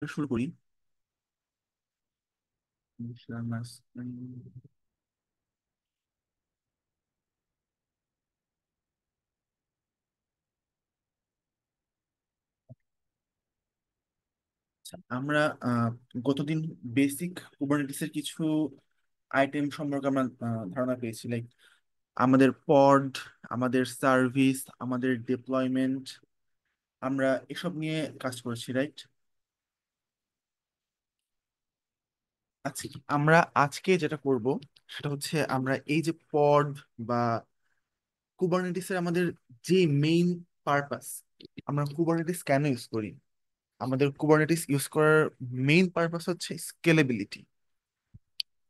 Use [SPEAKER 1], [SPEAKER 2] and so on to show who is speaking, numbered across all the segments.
[SPEAKER 1] শুরু করি। বুঝলাম না। আচ্ছা, আমরা গতদিন বেসিক কুবারনেটিস এর কিছু আইটেম সম্পর্কে আমরা ধারণা পেয়েছি, লাইক আমাদের পড, আমাদের সার্ভিস, আমাদের ডিপ্লয়মেন্ট। আমরা এসব নিয়ে কাজ করছি, রাইট? আচ্ছা, আমরা আজকে যেটা করব সেটা হচ্ছে আমরা এই যে পড বা কুবারনেটিস এর আমাদের যে মেইন পারপাস, আমরা কুবারনেটিস কেন ইউজ করি, আমাদের কুবারনেটিস ইউজ করার মেইন পারপাস হচ্ছে স্কেলেবিলিটি।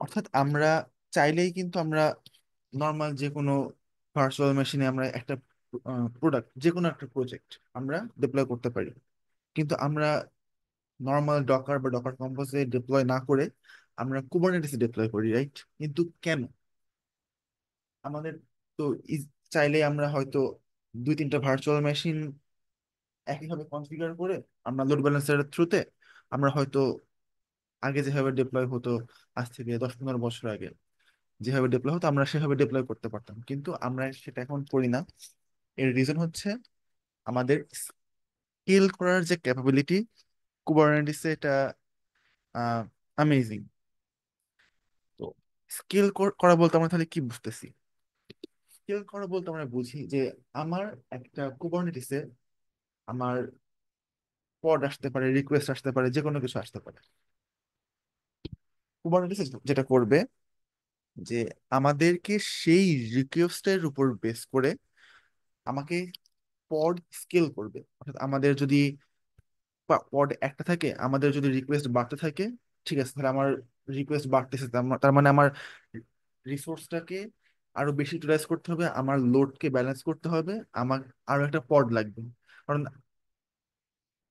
[SPEAKER 1] অর্থাৎ আমরা চাইলেই কিন্তু আমরা নর্মাল যে কোনো ভার্চুয়াল মেশিনে আমরা একটা প্রোডাক্ট, যে কোনো একটা প্রজেক্ট আমরা ডিপ্লয় করতে পারি। কিন্তু আমরা নর্মাল ডকার বা ডকার কম্পোজে ডিপ্লয় না করে আমরা কুবারনেটিসে ডিপ্লয় করি, রাইট? কিন্তু কেন? আমাদের তো চাইলে আমরা হয়তো দুই তিনটা ভার্চুয়াল মেশিন একইভাবে কনফিগার করে আমরা লোড ব্যালেন্সারের থ্রুতে আমরা হয়তো আগে যেভাবে ডিপ্লয় হতো, আজ থেকে 10-15 বছর আগে যেভাবে ডিপ্লয় হতো আমরা সেভাবে ডিপ্লয় করতে পারতাম, কিন্তু আমরা সেটা এখন করি না। এর রিজন হচ্ছে আমাদের স্কেল করার যে ক্যাপাবিলিটি কুবারনেটিসে, এটা অ্যামেজিং। তো স্কেল করা বলতে আমরা তাহলে কি বুঝতেছি? স্কেল করা বলতে আমরা বুঝি যে আমার একটা কুবারনেটিসে আমার পড আসতে পারে, রিকোয়েস্ট আসতে পারে, যে কোনো কিছু আসতে পারে। কুবারনেটিস যেটা করবে যে আমাদেরকে সেই রিকোয়েস্টের উপর বেস করে আমাকে পড স্কেল করবে। অর্থাৎ আমাদের যদি পড একটা থাকে, আমাদের যদি রিকোয়েস্ট বাড়তে থাকে, ঠিক আছে, তাহলে আমার রিকোয়েস্ট বাড়তেছে, তার মানে আমার রিসোর্সটাকে আরো বেশি ইউটিলাইজ করতে হবে, আমার লোডকে ব্যালেন্স করতে হবে, আমার আরো একটা পড লাগবে। কারণ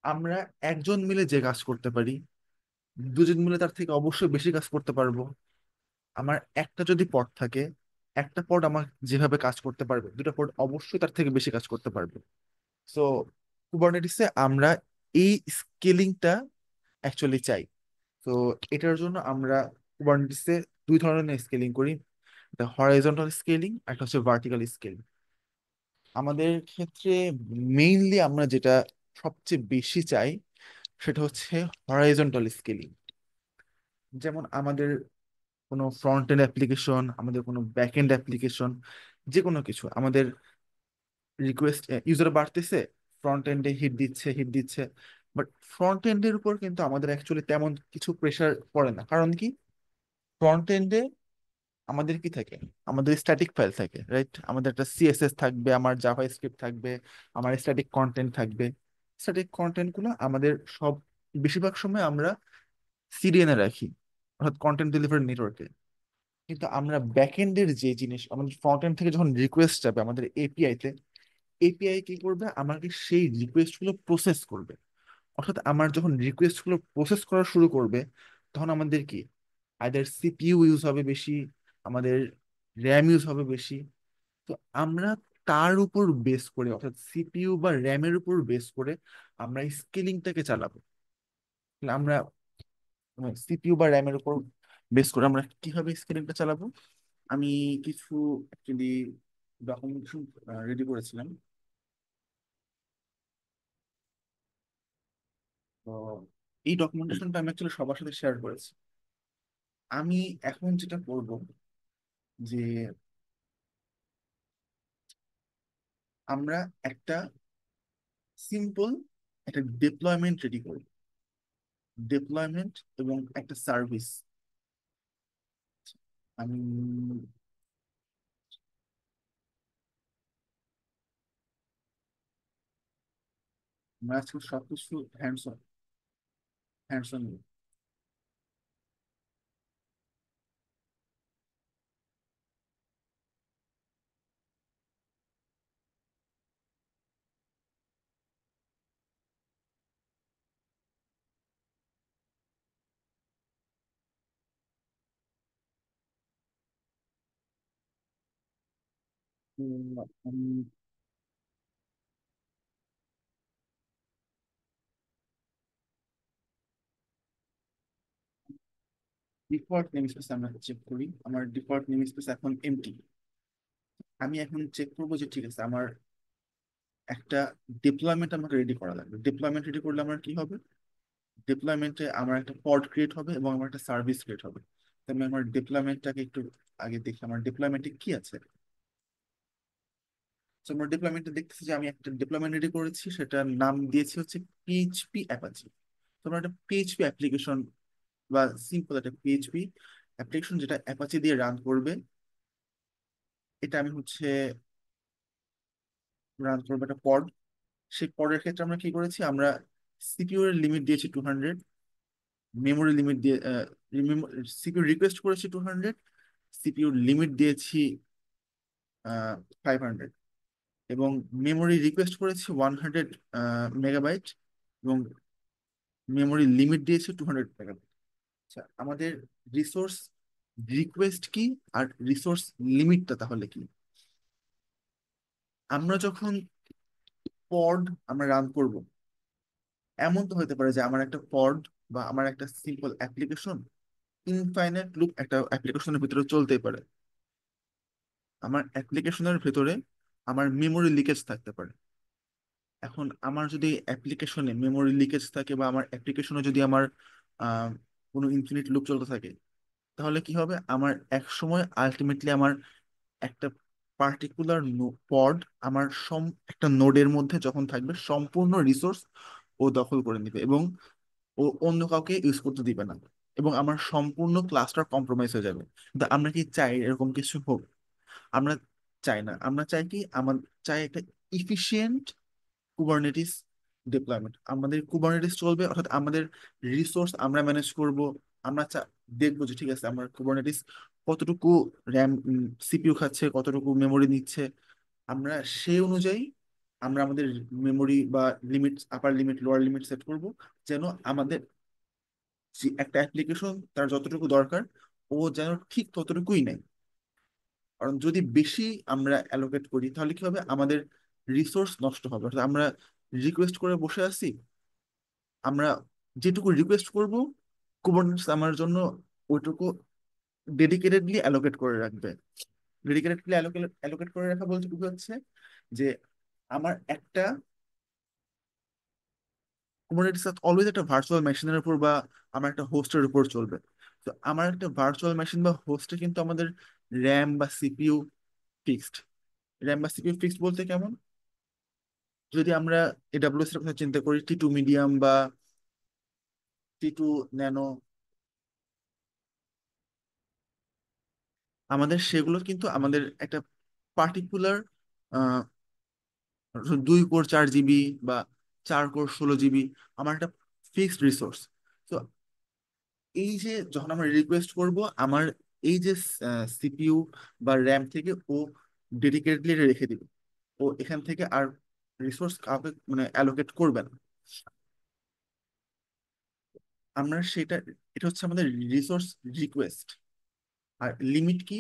[SPEAKER 1] আমরা একজন মিলে যে কাজ করতে পারি, দুজন মিলে তার থেকে অবশ্যই বেশি কাজ করতে পারবো। আমার একটা যদি পড থাকে, একটা পড আমার যেভাবে কাজ করতে পারবে, দুটো পড অবশ্যই তার থেকে বেশি কাজ করতে পারবে। সো কুবারনেটিসে আমরা এই স্কেলিংটা অ্যাকচুয়ালি চাই। তো এটার জন্য আমরা কুবারনেটিসে দুই ধরনের স্কেলিং করি, একটা হরাইজন্টাল স্কেলিং, একটা হচ্ছে ভার্টিক্যাল স্কেলিং। আমাদের ক্ষেত্রে মেইনলি আমরা যেটা সবচেয়ে বেশি চাই সেটা হচ্ছে হরাইজন্টাল স্কেলিং। যেমন আমাদের কোনো ফ্রন্ট এন্ড অ্যাপ্লিকেশন, আমাদের কোনো ব্যাক এন্ড অ্যাপ্লিকেশন, যে কোনো কিছু আমাদের রিকোয়েস্ট ইউজার বাড়তেছে, ফ্রন্ট এন্ডে হিট দিচ্ছে, বাট ফ্রন্ট এন্ডের উপর কিন্তু আমাদের অ্যাকচুয়ালি তেমন কিছু প্রেশার পড়ে না। কারণ কি? ফ্রন্ট এন্ডে আমাদের কি থাকে? আমাদের স্ট্যাটিক ফাইল থাকে, রাইট? আমাদের একটা সিএসএস থাকবে, আমার জাভা স্ক্রিপ্ট থাকবে, আমার স্ট্যাটিক কন্টেন্ট থাকবে। স্ট্যাটিক কন্টেন্ট গুলো আমাদের সব বেশিরভাগ সময় আমরা সিডিএন এ রাখি, অর্থাৎ কন্টেন্ট ডেলিভারি নেটওয়ার্কে। কিন্তু আমরা ব্যাকএন্ডের যে জিনিস, আমাদের ফ্রন্ট এন্ড থেকে যখন রিকোয়েস্ট যাবে আমাদের এপিআই তে, এপিআই কি করবে? আমাকে সেই রিকোয়েস্ট গুলো প্রসেস করবে। অর্থাৎ আমার যখন রিকোয়েস্ট গুলো প্রসেস করা শুরু করবে, তখন আমাদের কি আইদার সিপিইউ ইউজ হবে বেশি, আমাদের র্যাম ইউজ হবে বেশি। তো আমরা তার উপর বেস করে, অর্থাৎ সিপিইউ বা র্যামের উপর বেস করে আমরা স্কেলিংটাকে চালাবো। তাহলে আমরা সিপিইউ বা র্যামের উপর বেস করে আমরা কিভাবে স্কেলিংটা চালাবো? আমি কিছু অ্যাকচুয়ালি ডকুমেন্টেশন রেডি করেছিলাম। তো এই ডকুমেন্টেশনটা আমি অ্যাকচুয়ালি সবার সাথে শেয়ার করেছি। আমি এখন যেটা করব যে আমরা একটা সিম্পল একটা ডিপ্লয়মেন্ট রেডি করি, ডিপ্লয়মেন্ট এবং একটা সার্ভিস। আমি আমরা আজকে সবকিছু hands on. Default name space আমরা চেক করি, আমার ডিফল্ট নেম স্পেস এখন এমটি। আমি এখন চেক করবো যে ঠিক আছে আমার একটা ডিপ্লয়মেন্ট আমাকে রেডি করা লাগবে। ডিপ্লয়মেন্ট রেডি করলে আমার কি হবে, ডিপ্লয়মেন্টে আমার একটা পড ক্রিয়েট হবে এবং আমার একটা সার্ভিস ক্রিয়েট হবে। তো আমি আমার ডিপ্লয়মেন্টটাকে একটু আগে দেখি আমার ডিপ্লয়মেন্টে কি আছে। তো আমার ডিপ্লয়মেন্টে দেখতেছি যে আমি একটা ডিপ্লয়মেন্ট রেডি করেছি, সেটার নাম দিয়েছি হচ্ছে পিএইচপি অ্যাপাচি। তো আমরা একটা পিএইচপি অ্যাপ্লিকেশন বা সিম্পল একটা পিএইচপি অ্যাপ্লিকেশন যেটা অ্যাপাচি দিয়ে রান করবে, এটা আমি হচ্ছে রান করবো একটা পড। সেই পডের ক্ষেত্রে আমরা কি করেছি, আমরা সিপিইউ এর লিমিট দিয়েছি 200, মেমোরি লিমিট দিয়ে সিপিইউ রিকোয়েস্ট করেছি 200, সিপিইউ লিমিট দিয়েছি 500, এবং মেমোরি রিকোয়েস্ট করেছি 100 মেগাবাইট, এবং মেমোরি লিমিট দিয়েছি 200 মেগাবাইট। আচ্ছা, আমাদের রিসোর্স রিকোয়েস্ট কি আর রিসোর্স লিমিটটা তাহলে কি? আমরা যখন পড আমরা রান করব, এমন তো হতে পারে যে আমার একটা পড বা আমার একটা সিম্পল অ্যাপ্লিকেশন ইনফাইনাইট লুপ একটা অ্যাপ্লিকেশনের ভিতরে চলতেই পারে। আমার অ্যাপ্লিকেশনের ভেতরে আমার মেমোরি লিকেজ থাকতে পারে। এখন আমার যদি অ্যাপ্লিকেশনে মেমোরি লিকেজ থাকে বা আমার অ্যাপ্লিকেশনে যদি আমার আহ, কোনো ইনফিনিট লুপ চলতে থাকে, তাহলে কি হবে, আমার এক সময় আলটিমেটলি আমার একটা পার্টিকুলার পড আমার একটা নোডের মধ্যে যখন থাকবে সম্পূর্ণ রিসোর্স ও দখল করে নিবে এবং ও অন্য কাউকে ইউজ করতে দিবে না, এবং আমার সম্পূর্ণ ক্লাসটা কম্প্রোমাইজ হয়ে যাবে। কিন্তু আমরা কি চাই এরকম কিছু হোক? আমরা চাই না। আমরা চাই কি, আমার চাই একটা ইফিশিয়েন্ট কুবারনেটিস ডিপ্লয়মেন্ট। আমাদের কুবারনেটিস চলবে, অর্থাৎ আমাদের রিসোর্স আমরা ম্যানেজ করব। আমরা দেখবো যে ঠিক আছে আমার কুবারনেটিস কতটুকু র্যাম সিপিইউ খাচ্ছে, কতটুকু মেমোরি নিচ্ছে। আমরা সেই অনুযায়ী আমরা আমাদের মেমোরি বা লিমিট, আপার লিমিট লোয়ার লিমিট সেট করব, যেন আমাদের যে একটা অ্যাপ্লিকেশন তার যতটুকু দরকার ও যেন ঠিক ততটুকুই নেয়। কারণ যদি বেশি আমরা অ্যালোকেট করি তাহলে কি হবে, আমাদের রিসোর্স নষ্ট হবে। অর্থাৎ আমরা রিকোয়েস্ট করে বসে আছি, আমরা যেটুকু রিকোয়েস্ট করব কুবারনেটিস আমার জন্য ওইটুকু ডেডিকেটেডলি অ্যালোকেট করে রাখবে। ডেডিকেটেডলি অ্যালোকেট করে রাখা বলতে কি হচ্ছে, যে আমার একটা কুবারনেটিস অলওয়েজ একটা ভার্চুয়াল মেশিনের উপর বা আমার একটা হোস্টের উপর চলবে। তো আমার একটা ভার্চুয়াল মেশিন বা হোস্টে কিন্তু আমাদের র্যাম বা সিপিইউ ফিক্সড। র্যাম বা সিপিইউ ফিক্সড বলতে কেমন, যদি আমরা এডাব্লিউএস এর কথা চিন্তা করি, টি টু মিডিয়াম বা টি টু ন্যানো, আমাদের সেগুলো কিন্তু আমাদের একটা পার্টিকুলার 2 কোর 4 জিবি বা 4 কোর 16 জিবি আমার একটা ফিক্সড রিসোর্স। তো এই যে যখন আমরা রিকোয়েস্ট করব, আমার এই যে সিপিইউ বা র্যাম থেকে ও ডেডিকেটলি রেখে দিবে, ও এখান থেকে আর রিসোর্স কাউকে মানে অ্যালোকেট করবে না। আমরা সেটা, এটা হচ্ছে আমাদের রিসোর্স রিকোয়েস্ট। আর লিমিট কি?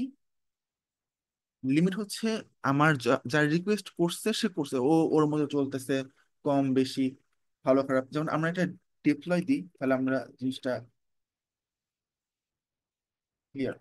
[SPEAKER 1] লিমিট হচ্ছে আমার যার রিকোয়েস্ট করছে সে করছে, ও ওর মধ্যে চলতেছে, কম বেশি ভালো খারাপ। যেমন আমরা এটা ডিপ্লয় দিই, তাহলে আমরা জিনিসটা ক্লিয়ার।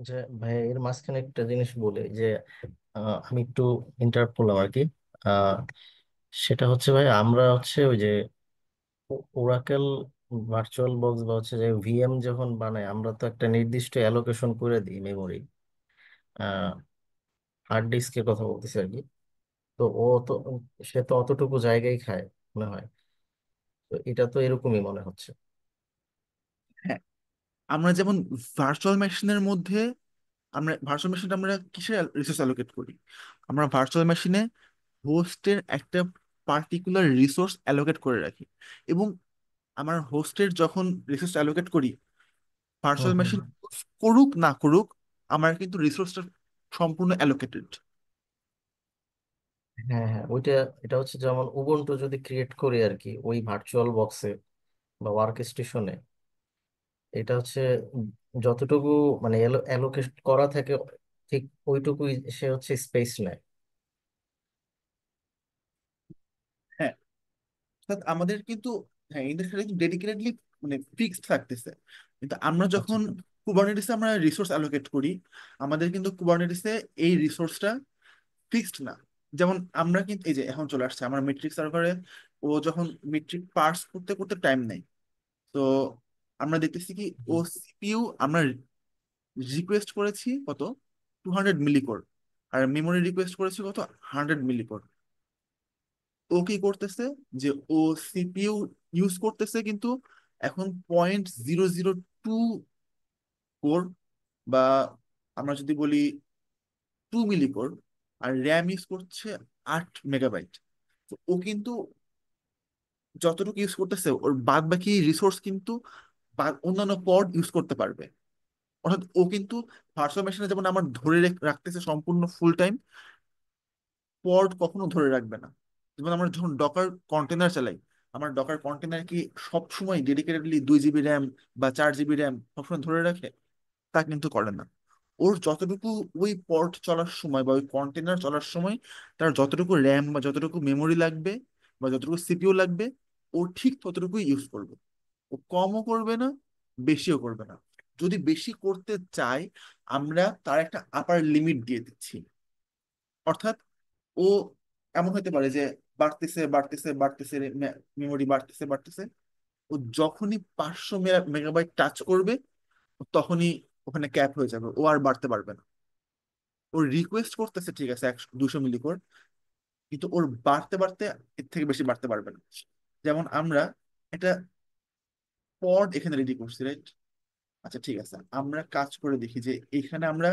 [SPEAKER 2] যে ভাই এর মাঝখানে একটা জিনিস বলে যে আমি একটু ইন্টারাপ্ট করলাম আর কি। আহ, সেটা হচ্ছে ভাই আমরা হচ্ছে ওই যে ওরাকেল ভার্চুয়াল বক্স বা হচ্ছে যে ভিএম যখন বানাই আমরা তো একটা নির্দিষ্ট অ্যালোকেশন করে দিই মেমোরি, হার্ড ডিস্কের কথা বলতেছি আর কি। তো ও তো সে তো অতটুকু জায়গায় খায় মনে হয়। তো এটা তো এরকমই মনে হচ্ছে।
[SPEAKER 1] হ্যাঁ, আমরা যেমন ভার্চুয়াল মেশিনের মধ্যে, আমরা ভার্চুয়াল মেশিনটা আমরা কিসের রিসোর্স অ্যালোকেট করি, আমরা ভার্চুয়াল মেশিনে হোস্টের একটা পার্টিকুলার রিসোর্স অ্যালোকেট করে রাখি, এবং আমার হোস্টের যখন রিসোর্স অ্যালোকেট করি,
[SPEAKER 2] হুম
[SPEAKER 1] ভার্চুয়াল
[SPEAKER 2] হুম
[SPEAKER 1] মেশিন
[SPEAKER 2] হুম।
[SPEAKER 1] করুক না করুক, আমার কিন্তু রিসোর্সটা সম্পূর্ণ অ্যালোকেটেড।
[SPEAKER 2] হ্যাঁ হ্যাঁ, ওইটা, এটা হচ্ছে যেমন উবুন্টু যদি ক্রিয়েট করি আর কি, ওই ভার্চুয়াল বক্সে বা ওয়ার্ক স্টেশনে, এটা হচ্ছে যতটুকু মানে অ্যালোকেট করা থাকে, ঠিক ওইটুকুই সে হচ্ছে স্পেস নেয়।
[SPEAKER 1] হ্যাঁ, অর্থাৎ আমাদের কিন্তু, হ্যাঁ এদের সাথে ডেডিকেটেডলি মানে ফিক্সড থাকতেছে। কিন্তু আমরা
[SPEAKER 2] আচ্ছা।
[SPEAKER 1] যখন কুবারনেটিসে আমরা রিসোর্স অ্যালোকেট করি, আমাদের কিন্তু কুবারনেটিসে এই রিসোর্সটা ফিক্সড না। যেমন আমরা কিন্তু এই যে এখন চলে আসছে আমার মেট্রিক সার্ভারে, ও যখন মেট্রিক পার্স করতে করতে টাইম নেই, তো আমরা দেখতেছি কি ও সিপিইউ আমরা রিকোয়েস্ট করেছি কত, 200 মিলি কোর, আর মেমোরি রিকোয়েস্ট করেছি কত, 100 মিলি কোর। ও কি করতেছে যে ও সিপিইউ ইউজ করতেছে কিন্তু এখন 0.002 কোর, বা আমরা যদি বলি 2 মিলি কোর, আর র্যাম ইউজ করছে 8 মেগাবাইট। তো ও কিন্তু যতটুকু ইউজ করতেছে ওর বাদ বাকি রিসোর্স কিন্তু অন্যান্য পড ইউজ করতে পারবে। অর্থাৎ ও কিন্তু ভার্চুয়াল মেশিনে যেমন আমার ধরে রাখতেছে সম্পূর্ণ ফুল টাইম, পড কখনো ধরে রাখবে না। যেমন আমরা যখন ডকার কন্টেনার চালাই, আমার ডকার কন্টেনার কি সবসময় ডেডিকেটেডলি 2 জিবি র্যাম বা 4 জিবি র্যাম সবসময় ধরে রাখে? তা কিন্তু করে না। ওর যতটুকু ওই পড চলার সময় বা ওই কন্টেনার চলার সময় তার যতটুকু র্যাম বা যতটুকু মেমোরি লাগবে বা যতটুকু সিপিইউ লাগবে, ও ঠিক ততটুকুই ইউজ করবে। ও কমও করবে না, বেশিও করবে না। যদি বেশি করতে চায়, আমরা তার একটা আপার লিমিট দিয়ে দিচ্ছি। অর্থাৎ ও এমন হতে পারে যে বাড়তেছে বাড়তেছে বাড়তেছে, মেমোরি বাড়তেছে বাড়তেছে, ও যখনই 500 মেগাবাইট টাচ করবে ও তখনই ওখানে ক্যাপ হয়ে যাবে, ও আর বাড়তে পারবে না। ওর রিকোয়েস্ট করতেছে ঠিক আছে 200 মিলি কোর, কিন্তু ওর বাড়তে বাড়তে এর থেকে বেশি বাড়তে পারবে না। যেমন আমরা একটা পড এখানে রেডি করছি, রাইট? আচ্ছা ঠিক আছে, আমরা কাজ করে দেখি যে এখানে আমরা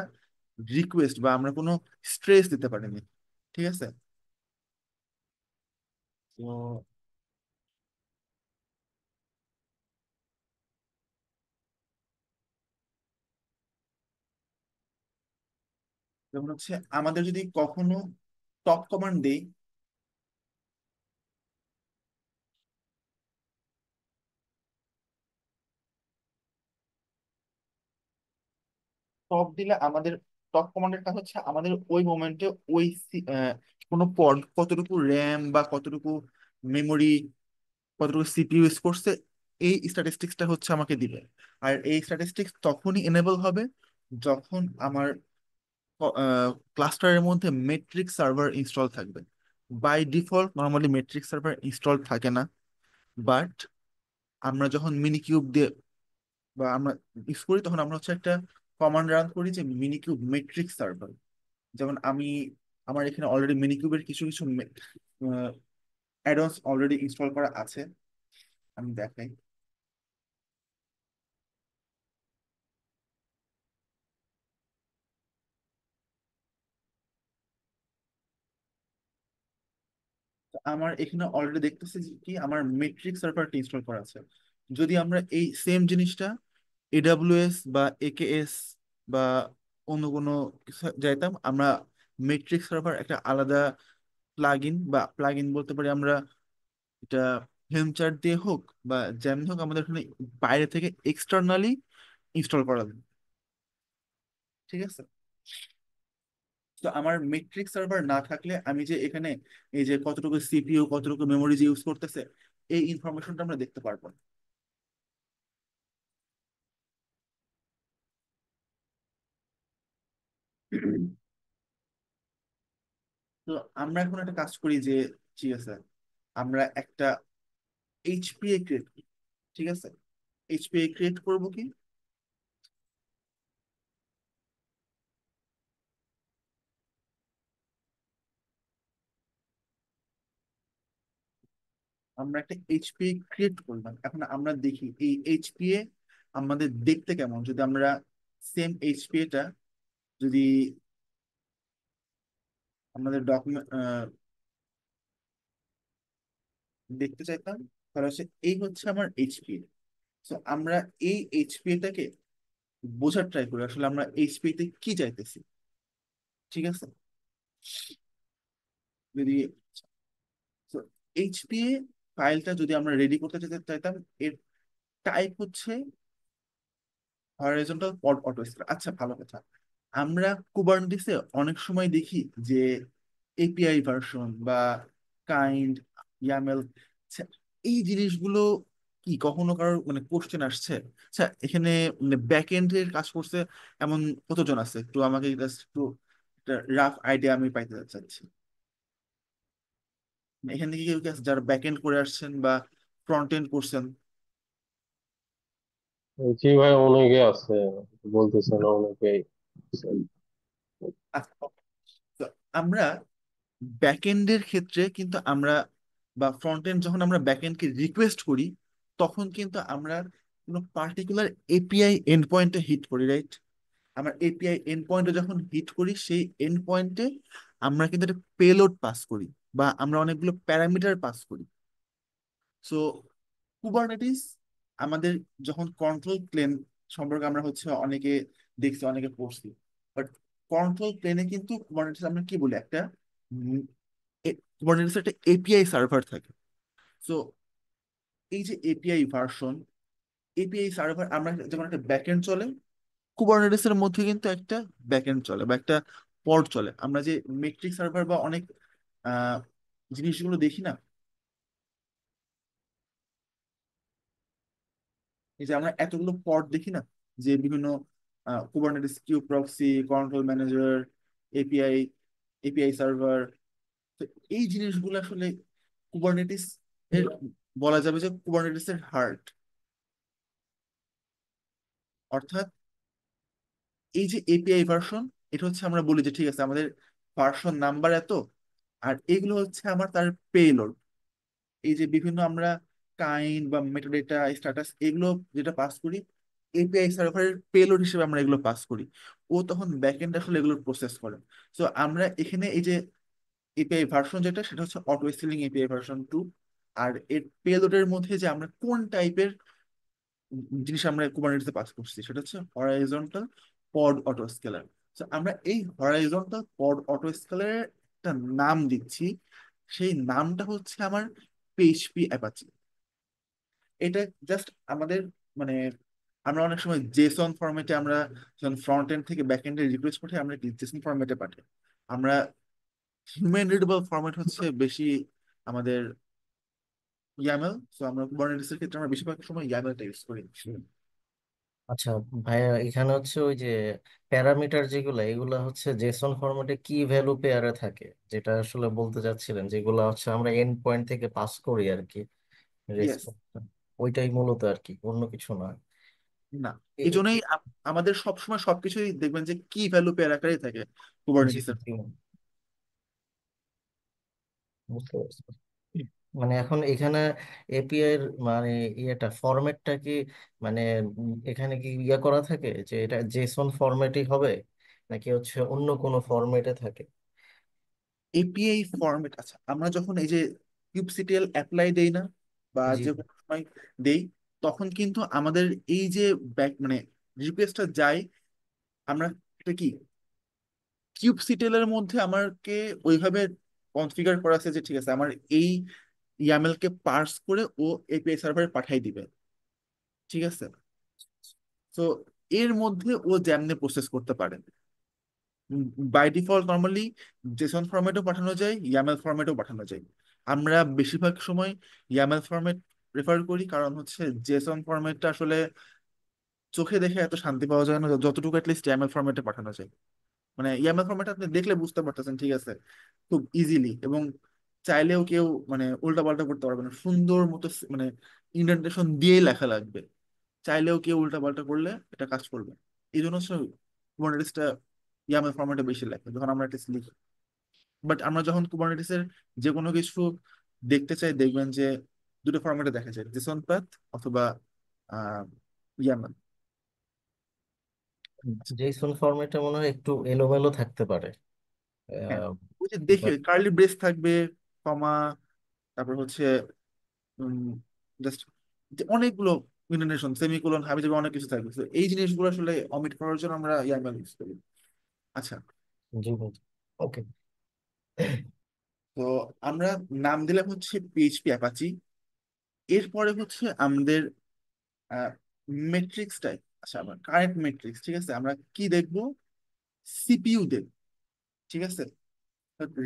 [SPEAKER 1] রিকোয়েস্ট বা আমরা কোনো স্ট্রেস দিতে পারিনি। ঠিক আছে, তো যেমন হচ্ছে আমাদের যদি কখনো টপ কমান্ড দেই, টপ দিলে আমাদের টপ কমান্ডের কাজ হচ্ছে আমাদের ওই মোমেন্টে ওই কোনো পড কতটুকু র্যাম বা কতটুকু মেমোরি, কতটুকু সিপিইউ ইউজ করছে, এই স্ট্যাটিস্টিক্সটা হচ্ছে আমাকে দিবে। আর এই স্ট্যাটিস্টিক্স তখনই এনেবল হবে যখন আমার ক্লাস্টারের মধ্যে মেট্রিক সার্ভার ইনস্টল থাকবে। By default normally metric server install থাকে না, বাট আমরা যখন মিনি কিউব দিয়ে বা আমরা ইউজ করি, তখন আমরা হচ্ছে একটা কমান্ড রান করি যে মিনি কিউব মেট্রিক সার্ভার। যেমন আমি আমার এখানে অলরেডি মিনি কিউবের কিছু কিছু অ্যাডন্স অলরেডি ইনস্টল করা আছে, আমি দেখাই। তো আমার এখানে অলরেডি দেখতেছি যে কি আমার মেট্রিক সার্ভারটি ইনস্টল করা আছে। যদি আমরা এই সেম জিনিসটা এডাব্লিউএস বা একেএস বা অন্য কোনো কিছু যাইতাম, আমরা মেট্রিক সার্ভার একটা আলাদা প্লাগ ইন বা প্লাগ ইন বলতে পারি আমরা, এটা হেলম চার্ট দিয়ে হোক বা যেমন হোক, আমাদের এখানে বাইরে থেকে এক্সটার্নালি ইনস্টল করা যাবে। ঠিক আছে, তো আমার মেট্রিক সার্ভার না থাকলে আমি যে এখানে এই যে কতটুকু সিপিইউ কতটুকু মেমোরি যে ইউজ করতেছে, এই ইনফরমেশনটা আমরা দেখতে পারবো না। তো আমরা এখন একটা কাজ করি যে, ঠিক আছে, আমরা একটা এইচপিএ ক্রিয়েট করি। ঠিক আছে, এইচপিএ ক্রিয়েট করব কি, আমরা একটা এইচপিএ ক্রিয়েট করলাম। এখন আমরা দেখি এই এইচপিএ আমাদের দেখতে কেমন। যদি আমরা সেম এইচপিএটা যদি আমাদের ডকুমেন্ট দেখতে চাইতাম, তাহলে হচ্ছে এই হচ্ছে আমার এইচপিএ। তো আমরা এই এইচপিএটাকে বোঝার ট্রাই করি আসলে আমরা এইচপিএ তে কি চাইতেছি। ঠিক আছে, যদি এইচপিএ ফাইলটা যদি আমরা রেডি করতে চাইতাম, এর টাইপ হচ্ছে হরাইজন্টাল পড অটো স্কেল। আচ্ছা, ভালো কথা। আমরা কুবারনেটিসে অনেক সময় দেখি যে এপিআই ভার্সন বা কাইন্ড, ইয়ামেল, এই জিনিসগুলো কি কখনো কারোর মানে কোশ্চেন আসছে? আচ্ছা, এখানে ব্যাক এন্ডের কাজ করছে এমন কতজন আছে? একটু আমাকে জাস্ট একটু রাফ আইডিয়া আমি পাইতে চাচ্ছি। এখান থেকে কেউ কি আছে যারা ব্যাক এন্ড করে আসছেন বা ফ্রন্ট এন্ড করছেন?
[SPEAKER 3] জি ভাই, অনেকে আছে, বলতেছে না অনেকেই আছে।
[SPEAKER 1] আচ্ছা, তো আমরা ব্যাক এন্ডের ক্ষেত্রে কিন্তু আমরা, বা ফ্রন্ট এন্ড যখন আমরা ব্যাক এন্ডকে রিকোয়েস্ট করি, তখন কিন্তু আমরা কোনো পার্টিকুলার এপিআই এন্ড পয়েন্টে হিট করি, রাইট? আমরা এপিআই এন্ড পয়েন্টে যখন হিট করি, সেই এন্ড পয়েন্টে আমরা কিন্তু একটা পেলোড পাস করি, বা আমরা অনেকগুলো প্যারামিটার পাস করি। সো কুবারনেটিস আমাদের যখন কন্ট্রোল প্লেন সম্পর্কে আমরা হচ্ছে অনেকে দেখছি, অনেকে পড়ছি, বাট কন্ট্রোল প্লেনে কিন্তু কুবারনেটিস আমরা কি বলি, একটা কুবারনেটিস একটা এপিআই সার্ভার থাকে। সো এই যে এপিআই ভার্সন, এপিআই সার্ভার, আমরা যখন একটা ব্যাকএন্ড চলে, কুবারনেটিস এর মধ্যে কিন্তু একটা ব্যাকএন্ড চলে বা একটা পড চলে। আমরা যে মেট্রিক সার্ভার বা অনেক আহ, জিনিসগুলো দেখি না, এই যে আমরা এতগুলো পড দেখি না, যে বিভিন্ন Kubernetes kube proxy, control manager, API, API server, তো এই জিনিসগুলো আসলে কুবারনেটিস এর, বলা যাবে যে কুবারনেটিস এর হার্ট। অর্থাৎ এই যে এপিআই ভার্সন, এটা হচ্ছে আমরা বলি যে ঠিক আছে আমাদের ভার্সন নাম্বার এত, আর এগুলো হচ্ছে আমার তার পেলোড। এই যে বিভিন্ন আমরা কাইন্ড বা মেটাডেটা, স্ট্যাটাস, এগুলো যেটা পাস করি, এপিআই সার্ভারের পেলোড হিসেবে আমরা এগুলো পাস করি। ও তখন ব্যাকএন্ড আসলে এগুলো প্রসেস করে। সো আমরা এখানে এই যে এপিআই ভার্সন যেটা, সেটা হচ্ছে অটো স্কেলিং এপিআই ভার্সন 2। আর এর পেলোডের মধ্যে যে আমরা কোন টাইপের জিনিস আমরা কুবারনেটিসে পাস করছি, সেটা হচ্ছে হরাইজন্টাল পড অটো স্কেলার। তো আমরা এই হরাইজন্টাল পড অটো স্কেলার একটা নাম দিচ্ছি, সেই নামটা হচ্ছে আমার পিএইচপি অ্যাপাচি। এটা জাস্ট আমাদের মানে, আমরা অনেক সময় জেসন ফরম্যাটে, আমরা যখন ফ্রন্ট এন্ড থেকে ব্যাক এন্ডে রিকোয়েস্ট পাঠাই, আমরা কি জেসন ফরম্যাটে পাঠাই। আমরা হিউম্যান রিডেবল ফরম্যাট হচ্ছে বেশি আমাদের ইয়ামেল। সো আমরা কুবারনেটিসের ক্ষেত্রে আমরা বেশিরভাগ সময় ইয়ামেলটা ইউজ করি।
[SPEAKER 2] আচ্ছা ভাইয়া, এখানে হচ্ছে ওই যে প্যারামিটার যেগুলো, এগুলা হচ্ছে জেসন ফরম্যাটে কি ভ্যালু পেয়ারে থাকে, যেটা আসলে বলতে চাচ্ছিলেন, যেগুলা হচ্ছে আমরা এন্ড পয়েন্ট থেকে পাস করি আর কি
[SPEAKER 1] ইয়েস।
[SPEAKER 2] রেসপন্স, ওইটাই মূলত আর কি, অন্য কিছু না।
[SPEAKER 1] না,
[SPEAKER 2] এ-
[SPEAKER 1] এই
[SPEAKER 2] এ-
[SPEAKER 1] জন্যই
[SPEAKER 2] এ-
[SPEAKER 1] আমাদের সবসময় সবকিছুই দেখবেন যে কি ভ্যালু পেয়ার আকারেই থাকে
[SPEAKER 2] জি
[SPEAKER 1] কুবারনেটিসের।
[SPEAKER 2] জি, বুঝতে পারছি। মানে এখন এখানে এপিআই এর মানে ইয়েটা ফরম্যাটটা কি, মানে এখানে কি ইয়ে করা থাকে যে এটা জেসন ফরম্যাটই হবে, নাকি হচ্ছে অন্য কোনো ফরম্যাটে থাকে?
[SPEAKER 1] এপিআই ফরম্যাট, আচ্ছা, আমরা যখন এই যে কিউবসিটিএল অ্যাপ্লাই দেই না, বা
[SPEAKER 2] জি
[SPEAKER 1] যে কোনো সময় দেই, তখন কিন্তু আমাদের এই যে ব্যাক মানে রিকোয়েস্টটা যায়, আমরা এটা কি কিউবসিটিএল এর মধ্যে আমাকে ওইভাবে কনফিগার করা আছে যে ঠিক আছে আমার এই ইয়ামেল কে পার্স করে ও এপিআই সার্ভারে পাঠাই দিবে, ঠিক আছে? তো এর মধ্যে ও যেমনে প্রসেস করতে পারে। বাই ডিফল্ট নর্মালি জেসন ফরম্যাটেও পাঠানো যায়, ইয়ামেল ফরম্যাটেও পাঠানো যায়। আমরা বেশিরভাগ সময় ইয়ামেল ফরম্যাট প্রেফার করি, কারণ হচ্ছে জেসন ফরম্যাটটা আসলে চোখে দেখে এত শান্তি পাওয়া যায় না যতটুকু অ্যাটলিস্ট ইয়ামেল ফরম্যাটে পাঠানো যায়। মানে ইয়ামেল ফরম্যাট আপনি দেখলে বুঝতে পারতেছেন, ঠিক আছে, খুব ইজিলি, এবং চাইলেও কেউ মানে উল্টা পাল্টা করতে পারবে না, সুন্দর মতো মানে ইন্ডেন্টেশন দিয়েই লেখা লাগবে। চাইলেও কেউ উল্টা পাল্টা করলে এটা কাজ করবে। এই জন্য কুবারনেটিসটা ইয়ামেল ফরম্যাটে বেশি লেখে যখন আমরা একটা লিখি। বাট আমরা যখন কুবারনেটিসের যে কোনো কিছু দেখতে চাই, দেখবেন যে দুটো ফরম্যাটে দেখা যায়, জেসন পাথ অথবা আহ ইয়ামেল।
[SPEAKER 2] জেসন ফরম্যাটে মনে হয় একটু এলোমেলো থাকতে পারে।
[SPEAKER 1] হ্যাঁ,
[SPEAKER 2] আহ,
[SPEAKER 1] ওই যে দেখে
[SPEAKER 2] but
[SPEAKER 1] কার্লি ব্রেস থাকবে, কমা, তারপর হচ্ছে জাস্ট অনেকগুলো ইন্টারনেশন, সেমিকোলন, হাবি যাবে, অনেক কিছু থাকবে। তো এই জিনিসগুলো আসলে অমিট করার জন্য আমরা ইয়ামেল ইউজ করি। আচ্ছা,
[SPEAKER 2] জি, ওকে।
[SPEAKER 1] তো আমরা নাম দিলাম হচ্ছে পিএইচপি অ্যাপাচি। এরপরে হচ্ছে আমাদের মেট্রিক্স টাইপ। আচ্ছা, আমার কারেন্ট মেট্রিক্স, ঠিক আছে, আমরা কি দেখবো? সিপিইউ দেখব, ঠিক আছে।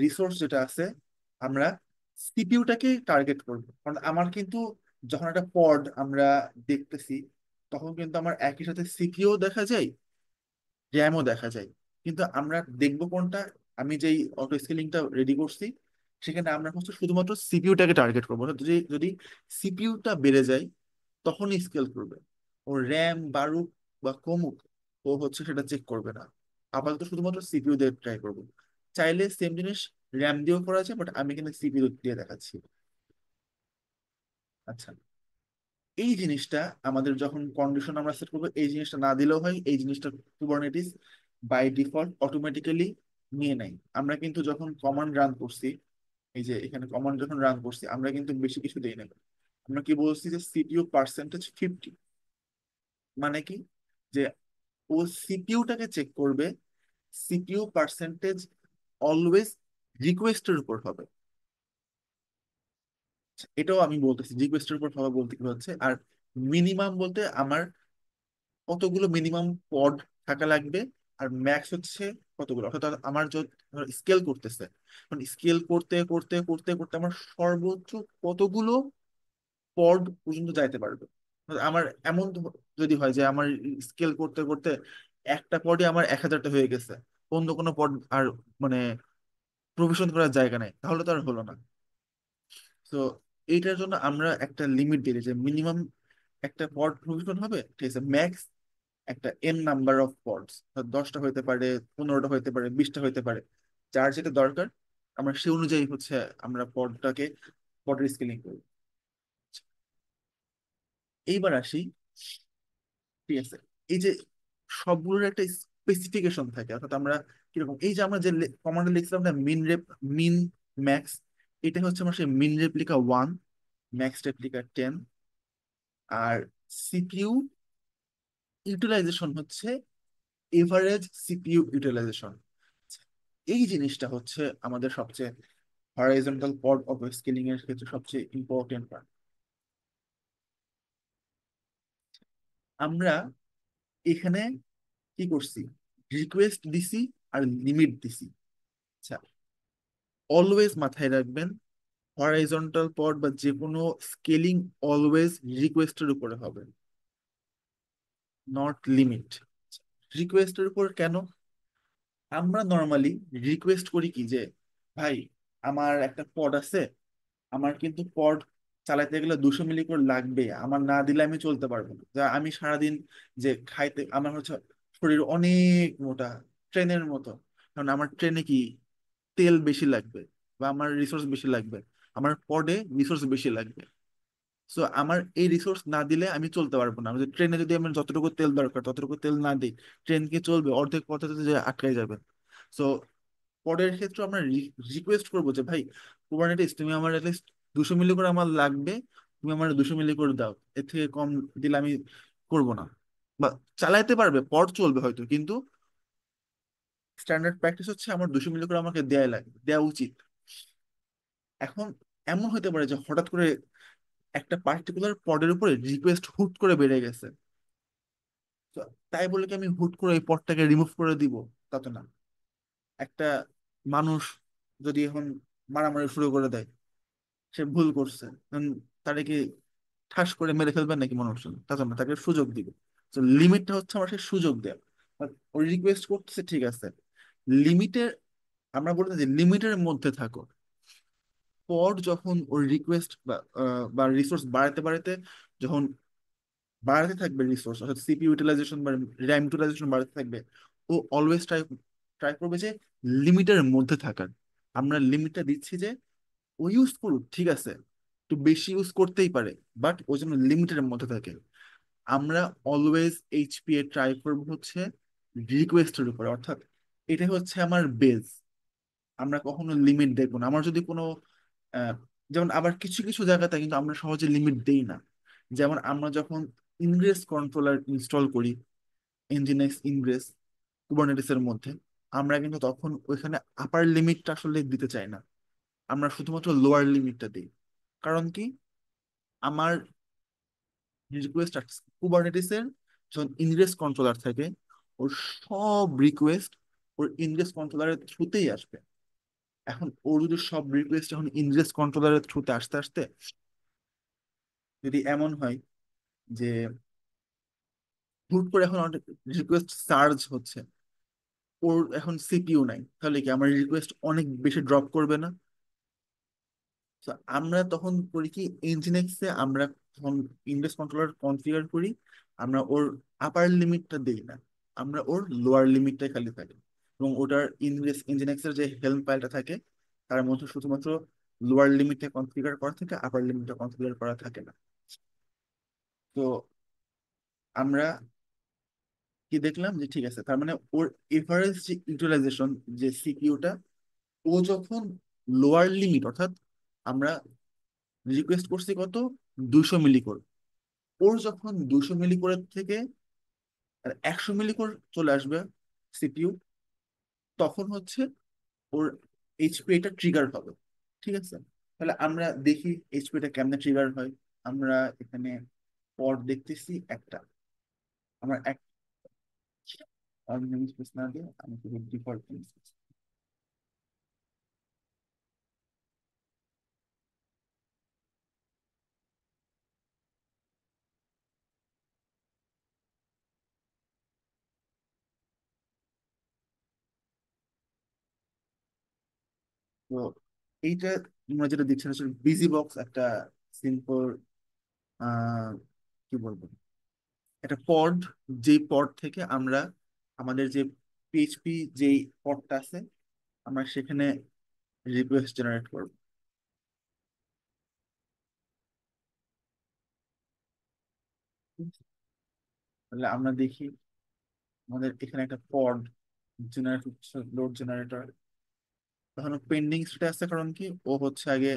[SPEAKER 1] রিসোর্স যেটা আছে, আমরা সিপিইউটাকে টার্গেট করব, কারণ আমার কিন্তু যখন একটা পড আমরা দেখতেছি, তখন কিন্তু আমার একই সাথে সিপিইউ দেখা যায়, র্যামও দেখা যায়। কিন্তু আমরা দেখবো কোনটা? আমি যেই অটো স্কেলিংটা রেডি করছি, সেখানে আমরা হচ্ছে শুধুমাত্র সিপিইউটাকে টার্গেট করবো। অর্থাৎ যদি যদি সিপিইউটা বেড়ে যায়, তখনই স্কেল করবে। ও র্যাম বাড়ুক বা কমুক, ও হচ্ছে সেটা চেক করবে না। আপাতত শুধুমাত্র সিপিইউ দিয়ে ট্রাই করবো। চাইলে সেম জিনিস র্যাম দিয়েও করা যায়, বাট আমি কিন্তু সিপিইউ দিয়ে দেখাচ্ছি। আচ্ছা, এই জিনিসটা আমাদের যখন কন্ডিশন আমরা সেট করবো, এই জিনিসটা না দিলেও হয়, এই জিনিসটা কুবারনেটিস বাই ডিফল্ট অটোমেটিক্যালি নিয়ে নেয়। আমরা কিন্তু যখন কমান্ড রান করছি, এই যে এখানে কমান্ড যখন রান করছি, আমরা কিন্তু বেশি কিছু দেই না। আমরা কি বলছি যে সিপিইউ পার্সেন্টেজ 50। মানে কি? যে ও সিপিইউটাকে চেক করবে, সিপিইউ পার্সেন্টেজ অলওয়েজ রিকোয়েস্টের উপর হবে। এটাও আমি বলতেছি রিকোয়েস্টের উপর হবে বলতে কি হচ্ছে। আর মিনিমাম বলতে আমার কতগুলো মিনিমাম পড থাকা লাগবে, আর ম্যাক্স হচ্ছে কতগুলো। অর্থাৎ আমার যদি স্কেল করতেছে, স্কেল করতে করতে করতে করতে আমার সর্বোচ্চ কতগুলো পড পর্যন্ত যাইতে পারবে। আমার এমন যদি হয় যে আমার স্কেল করতে করতে একটা পডে আমার 1000টা হয়ে গেছে, অন্য কোনো পড আর মানে প্রভিশন করার জায়গা নেই, তাহলে তো আর হলো না। তো এইটার জন্য আমরা একটা লিমিট দিই যে মিনিমাম একটা পড প্রভিশন হবে, ঠিক আছে, ম্যাক্স একটা এন নাম্বার অফ পডস, 10টা হইতে পারে, 15টা হইতে পারে, 20টা হইতে পারে, যার যেটা দরকার আমরা সে অনুযায়ী হচ্ছে আমরা পডের স্কেলিং করি। এইবার আসি, ঠিক আছে, এই যে সবগুলোর একটা স্পেসিফিকেশন থাকে। অর্থাৎ আমরা কিরকম, এই যে আমরা যে কমান্ডে লিখছিলাম না, মিন ম্যাক্স, এটা হচ্ছে আমার সেই মিন রেপ্লিকা 1, ম্যাক্স রেপ্লিকা 10। আর সিপিইউ ইউটিলাইজেশন হচ্ছে এভারেজ সিপিইউ ইউটিলাইজেশন। এই জিনিসটা হচ্ছে আমাদের সবচেয়ে হরাইজন্টাল পড অফ স্কেলিং এর ক্ষেত্রে সবচেয়ে ইম্পর্টেন্ট পার্ট। আমরা এখানে কি করছি? রিকোয়েস্ট দিছি আর লিমিট দিছি। আচ্ছা, অলওয়েজ মাথায় রাখবেন, হরাইজন্টাল পড বা যে কোনো স্কেলিং অলওয়েজ রিকোয়েস্টের উপরে হবে, নট লিমিট। রিকোয়েস্টের উপর কেন? আমরা নর্মালি রিকোয়েস্ট করি কি যে, ভাই আমার একটা পড আছে, আমার কিন্তু পড চালাতে গেলে 200 মিলি করে লাগবে, আমার না দিলে আমি চলতে পারবো না। যা আমি সারাদিন যে খাইতে, আমার হচ্ছে শরীর অনেক মোটা, ট্রেনের মতো, কারণ আমার ট্রেনে কি তেল বেশি লাগবে বা আমার রিসোর্স বেশি লাগবে, আমার পডে রিসোর্স বেশি লাগবে। সো আমার এই রিসোর্স না দিলে আমি চলতে পারবো না। আমাদের ট্রেনে যদি আমার যতটুকু তেল দরকার ততটুকু তেল না দিই, ট্রেন কি চলবে? অর্ধেক পথে যে আটকাই যাবে। সো পরের ক্ষেত্রে আমরা রিকোয়েস্ট করবো যে, ভাই কুবারনেটিস তুমি আমার অ্যাটলিস্ট 200 মিলি করে আমার লাগবে, তুমি আমার 200 মিলি করে দাও, এর থেকে কম দিলে আমি করব না। বা চালাইতে পারবে, পর চলবে হয়তো, কিন্তু স্ট্যান্ডার্ড প্র্যাকটিস হচ্ছে আমার 200 মিলি করে আমাকে দেয়া লাগবে, দেওয়া উচিত। এখন এমন হতে পারে যে হঠাৎ করে একটা পার্টিকুলার পডের উপরে রিকোয়েস্ট হুট করে বেড়ে গেছে। তো তাই বলে কি আমি হুট করে এই পডটাকে রিমুভ করে দিব? তা তো না। একটা মানুষ যদি এখন মারামারি শুরু করে দেয়, সে ভুল করছে, তারে কি ঠাস করে মেরে ফেলবেন নাকি মনে হচ্ছে? তা তো না, তাকে সুযোগ দিবে। তো লিমিটটা হচ্ছে আমার সেই সুযোগ দেয়া। ওই রিকোয়েস্ট করতেছে, ঠিক আছে, লিমিটের, আমরা বলতে যে লিমিটের মধ্যে থাকো। পর যখন ওই রিকোয়েস্ট বা রিসোর্স বাড়াতে বাড়াতে, যখন বাড়াতে থাকবে রিসোর্স, অর্থাৎ সিপি ইউটিলাইজেশন বা র্যাম ইউটিলাইজেশন বাড়াতে থাকবে, ও অলওয়েজ ট্রাই ট্রাই করবে যে লিমিটের মধ্যে থাকার। আমরা লিমিটটা দিচ্ছি যে ও ইউজ করুক, ঠিক আছে, একটু বেশি ইউজ করতেই পারে, বাট ও যেন লিমিটের মধ্যে থাকে। আমরা অলওয়েজ এইচপি এ ট্রাই করবো হচ্ছে রিকোয়েস্টের উপরে, অর্থাৎ এটা হচ্ছে আমার বেস। আমরা কখনো লিমিট দেখবো না। আমার যদি কোনো আহ, যেমন আবার কিছু কিছু জায়গাতে কিন্তু আমরা সহজে লিমিট দেই না। যেমন আমরা যখন ইনগ্রেস কন্ট্রোলার ইনস্টল করি, nginx ইনগ্রেস কুবারনেটিস এর মধ্যে, আমরা কিন্তু তখন ওইখানে আপার লিমিটটা আসলে দিতে চাই না। আমরা শুধুমাত্র লোয়ার লিমিটটা দিই। কারণ কি, আমার রিকোয়েস্ট কুবারনেটিসের যখন ইনগ্রেস কন্ট্রোলার থাকে, ওর সব রিকোয়েস্ট ওর ইনগ্রেস কন্ট্রোলারের থ্রুতেই আসবে। এখন ওর যদি সব রিকোয়েস্ট এখন ইনগ্রেস কন্ট্রোলারের থ্রুতে আসতে আসতে যদি এমন হয় যে হুট করে এখন অনেক রিকোয়েস্ট সার্জ হচ্ছে, ওর এখন সিপিইউ নাই, তাহলে কি আমার রিকোয়েস্ট অনেক বেশি ড্রপ করবে না? তো আমরা তখন করি কি, ইনজিনেক্সে আমরা যখন ইনডেক্স কন্ট্রোলার কনফিগার করি, আমরা ওর আপার লিমিটটা দেই না, আমরা ওর লোয়ার লিমিটটাই খালি থাকে। এবং ওটার ইনজিনেক্সের যে হেল্প ফাইলটা থাকে, তার মধ্যে শুধুমাত্র লোয়ার লিমিটটা কনফিগার করা থাকে, আপার লিমিটটা কনফিগার করা থাকে না। তো আমরা কি দেখলাম যে ঠিক আছে, তার মানে ওর এভারেজ যে ইউটিলাইজেশন, যে সিপিইউটা, ও যখন লোয়ার লিমিট, অর্থাৎ আমরা রিকোয়েস্ট করছি কত, 200 মিলি কোর, ওর যখন 200 মিলি কোরের থেকে 100 মিলি কোর চলে আসবে সিপিইউ, তখন হচ্ছে ওর এইচপি এটা ট্রিগার হবে। ঠিক আছে, তাহলে আমরা দেখি এইচপি টা কেমনে ট্রিগার হয়। আমরা এখানে পড দেখতেছি একটা, আমার এক স্পেস না দিয়ে আমি শুধু ডিফল্ট স্পেস। তো এইটা তোমরা যেটা দেখছেন আসলে বিজি বক্স একটা সিম্পল, আহ কি বলবো, একটা পড, যেই পড থেকে আমরা আমাদের যে পিএইচপি যেই পডটা আছে, আমরা সেখানে রিকোয়েস্ট জেনারেট করব। তাহলে আমরা দেখি আমাদের এখানে একটা পড জেনারেট হচ্ছে, লোড জেনারেটর। তখন পেন্ডিং স্টেটে আছে, কারণ কি, ও হচ্ছে আগে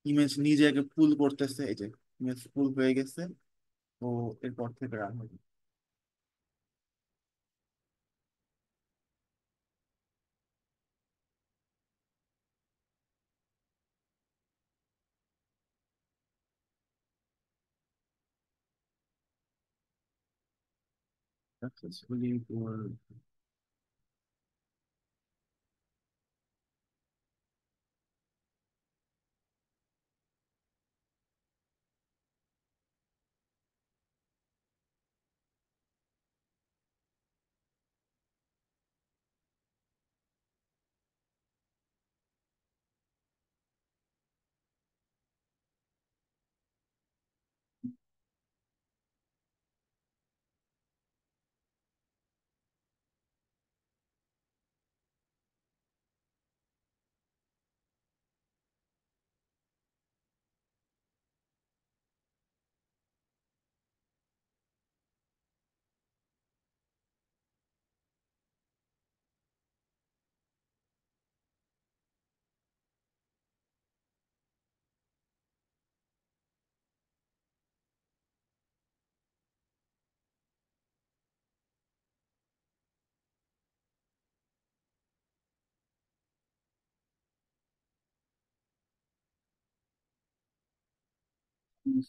[SPEAKER 1] ইমেজ নিজে আগে পুল করতেছে, এই যে ইমেজ পুল হয়ে গেছে, ও এরপর থেকে রান হবে। Successfully for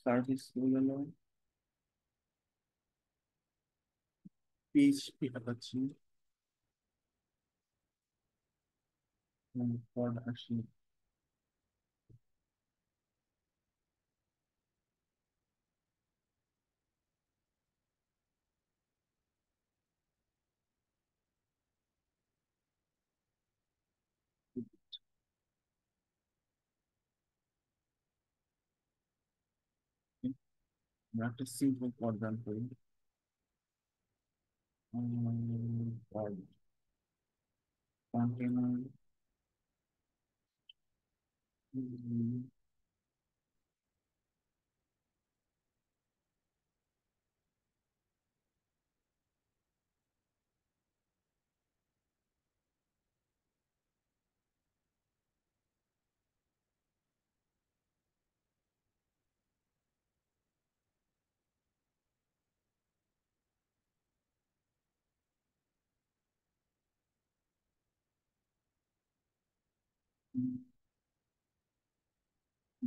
[SPEAKER 1] সার্ভিস হয়ে গেল, পিএইচপি পাচ্ছি, পড আসি। আমরা একটা সিম্পল পড রান করি। পড container,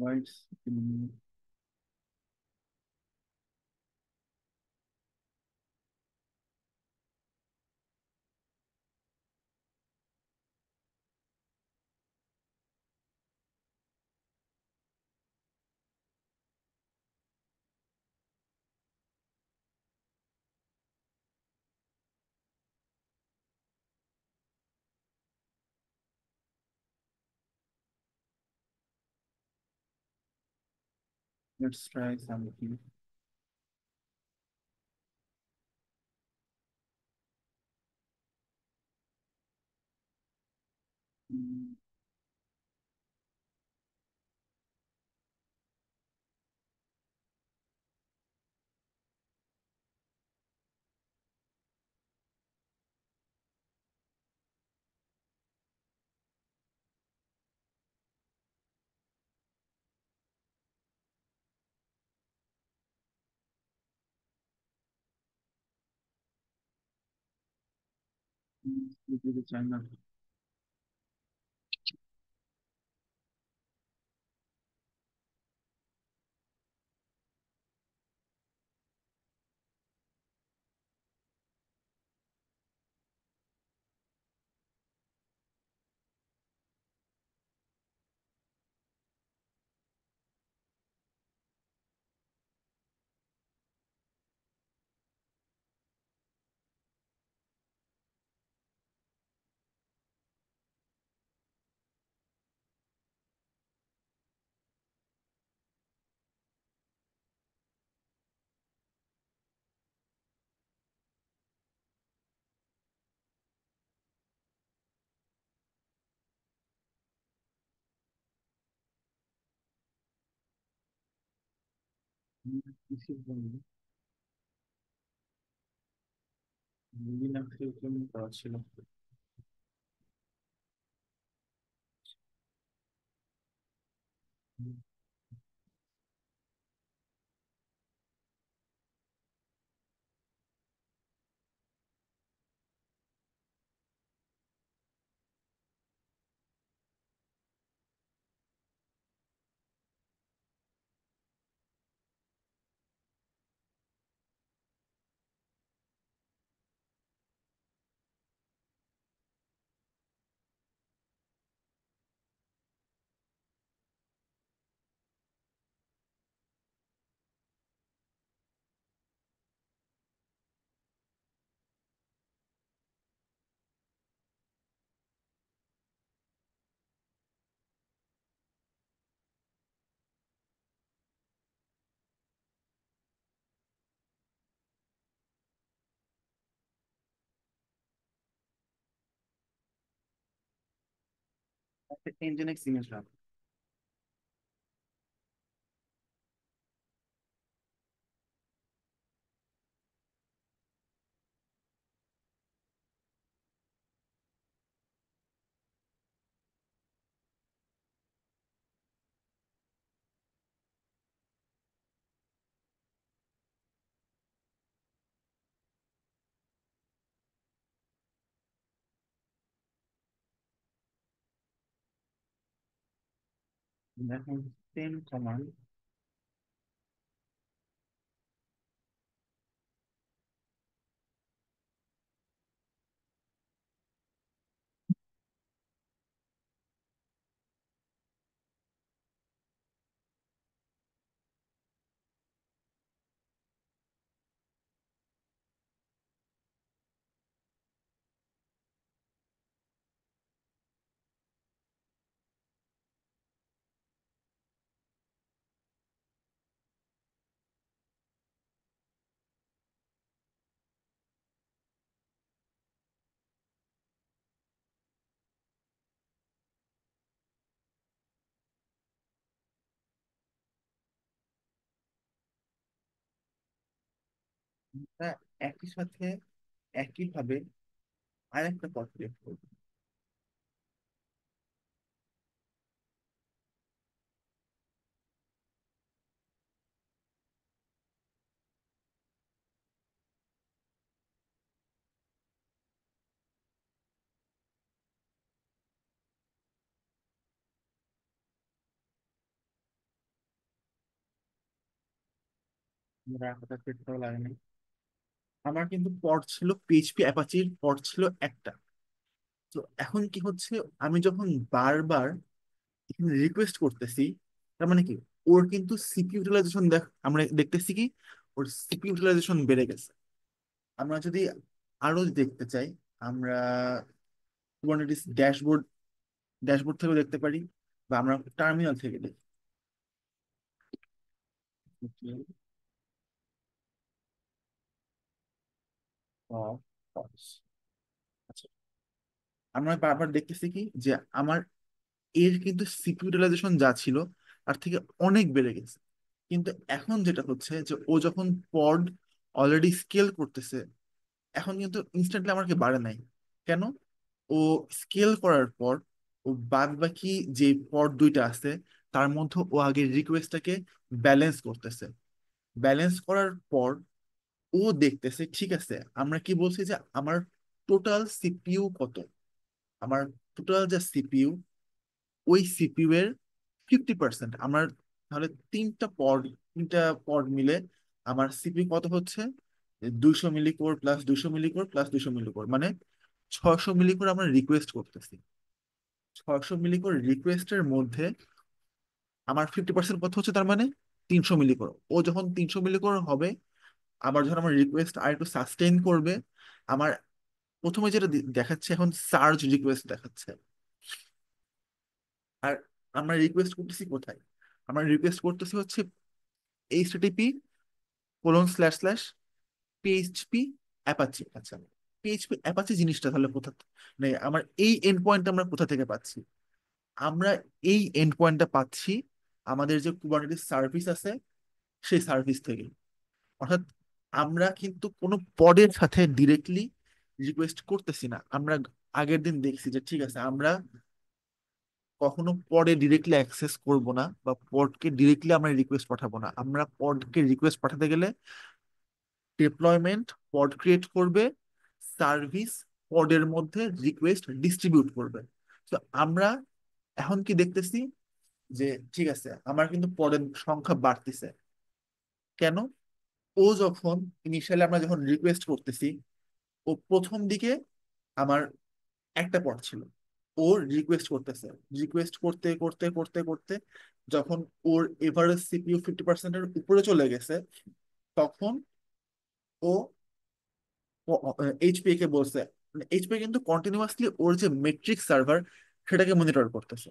[SPEAKER 1] Words. Let's try something. Mm, দিতে চাই না। কিছু বলবো, লিনাক্সের জন্য করা ছিল। একটা nginx ইমেজ রাখ। এখন সেম কমান্ড একই সাথে একইভাবে আরেকটা পথ বের করবো। কথা ফিট করা লাগে নাই। আমার কিন্তু পড ছিল, পিএইচপি অ্যাপাচির পড ছিল একটা। তো এখন কি হচ্ছে, আমি যখন বারবার রিকোয়েস্ট করতেছি, তার মানে কি, ওর কিন্তু সিপি ইউটিলাইজেশন আমরা দেখতেছি কি, ওর সিপি ইউটিলাইজেশন বেড়ে গেছে। আমরা যদি আরো দেখতে চাই, আমরা কুবারনেটিস ড্যাশবোর্ড ড্যাশবোর্ড থেকে দেখতে পারি, বা আমরা টার্মিনাল থেকে দেখি। আচ্ছা, আমরা বারবার দেখতেছি কি যে আমার এর কিন্তু সিপি ইউটিলাইজেশন যা ছিল তার থেকে অনেক বেড়ে গেছে। কিন্তু এখন যেটা হচ্ছে যে ও যখন পড অলরেডি স্কেল করতেছে, এখন কিন্তু ইনস্ট্যান্টলি আমার কি বাড়ে নাই। কেন? ও স্কেল করার পর ও বাদ বাকি যে পড দুইটা আছে তার মধ্যে ও আগে রিকোয়েস্টটাকে ব্যালেন্স করতেছে। ব্যালেন্স করার পর ও দেখতেছে ঠিক আছে, আমরা কি বলছি যে আমার টোটাল সিপিইউ কত, আমার টোটাল যে সিপিইউ, ওই সিপিইউ এর 50%। আমার তাহলে তিনটা পড মিলে আমার সিপিইউ কত হচ্ছে, 200 মিলি কোর প্লাস 200 মিলি কোর প্লাস 200 মিলি কোর, মানে 600 মিলি কোর আমরা রিকোয়েস্ট করতেছি। 600 মিলি কোর রিকোয়েস্টের মধ্যে আমার 50% কত হচ্ছে, তার মানে 300 মিলি কোর। ও যখন 300 মিলি কোর হবে, আবার যখন আমার রিকোয়েস্ট আর একটু সাস্টেইন করবে, আমার প্রথমে যেটা দেখাচ্ছে এখন সার্চ রিকোয়েস্ট দেখাচ্ছে। আর আমরা রিকোয়েস্ট করতেছি কোথায়? আমরা রিকোয়েস্ট করতেছি হচ্ছে http:// পিএইচপি অ্যাপাচি। আচ্ছা, পিএইচপি অ্যাপাচি জিনিসটা তাহলে কোথা মানে আমার এই এন্ড পয়েন্ট আমরা কোথা থেকে পাচ্ছি? আমরা এই এন্ড পয়েন্টটা পাচ্ছি আমাদের যে কুবারনেটিস সার্ভিস আছে সেই সার্ভিস থেকে। অর্থাৎ আমরা কিন্তু কোনো পডের সাথে ডিরেক্টলি রিকোয়েস্ট করতেছি না। আমরা আগের দিন দেখছি যে ঠিক আছে, আমরা কখনো পডে ডিরেক্টলি অ্যাক্সেস করব না, বা পডকে ডিরেক্টলি আমরা রিকোয়েস্ট পাঠাবো না। আমরা পডকে রিকোয়েস্ট পাঠাতে গেলে ডিপ্লয়মেন্ট পড ক্রিয়েট করবে, সার্ভিস পডের মধ্যে রিকোয়েস্ট ডিস্ট্রিবিউট করবে। তো আমরা এখন কি দেখতেছি যে ঠিক আছে, আমার কিন্তু পডের সংখ্যা বাড়তেছে। কেন? ও যখন ইনিশিয়ালি আমরা যখন রিকোয়েস্ট করতেছি, ও প্রথম দিকে আমার একটা পড ছিল, ও রিকোয়েস্ট করতেছে, রিকোয়েস্ট করতে করতে করতে করতে যখন ওর এভারেজ সিপিইউ 50%-এর উপরে চলে গেছে, তখন ও এইচপি কে বলছে। এইচপি কিন্তু কন্টিনিউয়াসলি ওর যে মেট্রিক সার্ভার সেটাকে মনিটর করতেছে,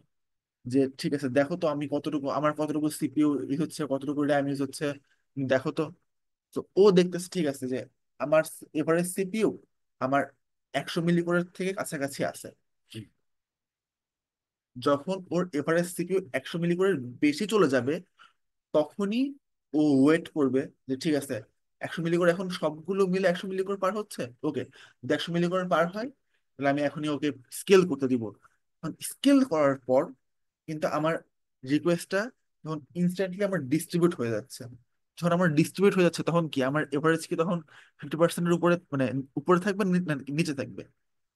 [SPEAKER 1] যে ঠিক আছে দেখো তো আমি কতটুকু, আমার কতটুকু সিপিইউ ইউজ হচ্ছে, কতটুকু র্যাম ইউজ হচ্ছে, দেখো তো। তো ও দেখতেছে ঠিক আছে যে আমার এভারেজ সিপিইউ আমার 100 মিলি কোরের থেকে কাছাকাছি আছে। যখন ওর এভারেজ সিপিইউ 100 মিলি কোরের বেশি চলে যাবে, তখনই ও ওয়েট করবে যে ঠিক আছে, 100 মিলি করে এখন সবগুলো মিলে 100 মিলি করে পার হচ্ছে, ওকে, যদি 100 মিলি করে পার হয় তাহলে আমি এখনই ওকে স্কেল করতে দিব। স্কেল করার পর কিন্তু আমার রিকোয়েস্টটা যখন ইনস্ট্যান্টলি আমার ডিস্ট্রিবিউট হয়ে যাচ্ছে, যখন আমার ডিস্ট্রিবিউট হয়ে যাচ্ছে তখন কি আমার এভারেজ কি তখন 50%-এর উপরে, মানে উপরে থাকবে না নিচে থাকবে?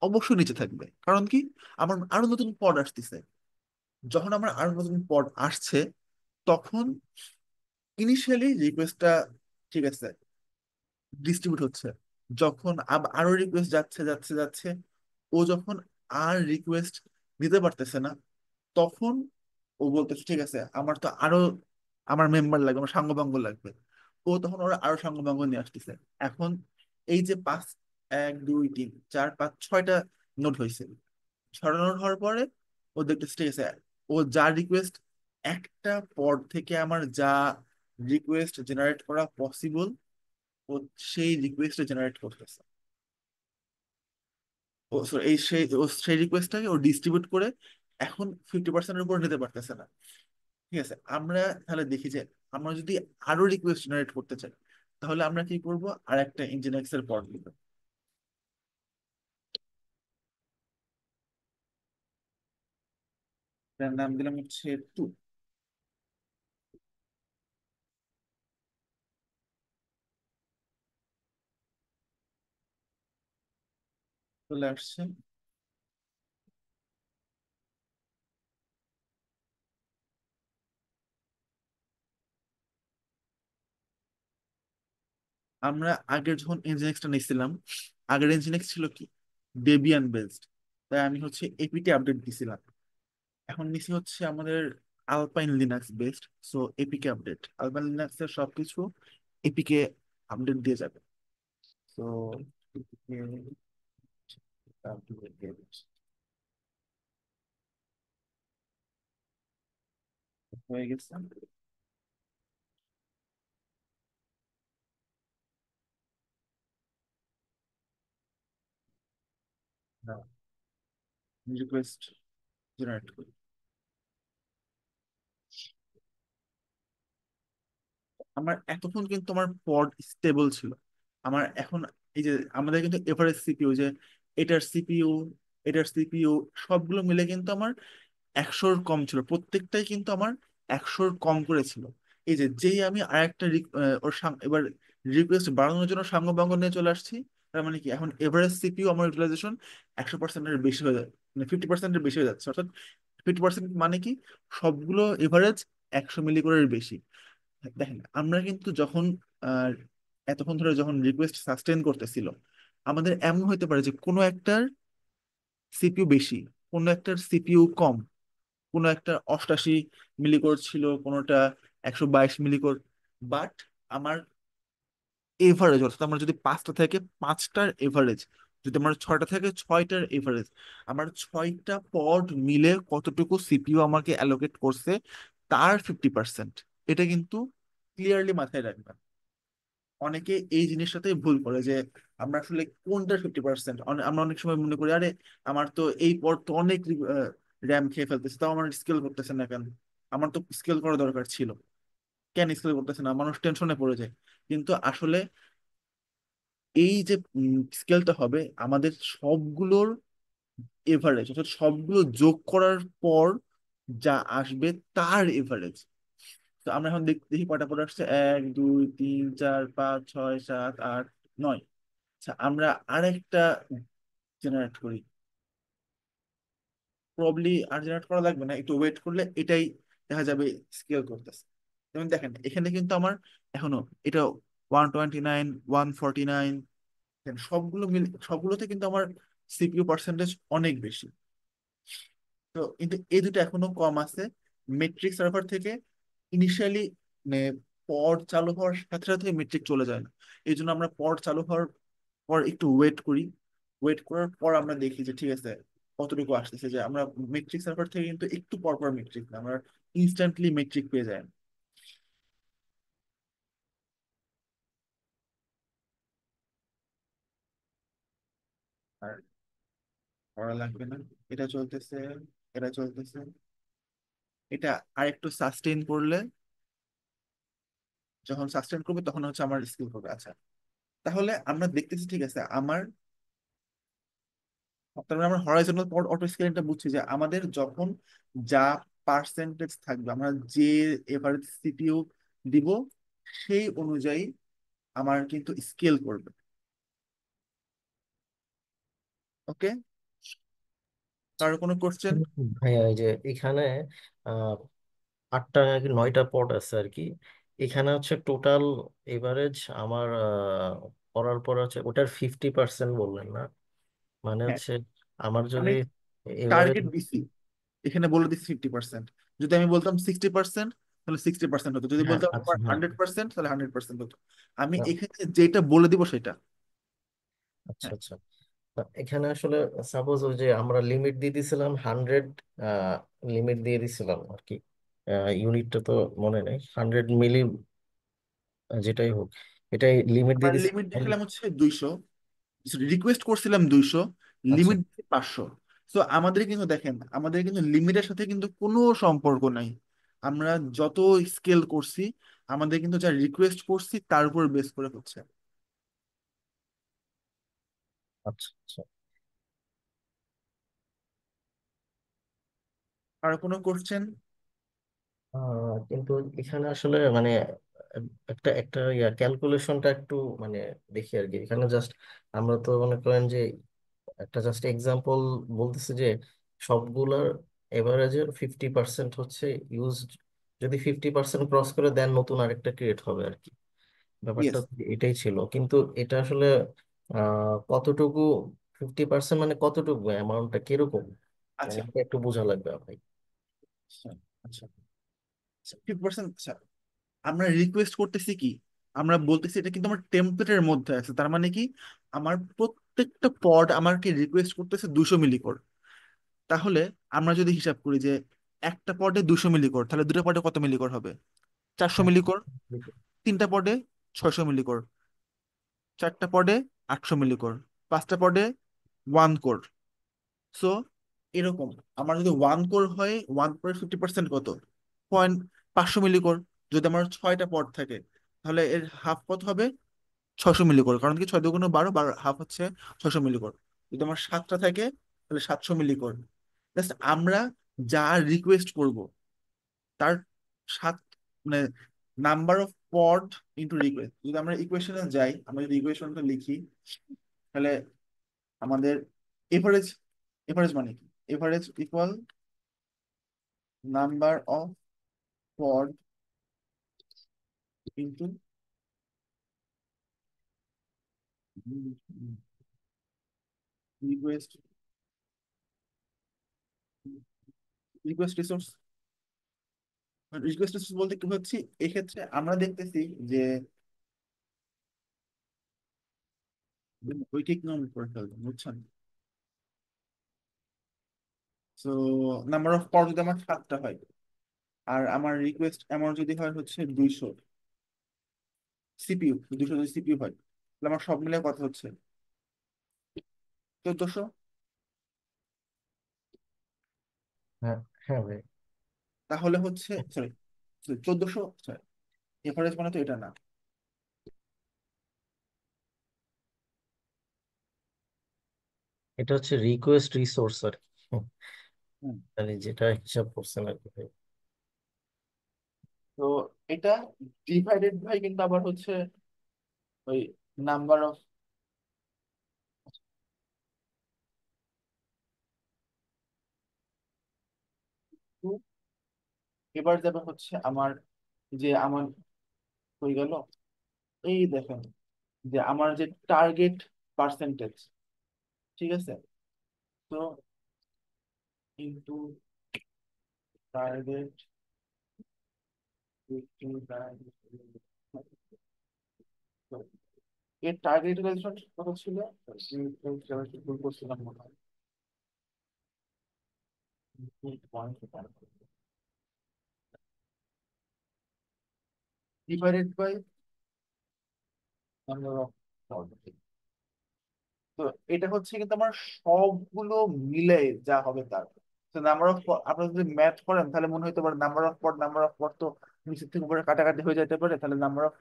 [SPEAKER 1] অবশ্যই নিচে থাকবে। কারণ কি, আমার আরো নতুন পড আসতেছে। যখন আমার আরো নতুন পড আসছে, তখন ইনিশিয়ালি রিকোয়েস্টটা ঠিক আছে ডিস্ট্রিবিউট হচ্ছে। যখন আরো রিকোয়েস্ট যাচ্ছে যাচ্ছে যাচ্ছে, ও যখন আর রিকোয়েস্ট দিতে পারতেছে না, তখন ও বলতেছে ঠিক আছে আমার তো আরো, আমার মেম্বার লাগবে, আমার সাঙ্গপাঙ্গ লাগবে। ও তখন ওরা আরো সাঙ্গপাঙ্গ নিয়ে আসতেছে। এখন এই যে 1 2 3 4 5 6টা নোট হয়েছে, 6টা নোট হওয়ার পরে ও দেখতেছে ঠিক আছে, ও যা রিকোয়েস্ট, একটা পড থেকে আমার যা রিকোয়েস্ট জেনারেট করা পসিবল, ও সেই রিকোয়েস্ট জেনারেট করতেছে। ও sorry, সেই রিকোয়েস্টটাকে ও ডিস্ট্রিবিউট করে এখন 50%-এর উপর নিতে পারতেছে না। ঠিক আছে, আমরা তাহলে দেখি যে আমরা যদি আরো রিকোয়েস্ট জেনারেট করতে চাই, তাহলে আমরা কি করব, আর একটা ইনজিনিক্স এর পড দিব। তার নাম দিলাম হচ্ছে 2। চলে আসছে। আমরা আগের যখন এনজিনিক্সটা নিয়েছিলাম, আগের এনজিনিক্স ছিল কি ডেবিয়ান বেসড, তাই আমি হচ্ছে এপিতে আপডেট দিছিলাম। এখন নিচে হচ্ছে আমাদের alpine Linux based, so APK update, alpine Linux এর সবকিছু এপিকে আপডেট দিয়ে যাবে। সো আপডেট দিয়ে দিচ্ছি। হয়ে গেছে। রিকোয়েস্ট জেনারেট করি। আমার এতক্ষণ কিন্তু আমার পড স্টেবল ছিল। আমার এখন এই যে আমাদের কিন্তু এভারেজ সিপিইউ যে এটার সিপিইউ, এটার সিপিইউ সবগুলো মিলে কিন্তু আমার 100-র কম ছিল, প্রত্যেকটাই কিন্তু আমার 100-র কম করেছিল। এই যে যেই আমি আরেকটা এবার রিকোয়েস্ট বাড়ানোর জন্য সাঙ্গপাঙ্গ নিয়ে চলে আসছি, তার মানে কি এখন এভারেজ সিপিইউ আমার ইউটিলাইজেশন 100%-এর বেশি হয়ে যায়, মানে 50%-এর বেশি হয়ে যাচ্ছে। অর্থাৎ 50% মানে কি সবগুলো এভারেজ 100 মিলি করে বেশি। দেখেন আমরা কিন্তু যখন আহ, এতক্ষণ ধরে যখন রিকোয়েস্ট সাস্টেন করতেছিল, আমাদের এমন হইতে পারে যে কোনো একটার সিপিইউ বেশি, কোনো একটার সিপিইউ কম, কোনো একটা 88 মিলি কোর ছিল, কোনোটা 122 মিলি কোর। বাট আমার এভারেজ, অর্থাৎ আমার যদি 5টা থেকে 5টার এভারেজ, যদি আমার 6টা থেকে 6টার এভারেজ, আমার 6টা পড মিলে কতটুকু সিপিইউ আমাকে অ্যালোকেট করছে তার 50%, এটা কিন্তু ক্লিয়ারলি মাথায় রাখবেন। অনেকে এই জিনিসটাতেই ভুল করে যে আমরা আসলে কোনটা 50%, আমরা অনেক সময় মনে করি আরে আমার তো এই পর তো অনেক র্যাম খেয়ে ফেলতেছে, তাও আমার স্কেল করতেছে না কেন, আমার তো স্কেল করা দরকার ছিল, কেন স্কেল করতেছে না, মানুষ টেনশনে পড়ে যায়। কিন্তু আসলে এই যে স্কেলটা হবে আমাদের সবগুলোর এভারেজ, অর্থাৎ সবগুলো যোগ করার পর যা আসবে তার এভারেজ। তো আমরা এখন দেখি কয়টা পড়ে আসছে, 1 2 3 4 5 6 7 8 9। আচ্ছা আমরা আরেকটা জেনারেট করি, প্রবলি আর জেনারেট করা লাগবে না, একটু ওয়েট করলে এটাই দেখা যাবে স্কেল করতেছে। যেমন দেখেন এখানে কিন্তু আমার এখনো এটা 129, 149, সবগুলো মিল সবগুলোতে কিন্তু আমার সিপিইউ পার্সেন্টেজ অনেক বেশি। তো কিন্তু এই দুটো এখনো কম আছে মেট্রিক সার্ভার থেকে। ইনিশিয়ালি মানে পড চালু হওয়ার সাথে সাথে মেট্রিক চলে যায় না, এই জন্য আমরা পড চালু হওয়ার পর একটু ওয়েট করি। ওয়েট করার পর আমরা দেখি যে ঠিক আছে কতটুকু আসতেছে, যে আমরা মেট্রিক সার্ভার থেকে কিন্তু একটু পর পর মেট্রিক না, আমরা ইনস্ট্যান্টলি মেট্রিক পেয়ে যাই। আর করা লাগবে না, এটা চলতেছে, এটা চলতেছে, এটা আরেকটু সাস্টেইন করলে, যখন সাস্টেইন করবে তখন হচ্ছে আমার স্কিল হবে। আচ্ছা তাহলে আমরা দেখতেছি ঠিক আছে আমার, তার মানে আমরা হরাইজন্টাল পড অটো স্কেলিংটা বুঝছি যে আমাদের যখন যা পার্সেন্টেজ থাকবে, আমরা যে এভারেজ সিপিইউ দিব সেই অনুযায়ী আমার কিন্তু স্কেল করবে। ওকে, কারো কোনো কোশ্চেন?
[SPEAKER 2] ভাইয়া এই যে এখানে আহ 8টা নাকি 9টা পড আছে আর কি। এখানে হচ্ছে টোটাল এভারেজ আমার করার পর হচ্ছে ওটার 50% বললেন না? মানে
[SPEAKER 1] হ্যাঁ,
[SPEAKER 2] হচ্ছে আমার যদি
[SPEAKER 1] আমি
[SPEAKER 2] এভারেজ।
[SPEAKER 1] টার্গেট দিছি, এখানে বলে দিচ্ছি 50%। যদি আমি বলতাম 60% তাহলে 60% হতো, যদি
[SPEAKER 2] হ্যাঁ
[SPEAKER 1] বলতাম
[SPEAKER 2] আচ্ছা, হ্যাঁ।
[SPEAKER 1] 100% তাহলে 100% হতো। আমি
[SPEAKER 2] না,
[SPEAKER 1] এখানে যেটা বলে দিব সেটা।
[SPEAKER 2] আচ্ছা
[SPEAKER 1] হ্যাঁ,
[SPEAKER 2] আচ্ছা। তা এখানে আসলে সাপোজ ওই যে আমরা লিমিট দিয়ে দিছিলাম 100, লিমিট দিয়ে দিছিলাম আর কি। ইউনিটটা তো মনে নেই, 100 মিলি যেটাই হোক, এটাই লিমিট
[SPEAKER 1] আমরা
[SPEAKER 2] দিয়ে দিছি।
[SPEAKER 1] লিমিট দেখালাম হচ্ছে 200, রিকোয়েস্ট করছিলাম 200,
[SPEAKER 2] আচ্ছা
[SPEAKER 1] লিমিট 500। তো আমাদের কিন্তু দেখেন আমাদের কিন্তু লিমিটের সাথে কিন্তু কোনো সম্পর্ক নাই। আমরা যত স্কেল করছি আমাদের কিন্তু যা রিকোয়েস্ট করছি তার উপর বেস করে হচ্ছে।
[SPEAKER 2] আচ্ছা আচ্ছা।
[SPEAKER 1] আর কোনো কোশ্চেন?
[SPEAKER 2] কিন্তু এখানে আসলে মানে একটা একটা ক্যালকুলেশনটা একটু মানে দেখি আর কি। এখানে জাস্ট আমরা তো মনে করেন যে একটা জাস্ট এক্সাম্পল বলতেছে যে সবগুলোর এভারেজের 50% হচ্ছে ইউজ, যদি 50% ক্রস করে দেন নতুন আরেকটা ক্রিয়েট হবে আর কি। ব্যাপারটা
[SPEAKER 1] ইয়েস।
[SPEAKER 2] এটাই ছিল, কিন্তু এটা আসলে কতটুকু, 50% মানে কতটুকু, অ্যামাউন্টটা কিরকম, মানে
[SPEAKER 1] আচ্ছা
[SPEAKER 2] আমাকে একটু বোঝা লাগবে ভাই।
[SPEAKER 1] আচ্ছা আচ্ছা, 50%। আচ্ছা, আমরা রিকোয়েস্ট করতেছি কি, আমরা বলতেছি এটা কিন্তু আমার টেমপ্লেটের মধ্যে আছে, তার মানে কি আমার প্রত্যেকটা পড আমাকে রিকোয়েস্ট করতেছে 200 মিলি কোর। তাহলে আমরা যদি হিসাব করি যে একটা পডে 200 মিলি কোর, তাহলে দুটো পডে কত মিলি কোর হবে? 400 মিলি কোর। তিনটা পডে 600 মিলি কোর, চারটা পডে 800 মিলি কোর, পাঁচটা পডে 1 কোর। সো এরকম, আমার যদি 1 কোর হয়, 1 কোরের 50% কত? 500 মিলি কোর। যদি আমার 6টা পড থাকে, তাহলে এর হাফ কত হবে? 600 মিলি কোর, কারণ কি 6 × 2 = 12, 12 হাফ হচ্ছে 600 মিলি কোর। যদি আমার 7টা থাকে, তাহলে 700 মিলি কোর। জাস্ট আমরা যা রিকোয়েস্ট করব তার সাত, মানে number of pod into request. যদি আমরা ইকুয়েশনে যাই, আমরা যদি ইকুয়েশনটা লিখি, তাহলে আমাদের এভারেজ, এভারেজ মানে কি, average equal number of pod into request, request resource. Request resource বলতে কি হচ্ছে, এক্ষেত্রে আমরা দেখতেছি যে ঐকিক নাম করে ফেলবেন, বুঝছেন? তো নাম্বার অফ পড যদি আমার 7টা হয়, আর আমার রিকোয়েস্ট অ্যামাউন্ট যদি হয় হচ্ছে 200 সিপিইউ, 200 যদি সিপিইউ হয়, তাহলে আমার সব মিলে কথা হচ্ছে 1400।
[SPEAKER 2] হ্যাঁ, হ্যাঁ ভাই।
[SPEAKER 1] তাহলে হচ্ছে, সরি, 1400। সরি, এভারেজ মানে তো এটা না।
[SPEAKER 2] এটা হচ্ছে রিকোয়েস্ট রিসোর্স আর কি।
[SPEAKER 1] হুম।
[SPEAKER 2] মানে যেটা হিসাব করছেন আর কি ভাই।
[SPEAKER 1] তো এটা ডিভাইডেড বাই কিন্তু আবার হচ্ছে ওই নাম্বার অফ, এবার যাবে হচ্ছে আমার, যে আমার হয়ে গেল, এই দেখেন যে আমার যে টার্গেট পার্সেন্টেজ, ঠিক আছে? তো ইন্টু টার্গেট, এর টার্গেট রেজল্ট কত ছিল? ভুল করছিলাম মনে হয়। ডিভাইডেড বাই নাম্বার অফ, তো এটা হচ্ছে কিন্তু আমার সবগুলো মিলে যা হবে তার। তো নাম্বার অফ, আপনারা যদি ম্যাথ করেন তাহলে মনে হতে পারে নাম্বার অফ পড তো নিচের থেকে উপরে কাটাকাটি হয়ে যেতে পারে, তাহলে number of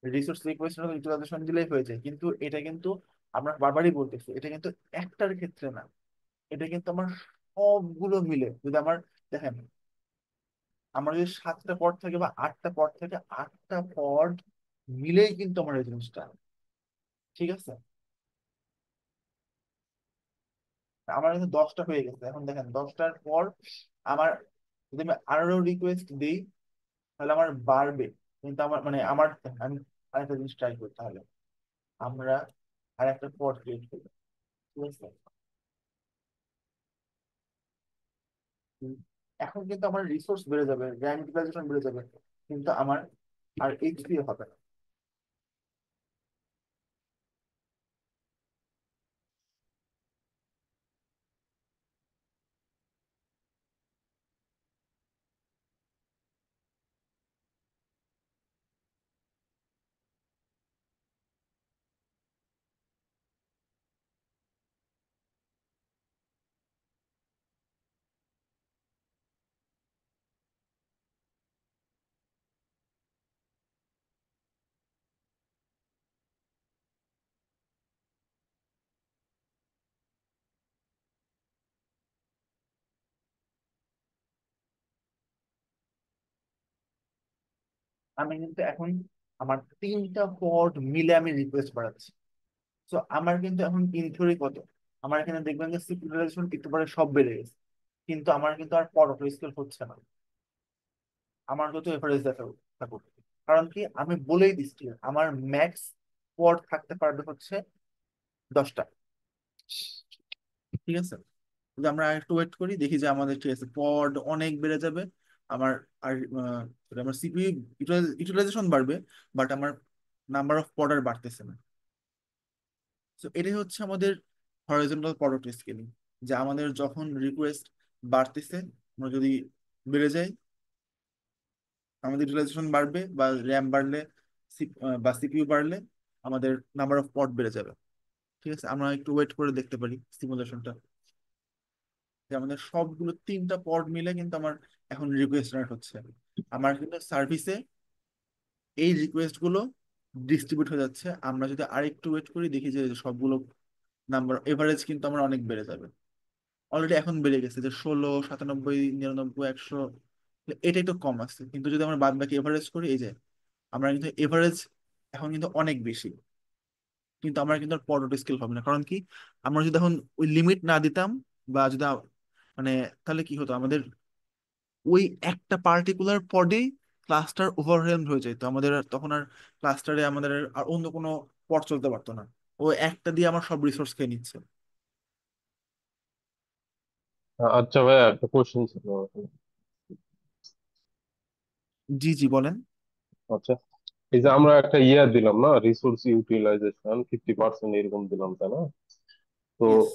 [SPEAKER 1] resource equation utilisation দিলেই হয়ে যায়। কিন্তু এটা কিন্তু আমরা বারবারই বলতেছি, এটা কিন্তু একটার ক্ষেত্রে না, এটা কিন্তু আমার সবগুলো মিলে যদি আমার, দেখেন, আমার যদি 7টা পদ থাকে বা 8টা পদ থাকে, 8টা পদ মিলেই কিন্তু আমার এই জিনিসটা, ঠিক আছে? আমার কিন্তু 10টা হয়ে গেছে। এখন দেখেন 10টার পর আমার যদি আমি আরো রিকোয়েস্ট দিই, তাহলে আমার বাড়বে। কিন্তু আমার মানে আমার, আমি আরেকটা জিনিস ট্রাই করি তাহলে, আমরা আর একটা পড ক্রিয়েট করি, ঠিক আছে? উম, এখন কিন্তু আমার রিসোর্স বেড়ে যাবে, র্যাম ইউটিলাইজেশন বেড়ে যাবে, কিন্তু আমার আর এইচপি হবে না। আমি কিন্তু এখন আমার 3টা পড মিলে আমি রিকোয়েস্ট বাড়াচ্ছি। তো আমার কিন্তু এখন ইন থিওরি কত, আমার এখানে দেখবেন যে সিকুলারাইজেশন একটু পরে সব বেড়ে গেছে, কিন্তু আমার কিন্তু আর পড অটো স্কেল হচ্ছে না, আমার যত এভারেজ দেখা থাকুক। কারণ কি, আমি বলেই দিচ্ছি আমার ম্যাক্স পড থাকতে পারবে হচ্ছে 10টা। ঠিক আছে, যদি আমরা একটু ওয়েট করি দেখি যে আমাদের ঠিক আছে পড অনেক বেড়ে যাবে আমার। আর আমার সিপিইউ ইউটিলাইজেশন বাড়বে, বাট আমার নাম্বার অফ পড আর বাড়তেছে না। তো এটাই হচ্ছে আমাদের হরাইজন্টাল পড স্কেলিং, যে আমাদের যখন রিকোয়েস্ট বাড়তেছে, আমরা যদি বেড়ে যায়, আমাদের ইউটিলাইজেশন বাড়বে বা র্যাম বাড়লে, বা সিপিইউ বাড়লে আমাদের নাম্বার অফ পড বেড়ে যাবে। ঠিক আছে, আমরা একটু ওয়েট করে দেখতে পারি সিমুলেশনটা, যে আমাদের সবগুলো 3টা পড মিলে কিন্তু আমার এখন রিকোয়েস্ট জেনারেট হচ্ছে। আমার কিন্তু সার্ভিসে এই রিকোয়েস্ট গুলো ডিস্ট্রিবিউট হয়ে যাচ্ছে। আমরা যদি আরেকটু ওয়েট করি দেখি যে সবগুলো নাম্বার এভারেজ কিন্তু আমার অনেক বেড়ে যাবে। অলরেডি এখন বেড়ে গেছে যে 16, 97, 99, 100। এটাই তো কম আছে, কিন্তু যদি আমরা বাদ বাকি এভারেজ করি, এই যে আমরা কিন্তু এভারেজ এখন কিন্তু অনেক বেশি। কিন্তু আমার কিন্তু আর পড স্কেল হবে না, কারণ কি, আমরা যদি এখন ওই লিমিট না দিতাম, বা যদি মানে, তাহলে কি হতো, আমাদের ওই একটা পার্টিকুলার পডেই ক্লাস্টার ওভারওয়েলম হয়ে যেত আমাদের, তখন আর ক্লাস্টারে আমাদের আর অন্য কোনো পড চলতে পারতো না। ও একটা দিয়ে আমার সব রিসোর্স খেয়ে নিচ্ছে।
[SPEAKER 3] আচ্ছা ভাইয়া, একটা কোশ্চেন ছিল।
[SPEAKER 1] জি জি, বলেন।
[SPEAKER 3] আচ্ছা, এই যে আমরা একটা দিলাম না, রিসোর্স ইউটিলাইজেশন 50% এরকম দিলাম, তাই না? তো
[SPEAKER 1] ইয়েস।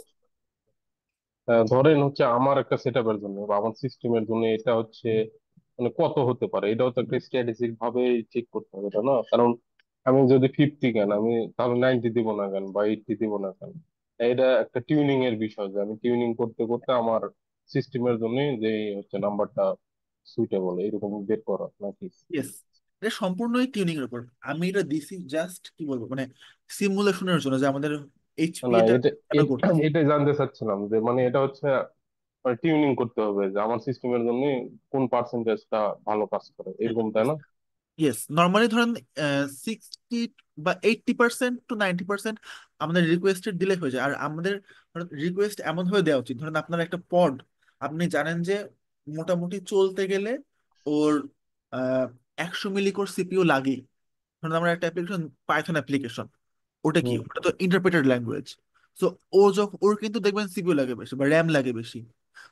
[SPEAKER 3] ধরেন হচ্ছে আমার একটা সেট আপের জন্য বা আমার সিস্টেমের জন্য এটা হচ্ছে মানে কত হতে পারে, এটাও তো একটা স্ট্যাটিস্টিক ভাবে চেক করতে হবে, তাই না? কারণ আমি যদি 50 কেন, আমি তাহলে 90 দিব না কেন বা 80 দিব না কেন? এটা একটা টিউনিং এর বিষয়, যে আমি টিউনিং করতে করতে আমার সিস্টেমের জন্য যে হচ্ছে নাম্বারটা সুইটেবল এরকম বের করা নাকি?
[SPEAKER 1] ইয়েস, এটা সম্পূর্ণই টিউনিং এর উপর। আমি এটা দিছি জাস্ট কি বলবো, মানে সিমুলেশনের জন্য, যে আমাদের এইচপি
[SPEAKER 3] না,
[SPEAKER 1] এটা
[SPEAKER 3] এটা
[SPEAKER 1] কেন করতেছে।
[SPEAKER 3] এটাই জানতে চাচ্ছিলাম, যে মানে এটা হচ্ছে টিউনিং করতে হবে যে আমার সিস্টেমের জন্য কোন পার্সেন্টেজটা ভালো কাজ করে এরকম, তাই না?
[SPEAKER 1] ইয়েস, নর্মালি ধরেন 60 বা 80% টু 90% আমাদের রিকোয়েস্টেড দিলে হয়ে যায়। আর আমাদের রিকোয়েস্ট এমন হয়ে দেওয়া উচিত, ধরেন আপনার একটা পড, আপনি জানেন যে মোটামুটি চলতে গেলে ওর 100 মিলি কোর সিপিইউ লাগে। ধরুন আমরা একটা অ্যাপ্লিকেশন, পাইথন অ্যাপ্লিকেশন, ওটা কি,
[SPEAKER 3] হুম।
[SPEAKER 1] ওটা তো ইন্টারপ্রেটেড ল্যাঙ্গুয়েজ। সো ও যখন ওর কিন্তু দেখবেন সিপিইউ লাগে বেশি বা র্যাম লাগে বেশি।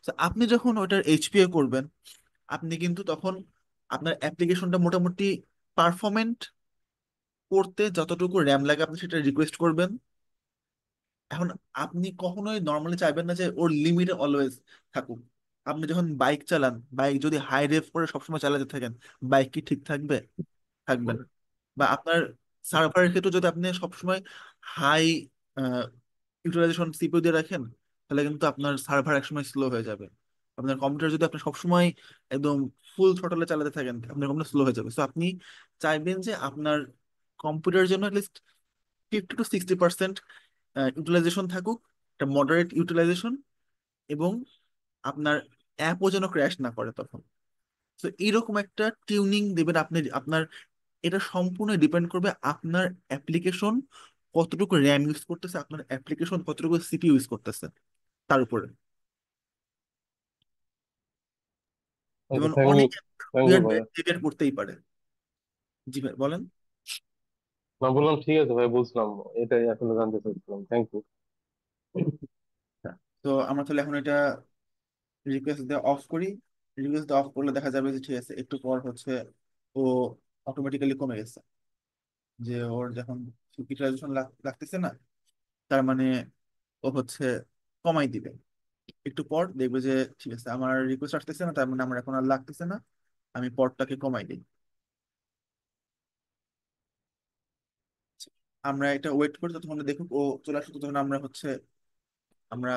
[SPEAKER 1] তো আপনি যখন ওটার এইচপিএ করবেন, আপনি কিন্তু তখন আপনার অ্যাপ্লিকেশনটা মোটামুটি পারফরমেন্ট করতে যতটুকু র্যাম লাগে আপনি সেটা রিকোয়েস্ট করবেন। এখন আপনি কখনোই নর্মালি চাইবেন না যে ওর লিমিটে অলওয়েজ থাকুক। আপনি যখন বাইক চালান, বাইক যদি হাই রেভ করে সবসময় চালাতে থাকেন, বাইক কি ঠিক থাকবে? থাকবে না। বা আপনার সার্ভারের ক্ষেত্রে যদি আপনি সবসময় হাই ইউটিলাইজেশন সিপিইউ দিয়ে রাখেন, তাহলে কিন্তু আপনার সার্ভার একসময় স্লো হয়ে যাবে। আপনার কম্পিউটার যদি আপনি সবসময় একদম ফুল থ্রটলে চালাতে থাকেন, আপনার কম্পিউটার স্লো হয়ে যাবে। সো আপনি চাইবেন যে আপনার কম্পিউটারের জন্য লিস্ট 50 to 60% ইউটিলাইজেশন থাকুক, একটা মডারেট ইউটিলাইজেশন, এবং আপনার অ্যাপও যেন ক্র্যাশ না করে তখন। তো এইরকম একটা টিউনিং দেবেন আপনি আপনার। এটা সম্পূর্ণ ডিপেন্ড করবে আপনার অ্যাপ্লিকেশন কতটুকু র্যাম ইউজ করতেছে, আপনার অ্যাপ্লিকেশন কতটুকু সিপিইউ ইউজ করতেছে, তার উপরে।
[SPEAKER 3] আচ্ছা,
[SPEAKER 1] যেমন
[SPEAKER 3] থ্যাংক ইউ।
[SPEAKER 1] অনেকে
[SPEAKER 3] থ্যাংক ইউ ভাইয়া।
[SPEAKER 1] বিহেভিয়ার করতেই পারে। জি ভাই, বলেন।
[SPEAKER 3] না, বললাম ঠিক আছে ভাই, বুঝলাম। এটাই আসলে জানতে চাইছিলাম। Thank you.
[SPEAKER 1] হ্যাঁ। তো আমরা তাহলে এখন এটা রিকোয়েস্ট দিয়ে অফ করি। রিকোয়েস্ট দিয়ে অফ করলে দেখা যাবে যে ঠিক আছে, একটু পর হচ্ছে ও অটোমেটিক্যালি কমে গেছে, যে ওর যখন ইউটিলাইজেশন লাগতেছে না, তার মানে ও হচ্ছে কমাই দিবে। একটু পর দেখবে যে ঠিক আছে, আমার রিকোয়েস্ট আসতেছে না, তার মানে আমার এখন আর লাগতেছে না, আমি পরটাকে কমাই দিই। আমরা এটা ওয়েট করি ততক্ষণ দেখুক ও চলে আসুক, ততক্ষণ আমরা হচ্ছে আমরা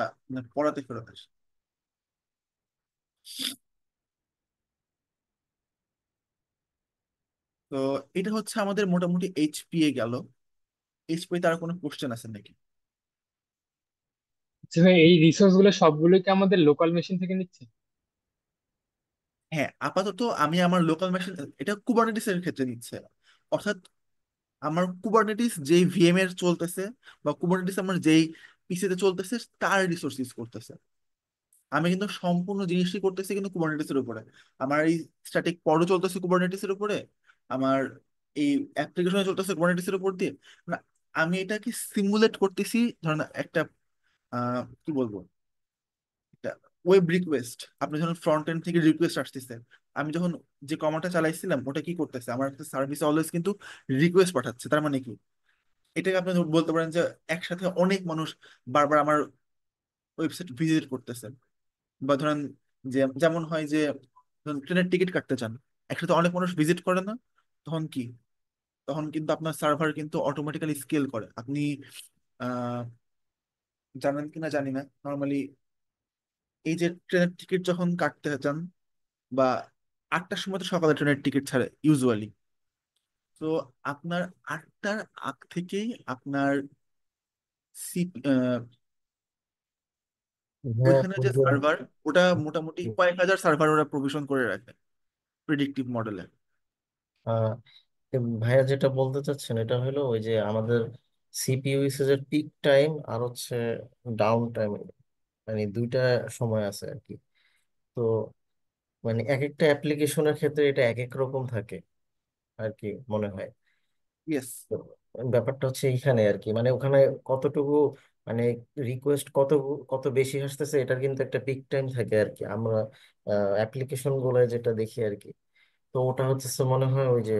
[SPEAKER 1] পড়াতে ফেরত আসি। তো এটা হচ্ছে আমাদের মোটামুটি এইচপিএ গেল। এইচপিএ তার কোনো কোশ্চেন আছে নাকি?
[SPEAKER 4] আচ্ছা ভাই, এই রিসোর্স গুলো সবগুলো কি আমাদের লোকাল মেশিন থেকে নিচ্ছে?
[SPEAKER 1] হ্যাঁ, আপাতত আমি আমার লোকাল মেশিন, এটা কুবারনেটিস এর ক্ষেত্রে নিচ্ছে। অর্থাৎ আমার কুবারনেটিস যেই ভিএম এর চলতেছে, বা কুবারনেটিস আমার যেই পিসিতে চলতেছে, তার রিসোর্স ইউজ করতেছে। আমি কিন্তু সম্পূর্ণ জিনিসই করতেছি কিন্তু কুবারনেটিস এর উপরে। আমার এই স্ট্যাটিক পডও চলতেছে কুবারনেটিস এর উপরে। আমার এই অ্যাপ্লিকেশনে চলতেছে কুবারনেটিসের উপর দিয়ে। না, আমি এটাকে সিমুলেট করতেছি, ধরেন একটা কি বলবো, একটা ওয়েব রিকোয়েস্ট। আপনি যখন ফ্রন্ট এন্ড থেকে রিকোয়েস্ট আসতেছে, আমি যখন যে কমান্ডটা চালাইছিলাম ওটা কি করতেছে, আমার একটা সার্ভিস অলওয়েজ কিন্তু রিকোয়েস্ট পাঠাচ্ছে। তার মানে কি, এটাকে আপনি বলতে পারেন যে একসাথে অনেক মানুষ বারবার আমার ওয়েবসাইট ভিজিট করতেছে। বা ধরেন যে যেমন হয় যে ট্রেনের টিকিট কাটতে চান, একসাথে অনেক মানুষ ভিজিট করে না, তখন কি, তখন কিন্তু আপনার সার্ভার কিন্তু অটোমেটিক্যালি স্কেল করে। আপনি আহ জানেন কিনা জানি না, নর্মালি এই যে ট্রেনের টিকিট যখন কাটতে চান, বা 8টার সময় তো সকালে ট্রেনের টিকিট ছাড়ে ইউজুয়ালি, তো আপনার 8টার আগ থেকেই আপনার সি
[SPEAKER 2] হ্যাঁ
[SPEAKER 1] ওইখানে
[SPEAKER 2] ওই
[SPEAKER 1] যে
[SPEAKER 2] যে,
[SPEAKER 1] সার্ভার, ওটা মোটামুটি কয়েক হাজার সার্ভার ওরা প্রভিশন করে রাখে প্রিডিক্টিভ মডেলে।
[SPEAKER 2] আহ, ভাইয়া যেটা বলতে চাচ্ছেন এটা হলো ওই যে আমাদের সিপিইউ ইউসেজের পিক টাইম আর হচ্ছে ডাউন টাইম, মানে দুইটা সময় আছে আর কি। তো মানে এক একটা অ্যাপ্লিকেশনের ক্ষেত্রে এটা এক এক রকম থাকে আর কি মনে হয়।
[SPEAKER 1] ইয়েস।
[SPEAKER 2] তো ব্যাপারটা হচ্ছে এইখানে আর কি, মানে ওখানে কতটুকু মানে রিকোয়েস্ট কত কত বেশি আসতেছে এটার কিন্তু একটা পিক টাইম থাকে আর কি, আমরা অ্যাপ্লিকেশন গুলো যেটা দেখি আর কি। তো ওটা হচ্ছে মনে হয় ওই যে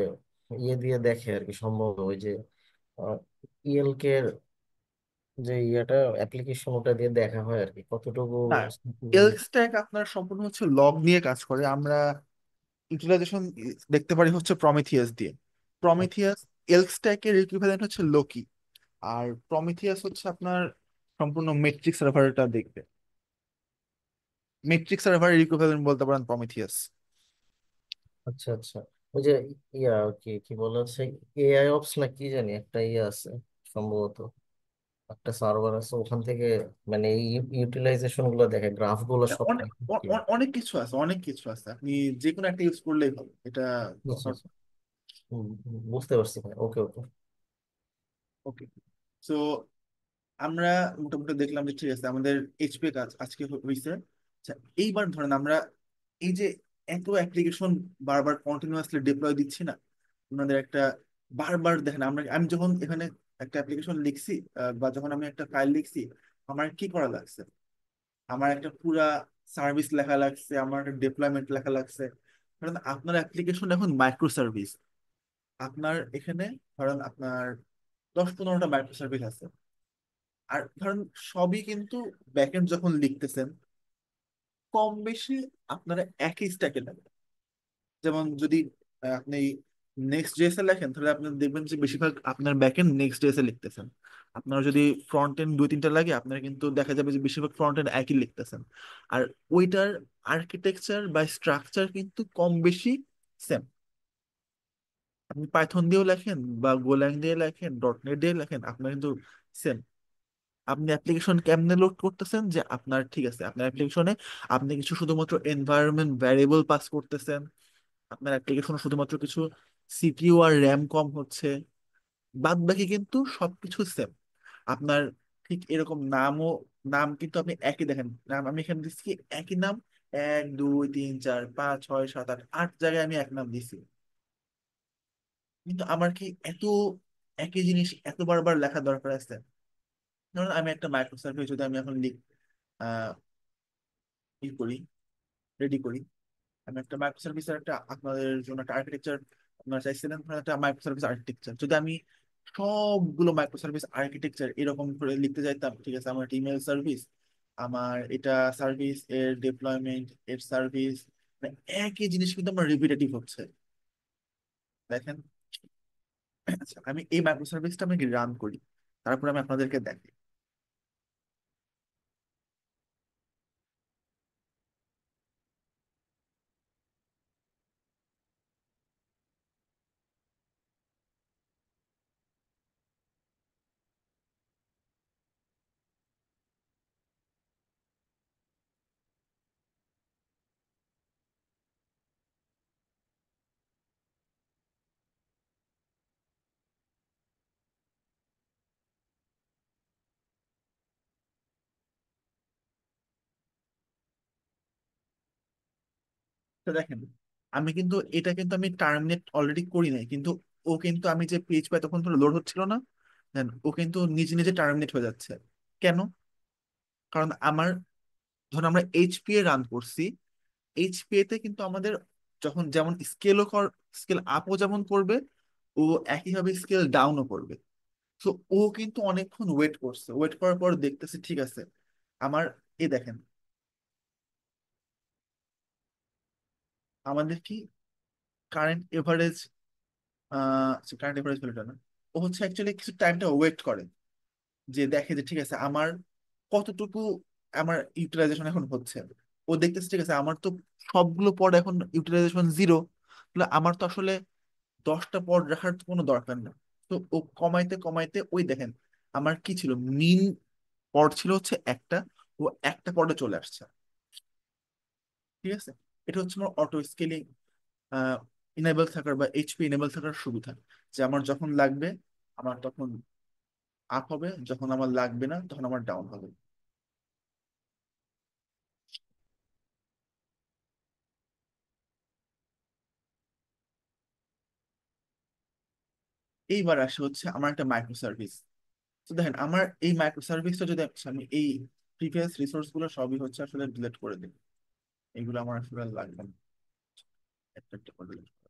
[SPEAKER 2] ইয়ে দিয়ে দেখে আর কি, সম্ভব ওই যে ইএলকে যে ইয়েটা অ্যাপ্লিকেশন ওটা দিয়ে দেখা হয় আর কি কতটুকু
[SPEAKER 1] না,
[SPEAKER 2] CPU।
[SPEAKER 1] এলক স্ট্যাক আপনার সম্পূর্ণ হচ্ছে লগ নিয়ে কাজ করে। আমরা ইউটিলাইজেশন দেখতে পারি হচ্ছে প্রমিথিয়াস দিয়ে। প্রমিথিয়াস এলক স্ট্যাকের ইকুইভ্যালেন্ট হচ্ছে লোকি, আর প্রমিথিয়াস হচ্ছে আপনার সম্পূর্ণ মেট্রিক সার্ভারটা দেখবে। মেট্রিক সার্ভারের ইকুইভ্যালেন্ট বলতে পারেন প্রমিথিয়াস।
[SPEAKER 2] আচ্ছা আচ্ছা, ওই যে ইয়া কি কি বলা হচ্ছে, এআই অপস না কি জানি একটা ইয়ে আছে সম্ভবত, একটা সার্ভার আছে ওখান থেকে মানে এই ইউটিলাইজেশন গুলো দেখে, গ্রাফ গুলো সব
[SPEAKER 1] অনেক
[SPEAKER 2] দেখে কি।
[SPEAKER 1] অনেক কিছু আছে, অনেক কিছু আছে, আপনি যে কোনো একটা ইউজ করলেই হবে এটা।
[SPEAKER 2] আচ্ছা আচ্ছা, বুঝতে পারছি ভাই, ওকে ওকে।
[SPEAKER 1] ওকে। সো আমরা মোটামুটি দেখলাম যে ঠিক আছে, আমাদের এইচপি কাজ আজকে হয়েছে। আচ্ছা, এইবার ধরেন আমরা এই যে এত অ্যাপ্লিকেশন বারবার কন্টিনিউয়াসলি ডিপ্লয় দিচ্ছি না, আপনাদের একটা বারবার দেখেন, আমি যখন এখানে একটা অ্যাপ্লিকেশন লিখছি, বা যখন আমি একটা ফাইল লিখছি, আমার কি করা লাগছে, আমার একটা পুরা সার্ভিস লেখা লাগছে, আমার একটা ডিপ্লয়মেন্ট লেখা লাগছে। কারণ আপনার অ্যাপ্লিকেশন এখন মাইক্রো সার্ভিস, আপনার এখানে ধরেন আপনার 10-15টা মাইক্রো সার্ভিস আছে। আর ধরেন সবই কিন্তু ব্যাকএন্ড যখন লিখতেছেন, কম বেশি আপনারা একই স্ট্যাকে লাগবে। যেমন যদি আপনি নেক্সট জেএস এ লেখেন, তাহলে আপনি দেখবেন যে বেশিরভাগ আপনার ব্যাকএন্ড নেক্সট জেএস এ লিখতেছেন। আপনার যদি ফ্রন্ট এন্ড 2-3টা লাগে, আপনার কিন্তু দেখা যাবে যে বেশিরভাগ ফ্রন্ট এন্ড একই লিখতেছেন। আর ওইটার আর্কিটেকচার বা স্ট্রাকচার কিন্তু কম বেশি সেম। আপনি পাইথন দিয়েও লেখেন বা গোল্যাং দিয়ে লেখেন, ডটনেট দিয়ে লেখেন, আপনার কিন্তু সেম। আপনি অ্যাপ্লিকেশন কেমনে লোড করতেছেন, যে আপনার ঠিক আছে, আপনার অ্যাপ্লিকেশনে আপনি কিছু শুধুমাত্র এনভায়রনমেন্ট ভ্যারিয়েবল পাস করতেছেন, আপনার অ্যাপ্লিকেশনে শুধুমাত্র কিছু সিপিইউ আর র্যাম কম হচ্ছে, বাদ বাকি কিন্তু সবকিছু সেম। আপনার ঠিক এরকম নামও, নাম কিন্তু আপনি একই দেখেন, নাম আমি এখানে দিচ্ছি একই নাম, 1 2 3 4 5 6 7 8 8 জায়গায় আমি এক নাম দিছি। কিন্তু আমার কি এত একই জিনিস এত বারবার লেখা দরকার আছে? ধরুন আমি একটা মাইক্রো সার্ভিস যদি আমি এখন আহ ই করি, রেডি করি, আমি একটা মাইক্রো সার্ভিসের একটা আপনাদের জন্য একটা আর্কিটেকচার আপনারা চাইছিলেন, ধরেন একটা মাইক্রো সার্ভিস আর্কিটেকচার যদি আমি সবগুলো মাইক্রো সার্ভিস আর্কিটেকচার এরকম করে লিখতে যাইতাম, ঠিক আছে, আমার একটা ইমেল সার্ভিস, আমার এটা সার্ভিস, এর ডিপ্লয়মেন্ট, এর সার্ভিস, একই জিনিস কিন্তু আমার রিপিটেটিভ হচ্ছে। দেখেন, আচ্ছা আমি এই মাইক্রো সার্ভিসটা আমি রান করি, তারপর আমি আপনাদেরকে দেখাই। তো দেখেন, আমি কিন্তু এটা কিন্তু আমি টার্মিনেট অলরেডি করি নাই, কিন্তু ও কিন্তু আমি যে পেজ পাই তখন ধরো লোড হচ্ছিল না, দেন ও কিন্তু নিজে নিজে টার্মিনেট হয়ে যাচ্ছে। কেন? কারণ আমার, ধরুন আমরা এইচপিএ রান করছি, এইচপিএ তে কিন্তু আমাদের যখন যেমন স্কেল আপও যেমন করবে, ও একইভাবে স্কেল ডাউনও করবে। তো ও কিন্তু অনেকক্ষণ ওয়েট করছে, ওয়েট করার পর দেখতেছে ঠিক আছে আমার, এই দেখেন আমাদের কি কারেন্ট এভারেজ, কারেন্ট এভারেজ ভ্যালুটা না, ও হচ্ছে অ্যাকচুয়ালি কিছু টাইমটা ওয়েট করে, যে দেখে যে ঠিক আছে আমার কতটুকু আমার ইউটিলাইজেশন এখন হচ্ছে। ও দেখতেছে ঠিক আছে আমার তো সবগুলো পড এখন ইউটিলাইজেশন জিরো, তাহলে আমার তো আসলে 10টা পড রাখার তো কোনো দরকার নেই। তো ও কমাইতে কমাইতে ওই দেখেন আমার কি ছিল, মিন পড ছিল হচ্ছে একটা, ও একটা পডে চলে আসছে। ঠিক আছে, এটা হচ্ছে আমার অটো স্কেলিং ইনেবল থাকার বা এইচপি ইনেবল থাকার সুবিধা, যে আমার যখন লাগবে আমার তখন আপ হবে, যখন আমার লাগবে না তখন আমার ডাউন হবে। এইবার আসে হচ্ছে আমার একটা মাইক্রো সার্ভিস। তো দেখেন আমার এই মাইক্রো সার্ভিসটা যদি আমি এই প্রিভিয়াস রিসোর্স গুলো সবই হচ্ছে আসলে ডিলিট করে দিই, এগুলো আমার আসলে আর লাগবে না, একটা একটা করে delete করবো।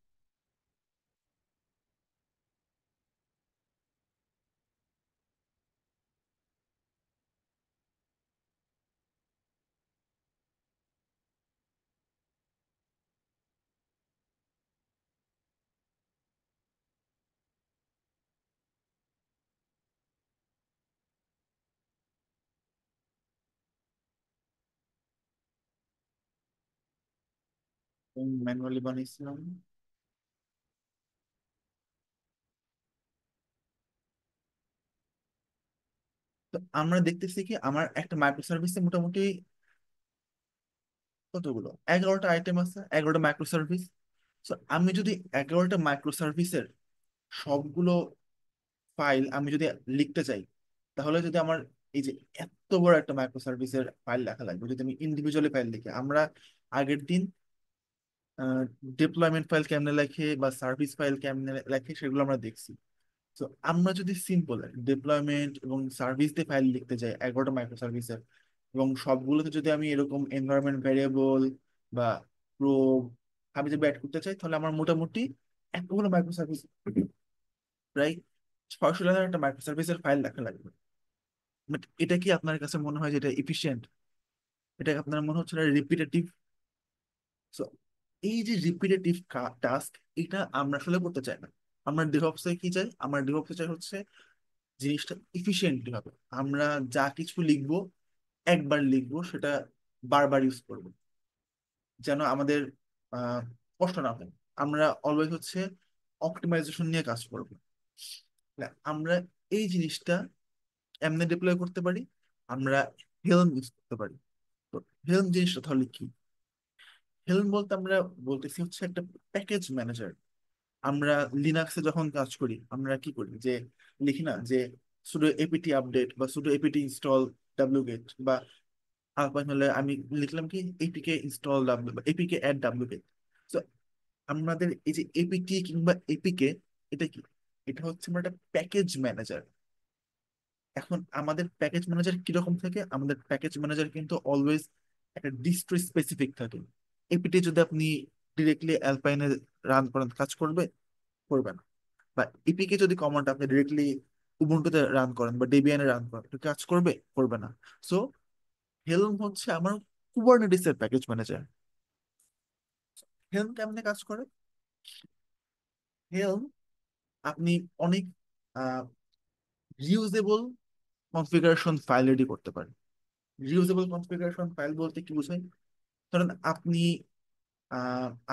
[SPEAKER 1] ম্যানুয়ালি বানিয়েছিলাম। তো আমরা দেখতেছি কি আমার একটা মাইক্রো সার্ভিসে মোটামুটি কতগুলো, 11টা আইটেম আছে, 11টা মাইক্রো সার্ভিস। তো আমি যদি 11টা মাইক্রো সার্ভিসের সবগুলো ফাইল আমি যদি লিখতে চাই, তাহলে যদি আমার এই যে এত বড় একটা মাইক্রো সার্ভিসের ফাইল লেখা লাগবে, যদি আমি ইন্ডিভিজুয়ালি ফাইল লিখি, আমরা আগের দিন ডিপ্লয়মেন্ট ফাইল কেমনে লেখে বা সার্ভিস ফাইল কেমনে লেখে সেগুলো আমরা দেখছি। তো আমরা যদি সিম্পল ডিপ্লয়মেন্ট এবং সার্ভিস দিয়ে ফাইল লিখতে যাই 11টা মাইক্রো সার্ভিসের, এবং সবগুলোতে যদি আমি এরকম এনভায়রনমেন্ট ভ্যারিয়েবল বা প্রোব আমি যদি অ্যাড করতে চাই, তাহলে আমার মোটামুটি এতগুলো মাইক্রো সার্ভিস, প্রায় 600 লাইনের একটা মাইক্রো সার্ভিসের ফাইল লেখা লাগবে। বাট এটা কি আপনার কাছে মনে হয় যে এটা এফিশিয়েন্ট? এটা আপনার মনে হচ্ছে রিপিটেটিভ? সো এই যে রিপিটেটিভ টাস্ক, এটা আমরা আসলে করতে চাই না। আমরা ডেভঅপসে কি চাই, আমরা ডেভঅপসে চাই হচ্ছে জিনিসটা ইফিশিয়েন্টলি হবে। আমরা যা কিছু লিখবো, একবার লিখবো সেটা বারবার ইউজ করবো, যেন আমাদের আহ কষ্ট না হয়। আমরা অলওয়েজ হচ্ছে অপটিমাইজেশন নিয়ে কাজ করবো। না, আমরা এই জিনিসটা এমনি ডিপ্লয় করতে পারি, আমরা হেলম ইউজ করতে পারি। তো হেলম জিনিসটা তাহলে কি? হেলম বলতে আমরা বলতেছি হচ্ছে একটা প্যাকেজ ম্যানেজার। আমরা লিনাক্সে যখন কাজ করি আমরা কি করি, যে লিখি না যে সুডো এপিটি আপডেট বা sudo APT install W get, বা আলপাইন হলে আমি লিখলাম কি এপিকে ইনস্টল ডাব্লিউ বা এপিকে অ্যাড ডাব্লিউ গেট। তো আমাদের এই যে এপিটি কিংবা এপিকে, এটা কি? এটা হচ্ছে আমরা একটা প্যাকেজ ম্যানেজার। এখন আমাদের প্যাকেজ ম্যানেজার কিরকম থাকে? আমাদের প্যাকেজ ম্যানেজার কিন্তু অলওয়েজ একটা ডিস্ট্রি স্পেসিফিক থাকে। এপিটি যদি আপনি ডিরেক্টলি অ্যালপাইনে রান করেন কাজ করবে? করবে না। বা ইপিকে যদি কমান্ড আপনি ডিরেক্টলি উবুন্টুতে রান করেন বা ডেবিয়ানে রান করেন, এটা কাজ করবে? করবে না। সো হেলম হচ্ছে আমার কুবারনেটিস এর প্যাকেজ ম্যানেজার। হেলম কেমনে কাজ করে? হেলম আপনি অনেক রিউজেবল কনফিগারেশন ফাইল রেডি করতে পারেন। রিউজেবল কনফিগারেশন ফাইল বলতে কি বোঝায়? ধরেন আপনি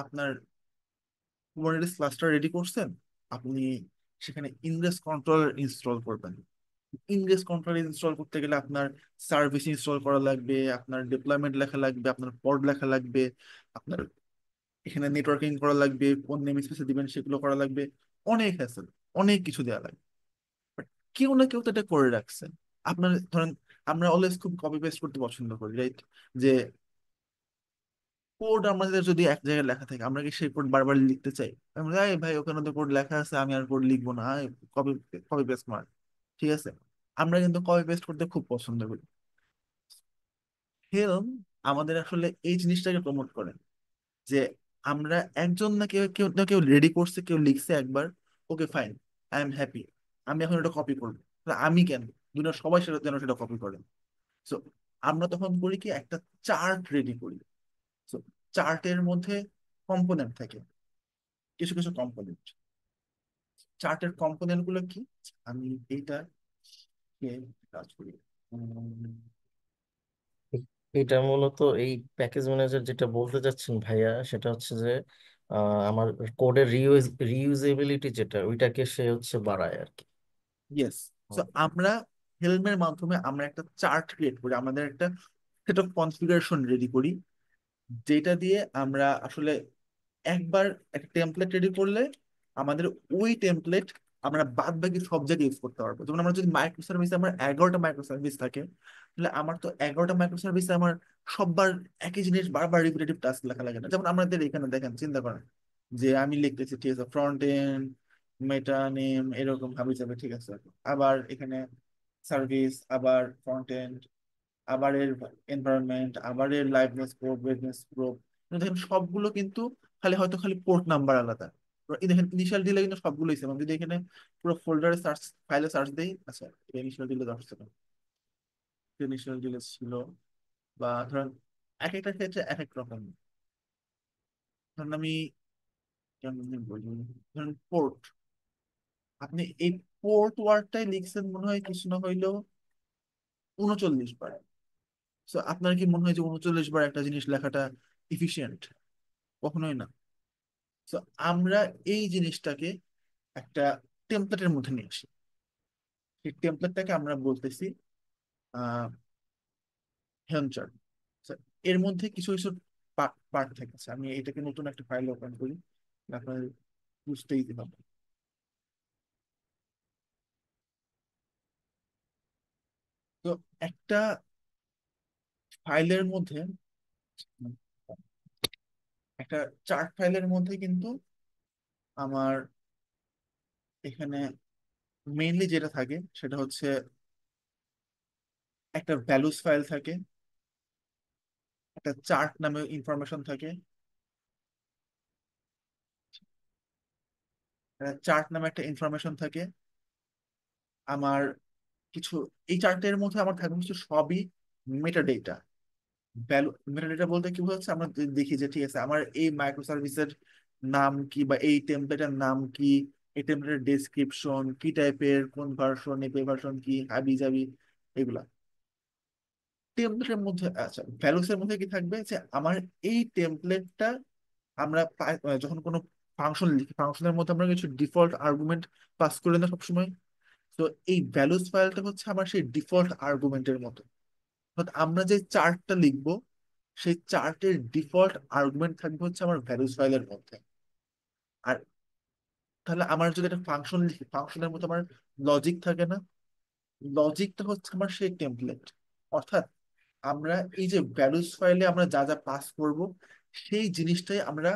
[SPEAKER 1] আপনার কুবারনেটিস ক্লাস্টার রেডি করছেন, আপনি সেখানে ইনগ্রেস কন্ট্রোলার ইনস্টল করবেন। ইনগ্রেস কন্ট্রোলার ইনস্টল করতে গেলে আপনার সার্ভিস ইনস্টল করা লাগবে, আপনার ডিপ্লয়মেন্ট লেখা লাগবে, আপনার পড লেখা লাগবে, আপনার এখানে নেটওয়ার্কিং করা লাগবে, কোন নেম স্পেসে দিবেন সেগুলো করা লাগবে। অনেক হ্যাসেল, অনেক কিছু দেওয়া লাগবে। But কেউ না কেউ তো এটা করে রাখছে। আপনার ধরেন আমরা অলওয়েজ খুব কপি পেস্ট করতে পছন্দ করি, রাইট? যে কোড আমাদের যদি এক জায়গায় লেখা থাকে, আমরা কি সেই কোড বারবার লিখতে চাই? আমরা এই ভাই ওখানে তো কোড লেখা আছে, আমি আর কোড লিখবো না, কপি কপি পেস্ট মার, ঠিক আছে। আমরা কিন্তু কপি পেস্ট করতে খুব পছন্দ করি। হেলম আমাদের আসলে এই জিনিসটাকে প্রমোট করে যে আমরা একজন না কেউ কেউ না কেউ রেডি করছে, কেউ লিখছে একবার, okay fine, I am happy, আমি এখন এটা কপি করবো। তাহলে আমি কেন, দুনিয়ার সবাই সেটা যেন সেটা কপি করে। সো আমরা তখন করি কি, একটা চার্ট রেডি করি। সো চার্টের মধ্যে কম্পোনেন্ট থাকে, কিছু কিছু কম্পোনেন্ট। চার্টের কম্পোনেন্ট গুলো কি, আমি এইটা কে কাজ করি। উম,
[SPEAKER 2] এটা মূলত এই প্যাকেজ ম্যানেজার যেটা বলতে চাচ্ছেন ভাইয়া, সেটা হচ্ছে যে আমার কোডের রিইউজেবিলিটি যেটা, ওইটাকে সে হচ্ছে বাড়ায় আর কি।
[SPEAKER 1] ইয়েস। সো আমরা হেলমের মাধ্যমে আমরা একটা চার্ট ক্রিয়েট করি, আমাদের একটা সেট অফ কনফিগারেশন রেডি করি, যেটা দিয়ে আমরা আসলে একবার একটা টেমপ্লেট রেডি করলে আমাদের ওই টেমপ্লেট আমরা বাদ বাকি সব জায়গায় ইউজ করতে পারবো। যেমন আমরা যদি মাইক্রো সার্ভিসে আমার 11টা মাইক্রো সার্ভিস থাকে, তাহলে আমার তো 11টা মাইক্রো সার্ভিসে আমার সববার একই জিনিস বারবার রিপিটেটিভ টাস্ক লেখা লাগে না। যেমন আমাদের এখানে দেখেন, চিন্তা করেন যে আমি লিখতেছি, ঠিক আছে, ফ্রন্ট এন্ড, মেটা নেম, এরকম ভাবে যাবে, ঠিক আছে। আবার এখানে সার্ভিস, আবার ফ্রন্ট এন্ড, আবার এর এনভায়রনমেন্ট, আবার এর লাইভনেস প্রুফ, ওয়েটনেস প্রুফ। দেখেন সবগুলো কিন্তু খালি হয়তো খালি পোর্ট নাম্বার আলাদা। এই দেখেন ইনিশিয়াল ডিলে কিন্তু সবগুলোই সেম। আমি যদি এখানে পুরো ফোল্ডারে সার্চ, ফাইলে সার্চ দেই, আচ্ছা initial delay 10 second, initial delay ছিল, বা ধরেন এক একটা ক্ষেত্রে এক এক রকম। ধরেন আমি কেমন বলি, ধরেন পোর্ট, আপনি এই পোর্ট ওয়ার্ডটাই লিখছেন মনে হয় কিছু না হইলেও 39 বার। তো আপনার কি মনে হয় যে 39 বার একটা জিনিস লেখাটা ইফিশিয়েন্ট? কখনোই না। তো আমরা এই জিনিসটাকে একটা টেমপ্লেটের মধ্যে নিয়ে আসি। এই টেমপ্লেটটাকে আমরা বলতেছি আহ হেলম চার্ট। এর মধ্যে কিছু কিছু পার্ট থাকছে। আমি এটাকে নতুন একটা ফাইল ওপেন করি, আপনার বুঝতেই হবে। তো একটা ফাইলের মধ্যে, একটা চার্ট ফাইলের মধ্যে কিন্তু আমার এখানে মেইনলি যেটা থাকে সেটা হচ্ছে একটা ভ্যালুস ফাইল থাকে, একটা চার্ট নামে ইনফরমেশন থাকে, একটা চার্ট নামে একটা ইনফরমেশন থাকে আমার কিছু। এই চার্টের মধ্যে আমার থাকবে কিছু সবই meta data. Value, meta data বলতে কি বোঝাচ্ছে, আমরা দেখি যে ঠিক আছে আমার এই মাইক্রো সার্ভিসের নাম কি, বা এই টেমপ্লেটের নাম কি, এই টেমপ্লেটের ডেসক্রিপশন কি টাইপের, কোন ভার্সন, এপি ভার্সন কি, হাবি জাবি, এগুলা টেমপ্লেটের মধ্যে। আচ্ছা, ভ্যালুস এর মধ্যে কি থাকবে, যে আমার এই টেমপ্লেটটা আমরা যখন কোনো ফাংশন লিখি, ফাংশনের মধ্যে আমরা কিছু ডিফল্ট আর্গুমেন্ট পাস করে না সবসময়। তো এই ভ্যালুস ফাইলটা হচ্ছে আমার সেই ডিফল্ট আর্গুমেন্টের মতো। অর্থাৎ আমরা যে চার্টটা লিখবো, সেই চার্টের ডিফল্ট আর্গুমেন্ট থাকবে হচ্ছে আমার ভ্যালুস ফাইলের মধ্যে। আর তাহলে আমার যদি একটা ফাংশন লিখি, ফাংশনের মধ্যে আমার লজিক থাকে না, লজিকটা হচ্ছে আমার সেই টেমপ্লেট। অর্থাৎ আমরা এই যে ভ্যালুস ফাইলে আমরা যা যা পাস করব, সেই জিনিসটাই আমরা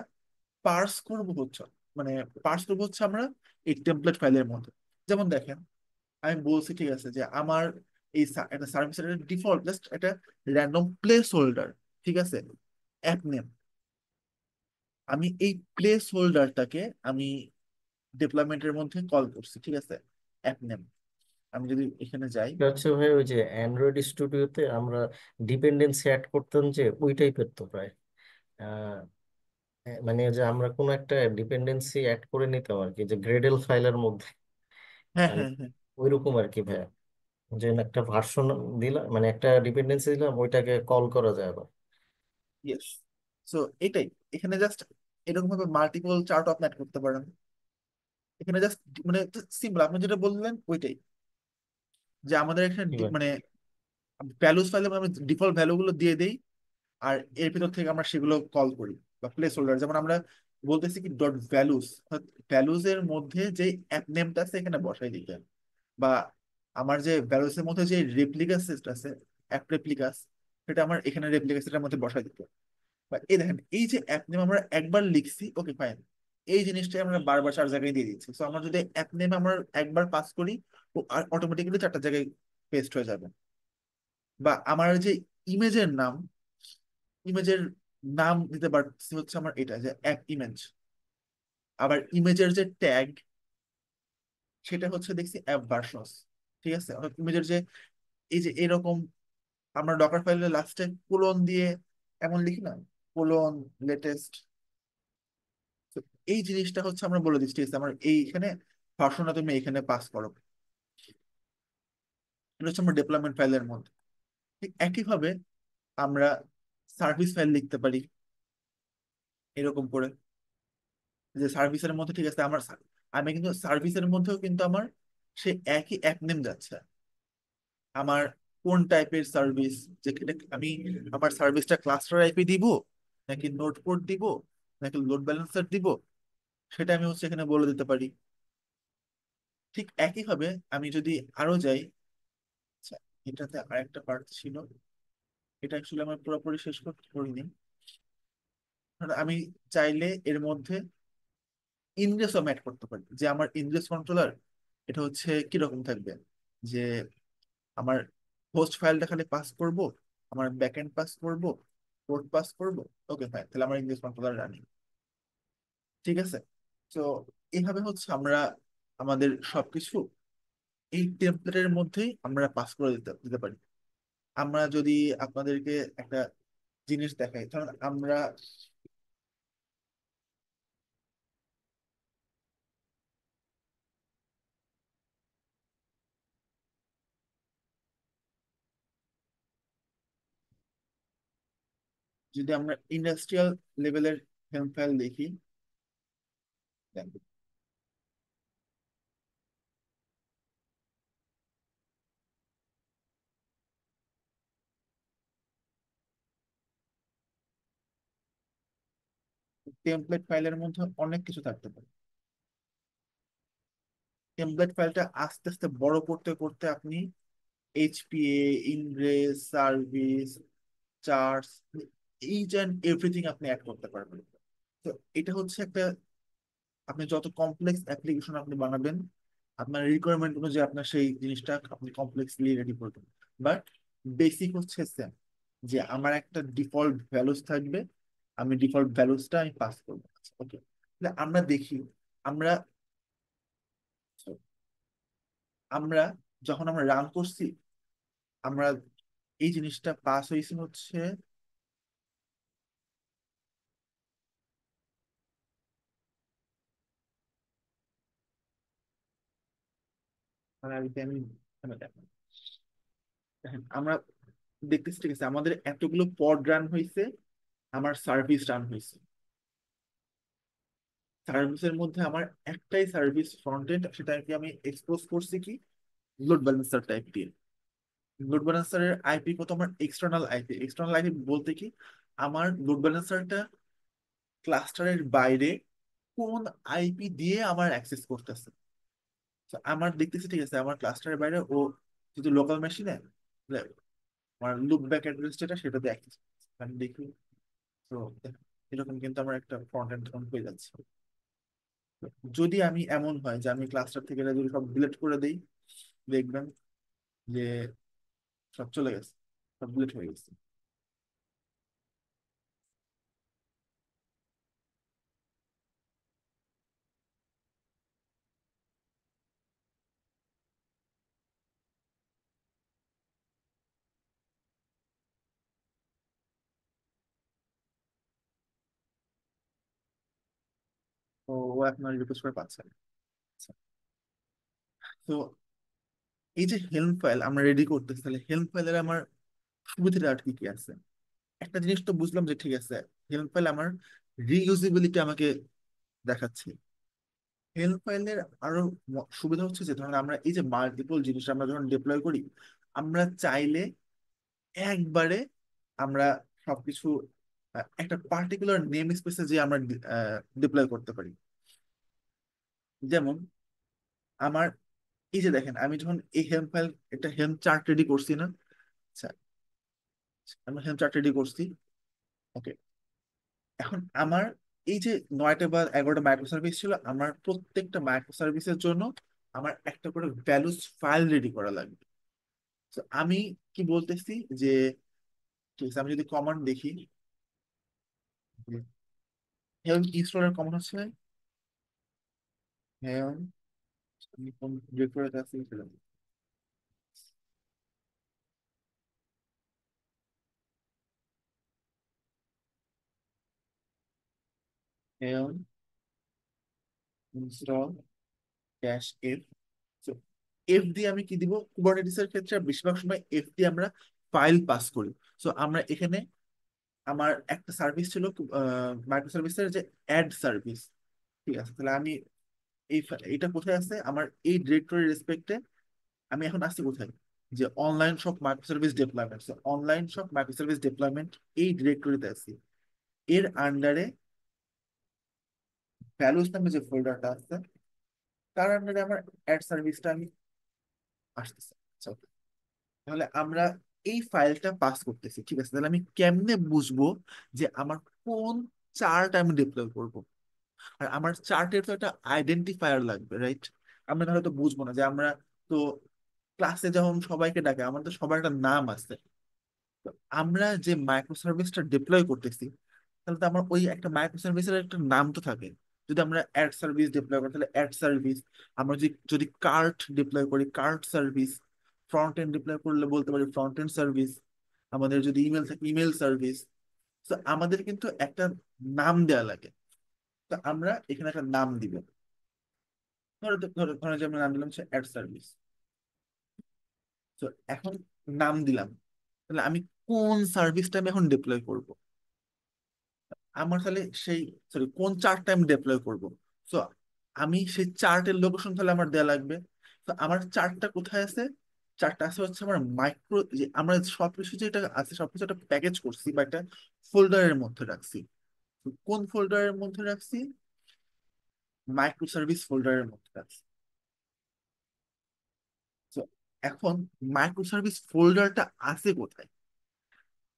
[SPEAKER 1] পার্স করব হচ্ছে, মানে পার্স করবো হচ্ছে আমরা এই টেমপ্লেট ফাইলের মধ্যে। যেমন দেখেন, আমি বলছি ঠিক আছে যে আমার এই একটা সার্ভিসের ডিফল্ট জাস্ট একটা র্যান্ডম প্লেস হোল্ডার, ঠিক আছে, অ্যাপ নেম। আমি এই প্লেস হোল্ডারটাকে আমি ডেভেলপমেন্টের মধ্যে কল করছি, ঠিক আছে, অ্যাপ নেম। আমি যদি এখানে যাই,
[SPEAKER 2] এটা হচ্ছে ভাই ওই যে অ্যান্ড্রয়েড স্টুডিওতে আমরা ডিপেন্ডেন্সি অ্যাড করতাম যে, ওই টাইপের তো প্রায়। আহ, মানে যে আমরা কোনো একটা ডিপেন্ডেন্সি অ্যাড করে নিতাম আর কি, যে গ্রেডেল ফাইলের মধ্যে।
[SPEAKER 1] হ্যাঁ
[SPEAKER 2] মানে
[SPEAKER 1] হ্যাঁ হ্যাঁ,
[SPEAKER 2] ওইরকম আর কি ভাইয়া, যে একটা ভার্সন দিলাম, মানে একটা ডিপেন্ডেন্সি দিলাম, ওইটাকে কল করা যায় আবার।
[SPEAKER 1] ইয়েস। সো এটাই, এখানে জাস্ট এরকম ভাবে মাল্টিপল চার্ট আপনি অ্যাড করতে পারেন। এখানে জাস্ট মানে সিম্পল আপনি যেটা বললেন ওইটাই, যে আমাদের এখানে
[SPEAKER 2] এবার
[SPEAKER 1] মানে ভ্যালুস ফাইলে আমরা ডিফল্ট ভ্যালু গুলো দিয়ে দেই, আর এর ভিতর থেকে আমরা সেগুলো কল করি, বা প্লেস হোল্ডার। যেমন আমরা বলতেছি কি ডট ভ্যালুস, ভ্যালুস এর মধ্যে যে অ্যাপ নেমটা আছে এখানে বসাই দিতে, বা আমার যে ভ্যালুস এর মধ্যে যে রেপ্লিকা সেট আছে, অ্যাপ রেপ্লিকাস, সেটা আমার এখানে রেপ্লিকা সেটের মধ্যে বসাই দিতে। বা এই দেখেন, এই যে অ্যাপ নেম আমরা একবার লিখছি, ওকে ফাইন, এই জিনিসটাই আমরা বারবার 4 জায়গায় দিয়ে দিচ্ছি। তো আমরা যদি অ্যাপ নেম আমরা একবার পাস করি, ও অটোমেটিক্যালি 4টা জায়গায় পেস্ট হয়ে যাবে। বা আমার যে ইমেজের নাম, ইমেজের নাম দিতে পারছি হচ্ছে আমার এটা যে অ্যাপ ইমেজ। আবার ইমেজের যে ট্যাগ, সেটা হচ্ছে দেখছি অ্যাপ ভার্সনস। ঠিক আছে, অর্থাৎ ইমেজের যে এই যে এরকম আমরা ডকার ফাইলের লাস্টে কোলন দিয়ে এমন লিখি না, কোলন লেটেস্ট, এই জিনিসটা হচ্ছে আমরা বলে দিচ্ছি, ঠিক আছে আমার এইখানে ভার্সনটা তুমি এখানে পাস করো। এটা হচ্ছে আমরা ডেভেলপমেন্ট ফাইলের মধ্যে। ঠিক একইভাবে আমরা সার্ভিস ফাইল লিখতে পারি এরকম করে, যে সার্ভিসের মধ্যে, ঠিক আছে আমার আমি কিন্তু সার্ভিসের মধ্যেও কিন্তু আমার সে একই অ্যাপ নেম যাচ্ছে। আমার কোন টাইপের সার্ভিস, যেখানে আমি আমার সার্ভিসটা ক্লাস্টার আইপি দিব, নাকি নোড পোর্ট দিব, নাকি লোড ব্যালেন্সার দিব, সেটা আমি হচ্ছে এখানে বলে দিতে পারি। ঠিক একইভাবে আমি যদি আরো যাই, আচ্ছা, এটাতে আরেকটা পার্ট ছিল, এটা অ্যাকচুয়ালি আমার পুরোপুরি শেষ করতে করিনি। কারণ আমি চাইলে এর মধ্যে ইনগ্রেসও অ্যাড করতে পারি, যে আমার ইনগ্রেস কন্ট্রোলার এটা হচ্ছে কিরকম থাকবে, যে আমার হোস্ট ফাইলটা খালি পাস করব, আমার ব্যাকএন্ড পাস করব, কোড পাস করব, ওকে ফাইন, তাহলে আমার ইংলিশ কন্ট্রোলার রানিং। ঠিক আছে, তো এইভাবে হচ্ছে আমরা আমাদের সবকিছু এই টেমপ্লেটের মধ্যেই আমরা পাস করে দিতে দিতে পারি। আমরা যদি আপনাদেরকে একটা জিনিস দেখাই, ধরুন আমরা যদি আমরা ইন্ডাস্ট্রিয়াল লেভেলের হেল্প ফাইল দেখি, টেমপ্লেট ফাইলের মধ্যে অনেক কিছু থাকতে পারে। টেমপ্লেট ফাইলটা আস্তে আস্তে বড় করতে করতে আপনি HPA, ingress, service, charts, each and everything আপনি অ্যাড করতে পারবেন। তো এটা হচ্ছে একটা, আপনি যত কমপ্লেক্স অ্যাপ্লিকেশন আপনি বানাবেন, আপনার রিকোয়ারমেন্ট অনুযায়ী আপনার সেই জিনিসটা আপনি কমপ্লেক্সলি রেডি করবেন। বাট বেসিক হচ্ছে সেম, যে আমার একটা ডিফল্ট ভ্যালুস থাকবে, আমি ডিফল্ট ভ্যালুসটা আমি পাস করবো। ওকে, তাহলে আমরা দেখি, আমরা আমরা যখন আমরা রান করছি, আমরা এই জিনিসটা পাস হয়েছে হচ্ছে, মানে আমি দেখেন, আমরা দেখতেছি, ঠিক আছে আমাদের এতগুলো পড রান হয়েছে, আমার সার্ভিস রান হয়েছে। সার্ভিসের মধ্যে আমার একটাই সার্ভিস ফ্রন্ট এন্ড, সেটাকে আমি এক্সপোজ করছি কি, লোড ব্যালেন্সার টাইপ দিয়ে। লোড ব্যালেন্সারের আইপি কত, আমার এক্সটার্নাল আইপি। এক্সটার্নাল আইপি বলতে কি, আমার লোড ব্যালেন্সারটা ক্লাস্টারের বাইরে কোন আইপি দিয়ে আমার অ্যাক্সেস করতেছে। তো আমার দেখতেছি, ঠিক আছে আমার ক্লাস্টারের বাইরে ও যদি লোকাল মেশিনে আমার লুপ ব্যাক অ্যাড্রেস যেটা, সেটাতে অ্যাক্সেস আমি দেখি। তো এরকম কিন্তু আমার একটা ফ্রন্ট এন্ড হয়ে যাচ্ছে। যদি আমি এমন হয় যে আমি ক্লাস্টার থেকে এটা যদি সব ডিলিট করে দিই, দেখবেন যে সব চলে গেছে, সব ডিলিট হয়ে গেছে। তো ও আপনার রিকোয়েস্ট করে পাচ্ছে না। আচ্ছা, তো এই যে হেল্প ফাইল আমরা রেডি করতেছি, তাহলে হেল্প ফাইলের আমার সুবিধাটা আর কি কি আছে। একটা জিনিস তো বুঝলাম যে ঠিক আছে, হেল্প ফাইল আমার রিইউজিবিলিটি আমাকে দেখাচ্ছে। হেল্প ফাইলের আরো সুবিধা হচ্ছে যে, ধরেন আমরা এই যে মাল্টিপল জিনিস আমরা যখন ডিপ্লয় করি, আমরা চাইলে একবারে আমরা সবকিছু একটা পার্টিকুলার নেম স্পেসে যে আমরা ডিপ্লয় করতে পারি। যেমন আমার এই যে দেখেন, আমি যখন এই হেল্প ফাইল, একটা হেল্প চার্ট রেডি করছি না, আচ্ছা আমি হেল্প চার্ট রেডি করছি, ওকে, এখন আমার এই যে 9টা বা 11টা মাইক্রো সার্ভিস ছিল, আমার প্রত্যেকটা মাইক্রো সার্ভিসের জন্য আমার একটা করে ভ্যালুস ফাইল রেডি করা লাগবে। তো আমি কি বলতেছি যে, ঠিক আছে, আমি যদি কমান্ড দেখি, হেল্প ইনস্টলার কমান্ড হচ্ছে হেল্প, আমি কোন ডিরেক্টরিতে আছি সেটা help install dash F. F দিয়ে আমি কি দিব, কুবারনেটিসের ক্ষেত্রে বেশিরভাগ সময় এফ দিয়ে আমরা ফাইল পাস করি। সো আমরা এখানে আমার একটা সার্ভিস ছিল মাইক্রো সার্ভিসের যে অ্যাড সার্ভিস। ঠিক আছে, তাহলে আমি এটা কোথায় আছে আমার এই ডিরেক্টরি রেসপেক্টে, আমি এখন আসছি কোথায়, যে online shop micro service deployment. Online shop micro service deployment এই ডিরেক্টরিতে আছি। এর আন্ডারে ভ্যালুস নামে যে ফোল্ডারটা আছে, তার আন্ডারে আমার অ্যাড সার্ভিসটা আমি আসতেছে। আচ্ছা, তাহলে আমরা এই ফাইলটা পাস করতেছি। ঠিক আছে, তাহলে আমি কেমনে বুঝবো যে আমার কোন চার্ট আমি ডিপ্লয় করব? আর আমার চার্টের তো একটা আইডেন্টিফায়ার লাগবে, রাইট? আমরা না হয়তো বুঝবো না যে আমরা তো ক্লাসে যখন সবাইকে ডাকে, আমার তো সবার একটা নাম আছে। তো আমরা যে মাইক্রো সার্ভিসটা ডিপ্লয় করতেছি, তাহলে তো আমার ওই একটা মাইক্রো সার্ভিসের একটা নাম তো থাকে। যদি আমরা অ্যাড সার্ভিস ডিপ্লয় করি তাহলে অ্যাড সার্ভিস, আমরা যদি যদি কার্ট ডিপ্লয় করি cart service, front end deploy করলে বলতে পারি ফ্রন্ট এন্ড সার্ভিস, আমাদের যদি ইমেল থাকে ইমেল সার্ভিস। তো আমাদের কিন্তু একটা নাম দেয়া লাগে। তো আমরা এখানে একটা নাম দিব। ধরো যে আমরা নাম দিলাম হচ্ছে অ্যাড সার্ভিস। তো এখন নাম দিলাম, তাহলে আমি কোন সার্ভিসটা আমি এখন ডিপ্লয় করব? আমার তাহলে সেই, সরি, কোন চার্টটা আমি ডিপ্লয় করব? তো আমি সেই চার্টের লোকেশন তাহলে আমার দেয়া লাগবে। তো আমার চার্টটা কোথায় আছে? চার্টটা আছে হচ্ছে আমার মাইক্রো, যে আমরা সবকিছু যেটা আছে সবকিছু একটা প্যাকেজ করছি বা একটা ফোল্ডারের মধ্যে রাখছি। তো কোন ফোল্ডারের মধ্যে রাখছি? মাইক্রো সার্ভিস ফোল্ডারের মধ্যে রাখছি। তো এখন মাইক্রো সার্ভিস ফোল্ডারটা আছে কোথায়?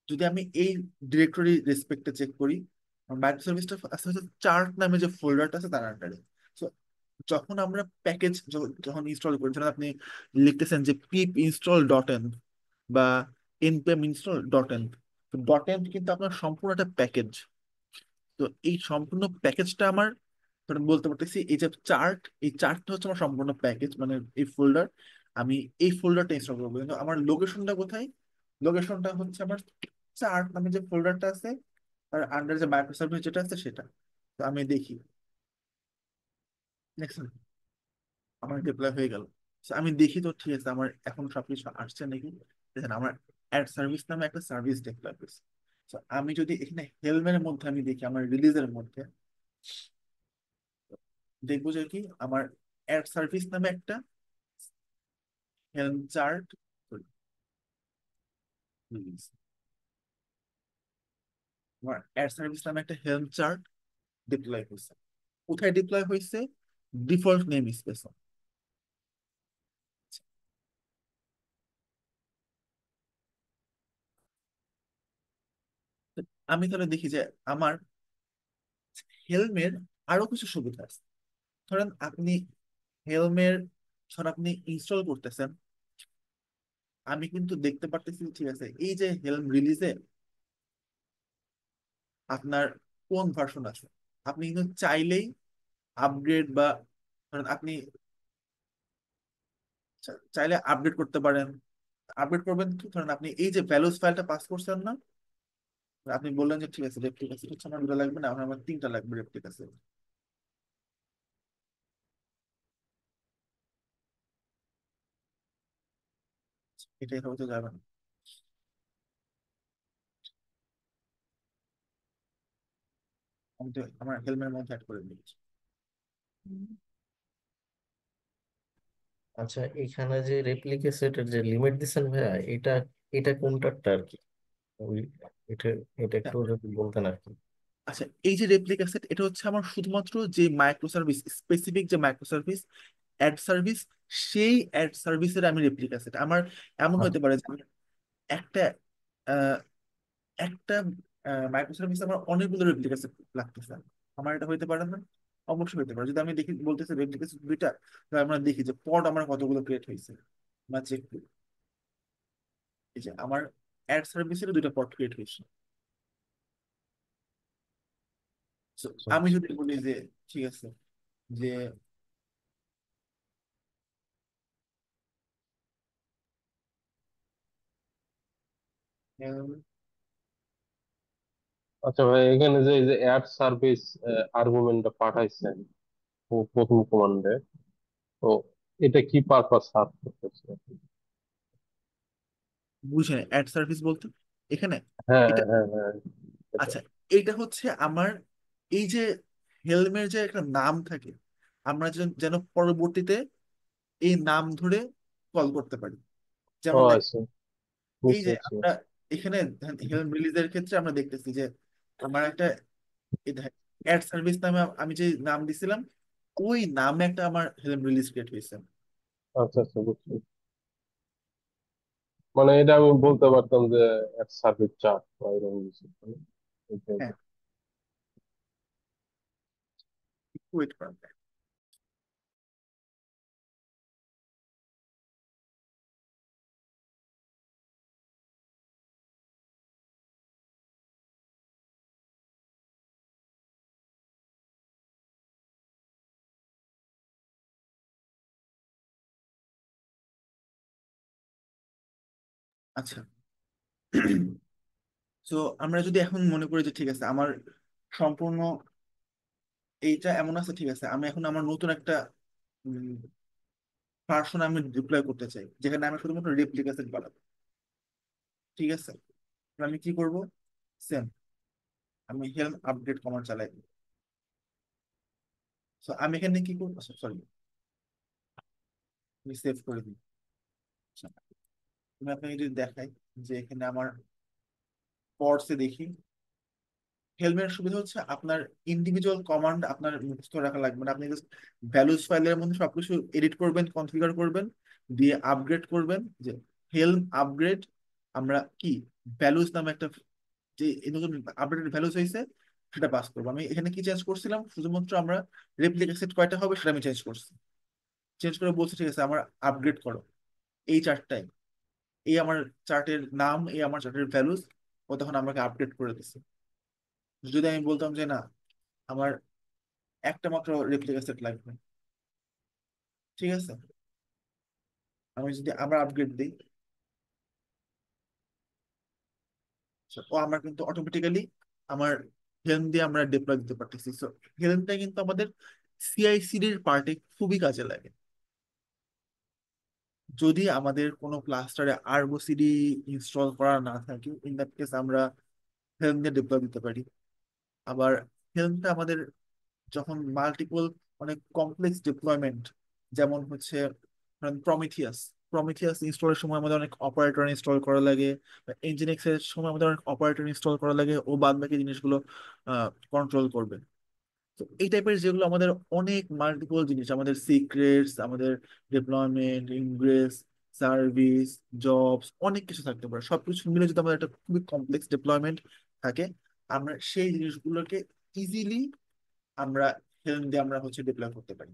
[SPEAKER 1] যদি আমি এই ডিরেক্টরি রেসপেক্টে চেক করি, মাইক্রো সার্ভিসটা আস্তে আস্তে চার্ট নামে যে ফোল্ডারটা আছে তার আন্ডারে। সো যখন আমরা প্যাকেজ যখন ইনস্টল করি, যখন আপনি লিখতেছেন যে পিপ ইনস্টল ডট এন বা npm ইনস্টল ডট এন, তো ডট এন কিন্তু আপনার সম্পূর্ণ একটা প্যাকেজ। তো এই সম্পূর্ণ প্যাকেজটা আমার, ধরেন বলতে পারতেছি এই যে চার্ট, এই চার্টটা হচ্ছে আমার সম্পূর্ণ প্যাকেজ মানে এই ফোল্ডার। আমি এই ফোল্ডারটা ইনস্টল করবো, কিন্তু আমার লোকেশনটা কোথায়? লোকেশনটা হচ্ছে আমার চার্ট নামে যে ফোল্ডারটা আছে আর আন্ডার যে মাইক্রো সার্ভিস যেটা আছে সেটা। তো আমি দেখি, দেখছেন আমার ডিপ্লয় হয়ে গেল। So আমি দেখি তো ঠিক আছে আমার এখন সবকিছু আসছে নাকি। দেখেন আমার অ্যাড সার্ভিস নামে একটা সার্ভিস ডিপ্লয় হয়েছে। So আমি যদি এখানে হেলমের মধ্যে আমি দেখি আমার রিলিজের মধ্যে, দেখবো যে কি আমার অ্যাড সার্ভিস নামে একটা হেলম চার্ট রিলিজ, আমার অ্যাড সার্ভিস নামে একটা হেলম চার্ট ডিপ্লয় হয়েছে। কোথায় ডিপ্লয় হয়েছে? Default name space. আমি তাহলে দেখি যে আমার হেলমের আরো কিছু সুবিধা আছে। ধরেন আপনি হেলমের, ধর আপনি ইনস্টল করতেছেন, আমি কিন্তু দেখতে পারতেছি ঠিক আছে এই যে হেলম রিলিজে আপনার কোন ভার্সন আছে। আপনি কিন্তু চাইলেই আপগ্রেড বা, ধরেন আপনি চাইলে আপডেট করতে পারেন। আপডেট করবেন কি, ধরেন আপনি এই যে ভ্যালুস ফাইলটা পাস করছেন না, আপনি বললেন যে ঠিক আছে রেপ্লিক অ্যাসিড হচ্ছে আমার দুটো লাগবে না, এখন আমার তিনটা লাগবে রেপ্লিক অ্যাসিড। এটা এভাবে তো যাবে না। আমি তো আমার হেলমের মধ্যে অ্যাড করে দিয়েছি।
[SPEAKER 2] আচ্ছা, এখানে যে রেপ্লিকা সেটের যে লিমিট দিচ্ছেন ভাইয়া, এটা এটা কোনটারটা আর কি? ওই এটা এটা একটু যদি বলতেন আর কি।
[SPEAKER 1] আচ্ছা, এই যে রেপ্লিকা সেট এটা হচ্ছে আমার শুধুমাত্র যে মাইক্রো সার্ভিস, স্পেসিফিক যে মাইক্রো সার্ভিস অ্যাড সার্ভিস, সেই অ্যাড সার্ভিসের আমি রেপ্লিকা সেট। আমার এমন হতে
[SPEAKER 2] আচ্ছা,
[SPEAKER 1] পারে যে আমি একটা আহ, একটা মাইক্রো সার্ভিস আমার অনেকগুলো রেপ্লিকেশন লাগতেছে, আমার এটা হইতে পারে না? অবশ্যই হইতে পারে। যদি আমি দেখি বলতেছি রেপ্লিকেশন দুইটা, তাহলে আমরা দেখি যে পড আমার কতগুলো ক্রিয়েট হয়েছে, বা চেক করি। এই যে আমার অ্যাড সার্ভিসের দুইটা পড ক্রিয়েট হয়েছে। So,
[SPEAKER 3] আচ্ছা
[SPEAKER 1] আমি
[SPEAKER 3] আচ্ছা।
[SPEAKER 1] যদি বলি যে ঠিক আছে, যে উম,
[SPEAKER 3] আচ্ছা ভাই, এখানে যে এই যে অ্যাড সার্ভিস আর্গুমেন্টটা পাঠাইছেন প্রথম কমান্ডে, তো এটা কি পারপাস সার্ভ করতেছে?
[SPEAKER 1] বুঝে অ্যাড সার্ভিস বলতে এখানে
[SPEAKER 3] হ্যাঁ
[SPEAKER 1] এটা,
[SPEAKER 3] হ্যাঁ হ্যাঁ, এটা।
[SPEAKER 1] আচ্ছা, এইটা হচ্ছে আমার এই যে হেলমের যে একটা নাম থাকে, আমরা যেন যেন পরবর্তীতে এই নাম ধরে কল করতে পারি।
[SPEAKER 3] ও
[SPEAKER 1] যেমন দেখ,
[SPEAKER 3] আচ্ছা,
[SPEAKER 1] এই
[SPEAKER 3] বুঝতে
[SPEAKER 1] যে
[SPEAKER 3] পারছি।
[SPEAKER 1] আমরা এখানে হেলম রিলিজের ক্ষেত্রে আমরা দেখতেছি যে আমার একটা অ্যাড সার্ভিস নামে আমি যে নাম দিছিলাম, ওই নামে একটা আমার হেলম রিলিজ ক্রিয়েট হয়েছে।
[SPEAKER 3] আচ্ছা আচ্ছা, বুঝছি। মানে এটা আমি বলতে পারতাম যে অ্যাড সার্ভিস চার্ট বা এরকম কিছু, মানে এই
[SPEAKER 1] হ্যাঁ,
[SPEAKER 3] type-এর।
[SPEAKER 1] একটু ওয়েট করা যায়। আচ্ছা, তো আমরা যদি এখন মনে করি যে ঠিক আছে আমার সম্পূর্ণ এইটা এমন আছে, ঠিক আছে আমি এখন আমার নতুন একটা ভার্সন আমি ডিপ্লয় করতে চাই, যেখানে আমি শুধুমাত্র রেপ্লিকা সেট বানাবো। ঠিক আছে, তো আমি কি করব? সেম, আমি হেলম আপডেট কমান্ড চালাই। তো আমি এখানে কি করবো, সরি, আমি সেভ করে দিই। আচ্ছা, আমি আপনাকে যদি দেখাই যে এখানে আমার পডসে দেখি, হেলমের সুবিধা হচ্ছে আপনার ইন্ডিভিজুয়াল কমান্ড আপনার মুখস্থ রাখা লাগবে না। আপনি জাস্ট ভ্যালুজ ফাইলের মধ্যে সবকিছু এডিট করবেন, কনফিগার করবেন, দিয়ে আপগ্রেড করবেন। যে হেলম আপগ্রেড, আমরা কি ভ্যালুজ নামে একটা, যে এই নতুন আপডেটেড ভ্যালুজ হয়েছে সেটা পাস করবো। আমি এখানে কি চেঞ্জ করছিলাম, শুধুমাত্র আমরা রেপ্লিকা সেট কয়টা হবে সেটা আমি চেঞ্জ করছি। চেঞ্জ করে বলছি ঠিক আছে আমার আপগ্রেড করো এই চার্টটাই, এই আমার চার্টের নাম, এই আমার চার্টের ভ্যালুজ, ও তখন আমাকে আপডেট করে দিচ্ছে। যদি আমি বলতাম যে না, আমার একটা মাত্র রেপ্লিকা সেট লাগবে, ঠিক আছে, আমি যদি আবার আপগ্রেড দিই, ও আমার কিন্তু অটোমেটিক্যালি আমার হেলম দিয়ে আমরা ডিপ্লয় দিতে পারতেছি। সো হেলমটা কিন্তু আমাদের সিআইসিডির পার্টে খুবই কাজে লাগে। যদি আমাদের কোনো ক্লাস্টারে আর্গো সিডি ইনস্টল করা না থাকে, ইন দ্যাট কেস আমরা হেলম দিয়ে ডিপ্লয় দিতে পারি। আবার হেলমটা আমাদের যখন মাল্টিপল অনেক কমপ্লেক্স ডিপ্লয়মেন্ট, যেমন হচ্ছে প্রমিথিয়াস, প্রমিথিয়াস ইনস্টলের সময় আমাদের অনেক অপারেটর ইনস্টল করা লাগে, ইনজিনিক্স এর সময় আমাদের অনেক অপারেটর ইনস্টল করা লাগে, ও বাদ বাকি জিনিসগুলো কন্ট্রোল করবে। তো এই টাইপের যেগুলো আমাদের অনেক মাল্টিপল জিনিস, আমাদের সিক্রেটস, আমাদের ডিপ্লয়মেন্ট, ইনগ্রেস, সার্ভিস, জবস, অনেক কিছু থাকতে পারে। সবকিছু মিলে যদি আমাদের একটা খুবই কমপ্লেক্স ডিপ্লয়মেন্ট থাকে, আমরা সেই জিনিসগুলোকে ইজিলি আমরা হেলম দিয়ে আমরা হচ্ছে ডিপ্লয় করতে পারি।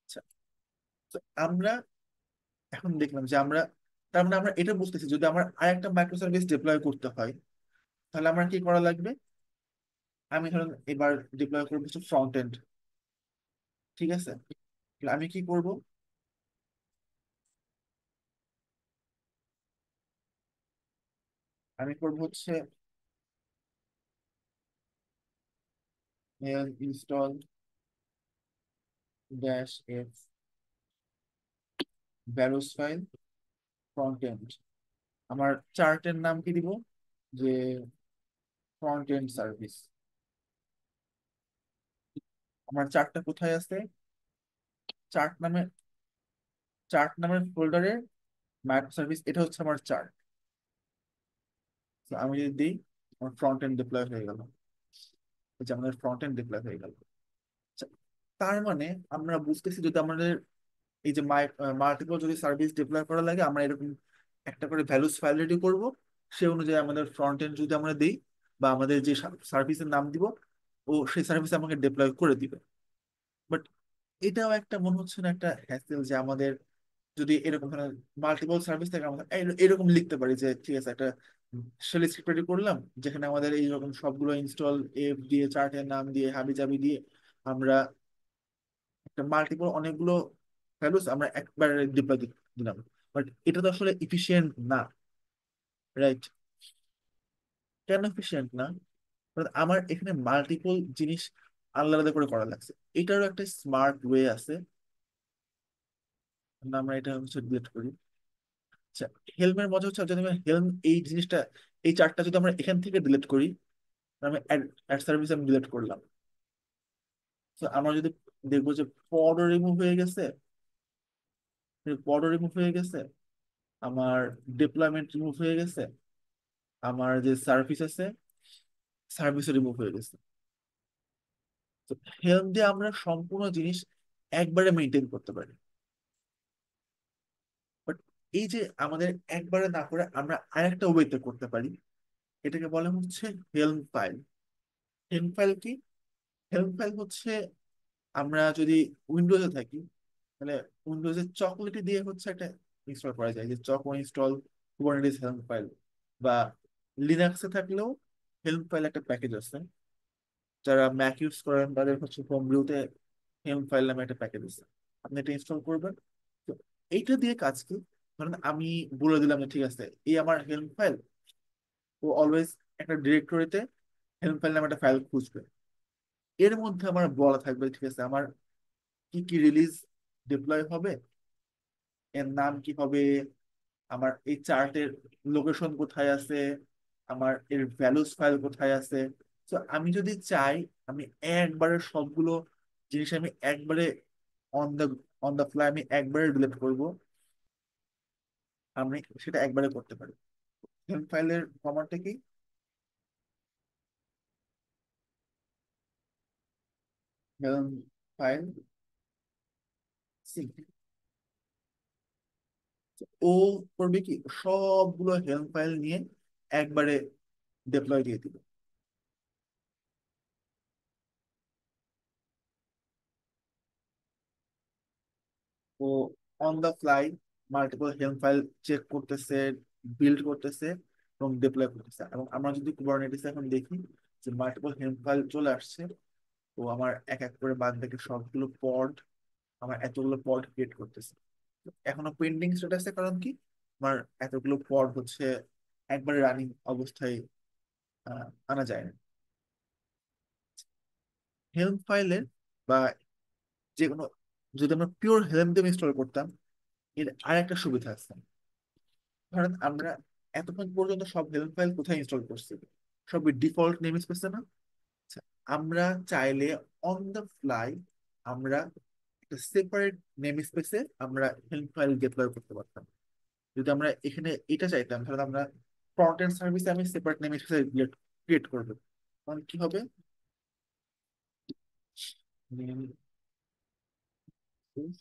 [SPEAKER 1] আচ্ছা, তো আমরা এখন দেখলাম যে আমরা, তার মানে আমরা এটা বুঝতেছি যদি আমার আরেকটা মাইক্রো সার্ভিস ডিপ্লয় করতে হয়, তাহলে আমার কি করা লাগবে? আমি ধরুন এবার ডিপ্লয় করবো হচ্ছে ফ্রন্ট এন্ড, ঠিক আছে, তাহলে আমি কি করব? আমি করব হচ্ছে install dash F values file front end. আমার চার্টের নাম কি দিব? যে ফ্রন্ট এন্ড সার্ভিস। আমার চার্টটা কোথায় আছে? চার্ট নামে, চার্ট নামের ফোল্ডারে মাইক্রো সার্ভিস, এটা হচ্ছে আমার চার্ট। আমি যদি দিই, আমার ফ্রন্ট এন্ড ডিপ্লয় হয়ে গেল, এই যে আমাদের ফ্রন্ট এন্ড ডিপ্লয় হয়ে গেল। আচ্ছা, তার মানে আমরা বুঝতেছি যদি আমাদের এই যে মাল্টিপল যদি সার্ভিস ডিপ্লয় করা লাগে, আমরা এরকম একটা করে ভ্যালুস ফাইল রেডি করবো, সে অনুযায়ী আমাদের ফ্রন্ট এন্ড যদি আমরা দিই বা আমাদের যে সার্ভিসের নাম দিব, ও সেই সার্ভিস আমাকে ডিপ্লয় করে দিবে। বাট এটাও একটা মনে হচ্ছে না একটা হ্যাসেল যে আমাদের যদি এরকম ধরনের মাল্টিপল সার্ভিস থাকে, আমরা এরকম লিখতে পারি যে ঠিক আছে একটা শেল স্ক্রিপ্ট রেডি করলাম, যেখানে আমাদের এইরকম সবগুলো ইনস্টল এফ দিয়ে চার্টের নাম দিয়ে হাবি জাবি দিয়ে আমরা একটা মাল্টিপল অনেকগুলো ভ্যালুস আমরা একবারে ডিপ্লয় দিলাম। বাট এটা তো আসলে ইফিশিয়েন্ট না, রাইট? কেন এফিশিয়েন্ট না? কারণ আমার এখানে মাল্টিপল জিনিস আলাদা আলাদা করে করা লাগছে। এটারও একটা স্মার্ট ওয়ে আছে। আমরা এটা হচ্ছে ডিলিট করি। আচ্ছা, হেলমের মজা হচ্ছে যদি আমি হেলম এই জিনিসটা, এই চার্টটা যদি আমরা এখান থেকে ডিলিট করি, আমি অ্যাড সার্ভিস আমি ডিলিট করলাম, তো আমরা যদি দেখবো যে পডও রিমুভ হয়ে গেছে, পডও রিমুভ হয়ে গেছে, আমার ডিপ্লয়মেন্ট রিমুভ হয়ে গেছে, আমার যে সার্ভিস আছে সার্ভিসও রিমুভ হয়ে গেছে। তো হেলম দিয়ে আমরা সম্পূর্ণ জিনিস একবারে মেনটেন করতে পারি। বাট এই যে আমাদের একবারে না করে আমরা আরেকটা ওয়েতে করতে পারি, এটাকে বলে হচ্ছে হেলম ফাইল। হেলম ফাইল কি? হেলম ফাইল হচ্ছে আমরা যদি উইন্ডোজে থাকি, তাহলে উইন্ডোজের চকলেটি দিয়ে হচ্ছে একটা ইনস্টল করা যায়, যে choco install Kubernetes helm file. বা লিনাক্সে থাকলেও হেলম ফাইল একটা প্যাকেজ আছে, যারা ম্যাক ইউজ করেন তাদের হচ্ছে হোম ভিউতে হেলম ফাইল নামে একটা প্যাকেজ আছে, আপনি এটা ইনস্টল করবেন। তো এইটা দিয়ে কাজ কি? ধরেন আমি বলে দিলাম যে ঠিক আছে এই আমার হেলম ফাইল, ও অলওয়েজ একটা ডিরেক্টরিতে হেলম ফাইল নামে একটা ফাইল খুঁজবে। এর মধ্যে আমার বলা থাকবে ঠিক আছে আমার কি কি রিলিজ ডিপ্লয় হবে, এর নাম কি হবে, আমার এই চার্টের লোকেশন কোথায় আছে, আমার এর ভ্যালুস ফাইল কোথায় আছে। তো আমি যদি চাই, আমি একবারে সবগুলো জিনিস আমি একবারে on the on the fly আমি একবারে ডিলিট করব, আমি সেটা একবারে করতে পারি। হেল্প ফাইলের কমান্ডটা কি? Help file sync. ও করবে কি, সবগুলো হেল্প ফাইল নিয়ে একবারে ডিপ্লয় দিয়ে দিবে। ও on the fly multiple help file check করতেছে, বিল্ড করতেছে এবং ডিপ্লয় করতেছে। এবং আমরা যদি কুবারনেটিসে এখন দেখি যে মাল্টিপল হেল্প ফাইল চলে আসছে, তো আমার এক এক করে বাদ বাকি সবগুলো পড, আমার এতগুলো পড ক্রিয়েট করতেছে। এখনো পেন্ডিং স্ট্যাটাসে, কারণ কি আমার এতগুলো পড হচ্ছে একবারে রানিং অবস্থায় আনা যায় না। হেল্প ফাইলের বা যে কোনো, যদি আমরা পিওর হেল্প দিয়ে ইনস্টল করতাম, এর আর একটা সুবিধা আছে। ধরেন আমরা এতক্ষণ পর্যন্ত সব হেল্প ফাইল কোথায় ইনস্টল করছি, সব ডিফল্ট নেম স্পেসে না? আচ্ছা, আমরা চাইলে অন দ্য ফ্লাই আমরা একটা সেপারেট নেম স্পেসে আমরা হেল্প ফাইল ডিপ্লয় করতে পারতাম। যদি আমরা এখানে এটা চাইতাম, তাহলে আমরা ফ্রন্ট এন্ড সার্ভিসে আমি সেপারেট নেম স্পেস ক্রিয়েট করবো। তাহলে কি হবে? নেম স্পেস,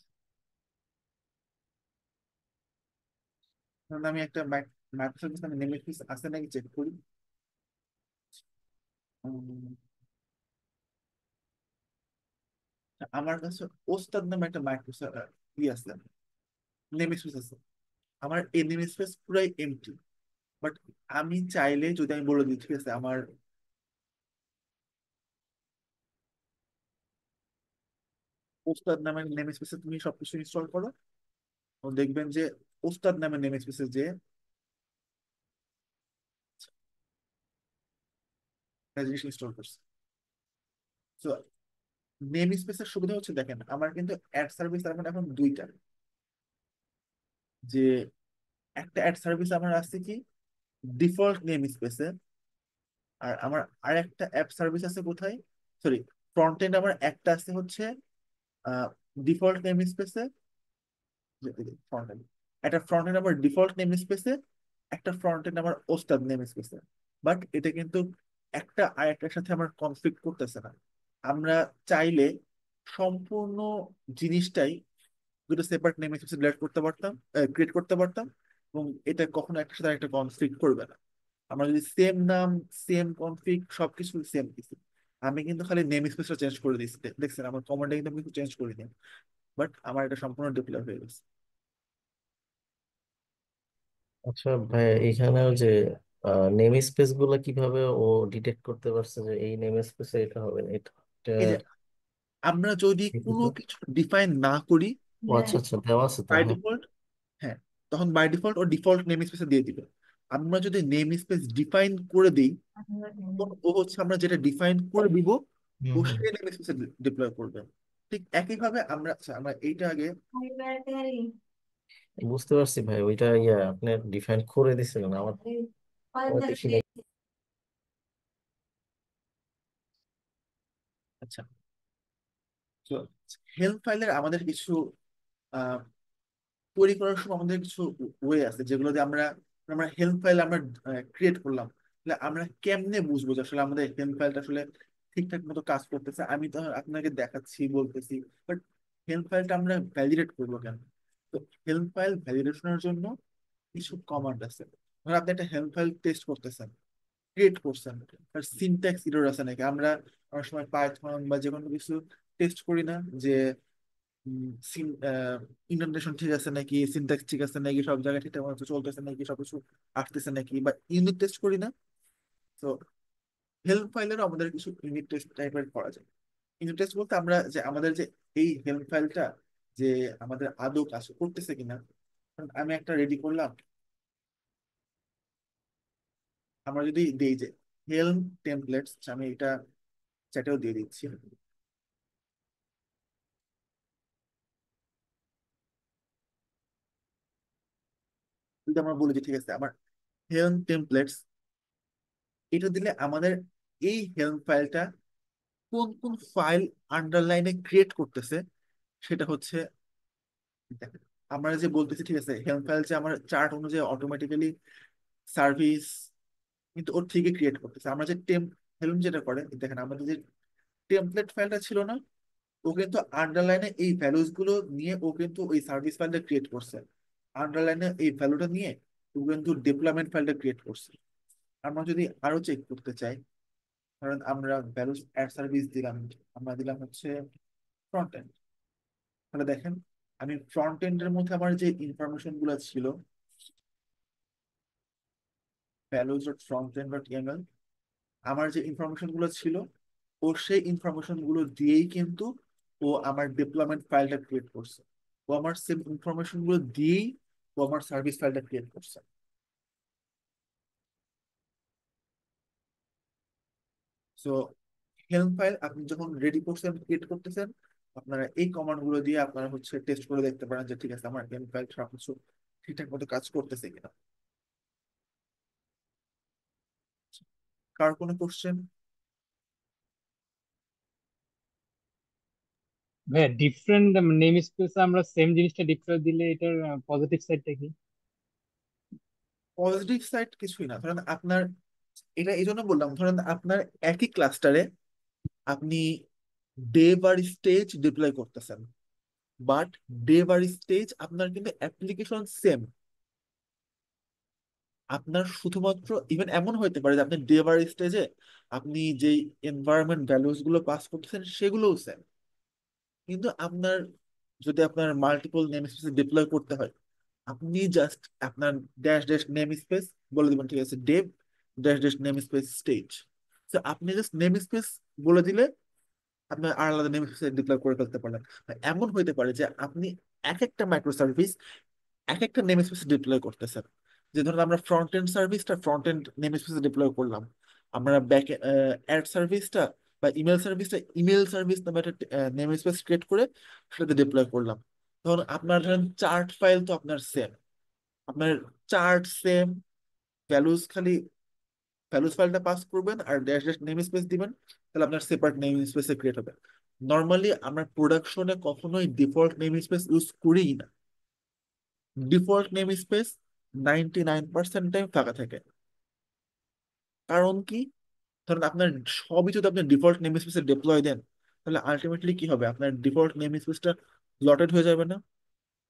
[SPEAKER 1] ধরুন আমি একটা মাইক্রোসার্ভিস নামে নেম স্পেস আছে নাকি চেক করি। উম, আমার কাছে ওস্তাদ নামে একটা মাইক্রোসার্ভিস আছে, নেম স্পেস আছে। আমার এই নেম স্পেস পুরাই এমটি। বাট আমি চাইলে যদি আমি বলে দিই ঠিক আছে আমার ওস্তাদ নামের নেম স্পেসে তুমি সবকিছু ইনস্টল করো, ও দেখবেন যে ওস্তাদ নামের নেম স্পেসে যে একটা জিনিস ইনস্টল করছে। তো নেম স্পেসের সুবিধা হচ্ছে দেখেন আমার কিন্তু অ্যাড সার্ভিস আমার এখন দুইটা, যে একটা অ্যাড সার্ভিস আমার আছে কি ডিফল্ট নেম স্পেসে, আর আমার আর একটা অ্যাপ সার্ভিস আছে কোথায়, সরি, ফ্রন্ট এন্ড আমার একটা আছে হচ্ছে ডিফল্ট নেম স্পেসে, ফ্রন্ট এন্ড একটা ফ্রন্ট এন্ড আমার ডিফল্ট নেম স্পেসে, একটা ফ্রন্ট এন্ড আমার ওস্তাদ নেম স্পেসে। বাট এটা কিন্তু একটা আর একটার সাথে আমার কনফ্লিক্ট করতেছে না। আমরা চাইলে সম্পূর্ণ জিনিসটাই দুটো সেপারেট নেম স্পেসে ডিলিট করতে পারতাম, ক্রিয়েট করতে পারতাম, এবং এটা কখনো একটার সাথে একটা কনফ্লিক্ট করবে না। আমরা যদি সেম নাম, সেম কনফিগ, সবকিছু সেম কিছু, আমি কিন্তু খালি নেম স্পেসটা চেঞ্জ করে দিচ্ছি, দেখছেন আমার কমান্ডে কিন্তু আমি কিছু চেঞ্জ করে দিই, বাট আমার এটা সম্পূর্ণ ডিপ্লয় হয়ে গেছে।
[SPEAKER 2] আচ্ছা ভাই, এখানেও যে নেম স্পেস গুলো কিভাবে ও ডিটেক্ট করতে পারছে যে এই নেম স্পেসে এটা হবে না, এটা
[SPEAKER 1] এই যে আমরা যদি
[SPEAKER 2] দেখি
[SPEAKER 1] কোনো
[SPEAKER 2] তো।
[SPEAKER 1] কিছু ডিফাইন না করি,
[SPEAKER 2] ও আচ্ছা আচ্ছা, দেওয়া আছে তো,
[SPEAKER 1] বাই
[SPEAKER 2] হ্যাঁ।
[SPEAKER 1] ডিফল্ট, হ্যাঁ, তখন বাই ডিফল্ট ও ডিফল্ট নেম স্পেসে দিয়ে দিবে। আমরা যদি নেম স্পেস ডিফাইন করে দিই, তখন ও হচ্ছে আমরা যেটা ডিফাইন করে দিব,
[SPEAKER 2] হুম
[SPEAKER 1] ও
[SPEAKER 2] হুম।
[SPEAKER 1] সেই নেম স্পেসে ডিপ্লয় করবে। ঠিক একইভাবে আমরা, আচ্ছা আমরা এইটা আগে,
[SPEAKER 2] বুঝতে পারছি ভাই, ওইটা আপনি ডিফাইন করে দিছিলেন আমার, আমার দেখি নাই।
[SPEAKER 1] আচ্ছা, তো হেল্প ফাইলের আমাদের কিছু তৈরি করার সময় আমাদের কিছু ওয়ে আছে যেগুলো দিয়ে আমরা, আমরা হেল্প ফাইল আমরা ক্রিয়েট করলাম, তাহলে আমরা কেমনে বুঝবো যে আসলে আমাদের হেল্প ফাইলটা আসলে ঠিকঠাক মতো কাজ করতেছে। আমি তো আপনাকে দেখাচ্ছি, বলতেছি, বাট হেল্প ফাইলটা আমরা ভ্যালিডেট করবো কেন? তো হেল্প ফাইল ভ্যালিডেশনের জন্য কিছু কমান্ড আছে। ধর আপনি একটা হেল্প ফাইল টেস্ট করতেছেন, ক্রিয়েট করছেন, আর সিনট্যাক্স এরর আছে নাকি, আমরা অনেক সময় পাইথন বা যে কোনো কিছু টেস্ট করি না, যে ইন্ডেন্টেশন ঠিক আছে নাকি, সিনট্যাক্স ঠিক আছে নাকি, সব জায়গায় ঠিকঠাক মতো চলতেছে নাকি, সবকিছু আসতেছে নাকি, বা ইউনিট টেস্ট করি না। তো হেল্প ফাইলেরও আমাদের কিছু ইউনিট টেস্ট টাইপের করা যায়। ইউনিট টেস্ট বলতে আমরা যে আমাদের যে এই হেল্প ফাইলটা যে আমাদের আদৌ কাজ করতেছে কিনা। কারণ আমি একটা রেডি করলাম, আমরা যদি দিই যে হেল্প টেমপ্লেটস, আমি এটা চ্যাটেও দিয়ে দিচ্ছি, যদি আমরা বলি যে ঠিক আছে আমার হেল্প টেমপ্লেটস, এটা দিলে আমাদের এই হেল্প ফাইলটা কোন কোন ফাইল আন্ডারলাইনে ক্রিয়েট করতেছে সেটা হচ্ছে, দেখেন আমরা যে বলতেছি ঠিক আছে হেল্প ফাইল যে আমার চার্ট অনুযায়ী অটোমেটিক্যালি সার্ভিস কিন্তু ওর থেকে ক্রিয়েট করতেছে। আমরা যে হেল্প যেটা করে, দেখেন আমাদের যে টেমপ্লেট ফাইলটা ছিল না, ও কিন্তু আন্ডারলাইনে এই ভ্যালুস গুলো নিয়ে ও কিন্তু ওই সার্ভিস ফাইলটা ক্রিয়েট করছে, আন্ডারলাইনে এই ভ্যালুটা নিয়ে ও কিন্তু ডেভেলপমেন্ট ফাইলটা ক্রিয়েট করছে। আমরা যদি আরো চেক করতে চাই, কারণ আমরা ভ্যালুস অ্যাড সার্ভিস দিলাম, আমরা দিলাম হচ্ছে ফ্রন্ট এন্ড, তাহলে দেখেন আমি ফ্রন্ট এন্ডের মধ্যে আমার যে ইনফরমেশন গুলো ছিল, values dot front end dot ইএমএল, আমার যে ইনফরমেশন গুলো ছিল, ও সেই ইনফরমেশন গুলো দিয়েই কিন্তু ও আমার ডেভেলপমেন্ট ফাইলটা ক্রিয়েট করছে। ও আমার সেম ইনফরমেশন গুলো দিয়েই ও আমার সার্ভিস ফাইলটা ক্রিয়েট করছে। সো হেল্প ফাইল আপনি যখন রেডি করছেন, ক্রিয়েট করতেছেন, আপনারা এই কমান্ড গুলো দিয়ে আপনারা হচ্ছে টেস্ট করে দেখতে পারেন যে ঠিক আছে আমার হেল্প ফাইল সবকিছু ঠিকঠাক মতো কাজ করতেছে কিনা। কার কোনো কোশ্চেন?
[SPEAKER 4] ভাইয়া ডিফারেন্ট নেম স্পেস আমরা সেম জিনিসটা ডিপ্লয় দিলে এটার পজিটিভ সাইডটা কি?
[SPEAKER 1] পজিটিভ সাইড কিছুই না, ধরেন আপনার, এটা এই জন্য বললাম, ধরেন আপনার একই ক্লাস্টারে আপনি ডেভ আর স্টেজ ডিপ্লয় করতেছেন, বাট ডেভ আর স্টেজ আপনার কিন্তু অ্যাপ্লিকেশন সেম। আপনার শুধুমাত্র ইভেন এমন হতে পারে যে আপনি ডেভ আর স্টেজে আপনি যে এনভায়রনমেন্ট ভ্যালুস গুলো পাস করতেছেন সেগুলোও সেম, কিন্তু আপনার যদি আপনার মাল্টিপল নেম স্পেস ডিপ্লয় করতে হয়, আপনি জাস্ট আপনার ড্যাশ ড্যাশ নেম স্পেস বলে দিবেন ঠিক আছে Dave dash dash name space stage. তো আপনি জাস্ট নেম স্পেস বলে দিলে আপনার আর আলাদা নেম স্পেস ডিপ্লয় করে ফেলতে পারলেন। এমন হইতে পারে যে আপনি এক একটা মাইক্রো সার্ভিস এক একটা নেম স্পেস ডিপ্লয় করতেছেন। যে ধরুন আমরা ফ্রন্ট এন্ড সার্ভিসটা front end name space deploy করলাম, আমরা ব্যাক অ্যাড সার্ভিসটা বা ইমেল সার্ভিসটা ইমেল সার্ভিস নামে একটা নেম স্পেস ক্রিয়েট করে সেটাতে ডিপ্লয় করলাম। ধরুন আপনার ধরেন চার্ট ফাইল তো আপনার সেম, আপনার চার্ট সেম, ভ্যালুস খালি ভ্যালুস ফাইলটা পাস করবেন আর ড্যাশ ড্যাশ নেম স্পেস দিবেন, তাহলে আপনার সেপারেট নেম স্পেসে ক্রিয়েট হবে। নর্মালি আমরা প্রোডাকশনে কখনোই ডিফল্ট নেম স্পেস ইউজ করি না, ডিফল্ট নেম স্পেস 99% টাইম ফাঁকা থাকে। কারণ কি, ধরেন আপনার সবই যদি আপনি ডিফল্ট নেম স্পেসে ডিপ্লয় দেন, তাহলে আলটিমেটলি কি হবে, আপনার ডিফল্ট নেম স্পেসটা ব্লটেড হয়ে যাবে না?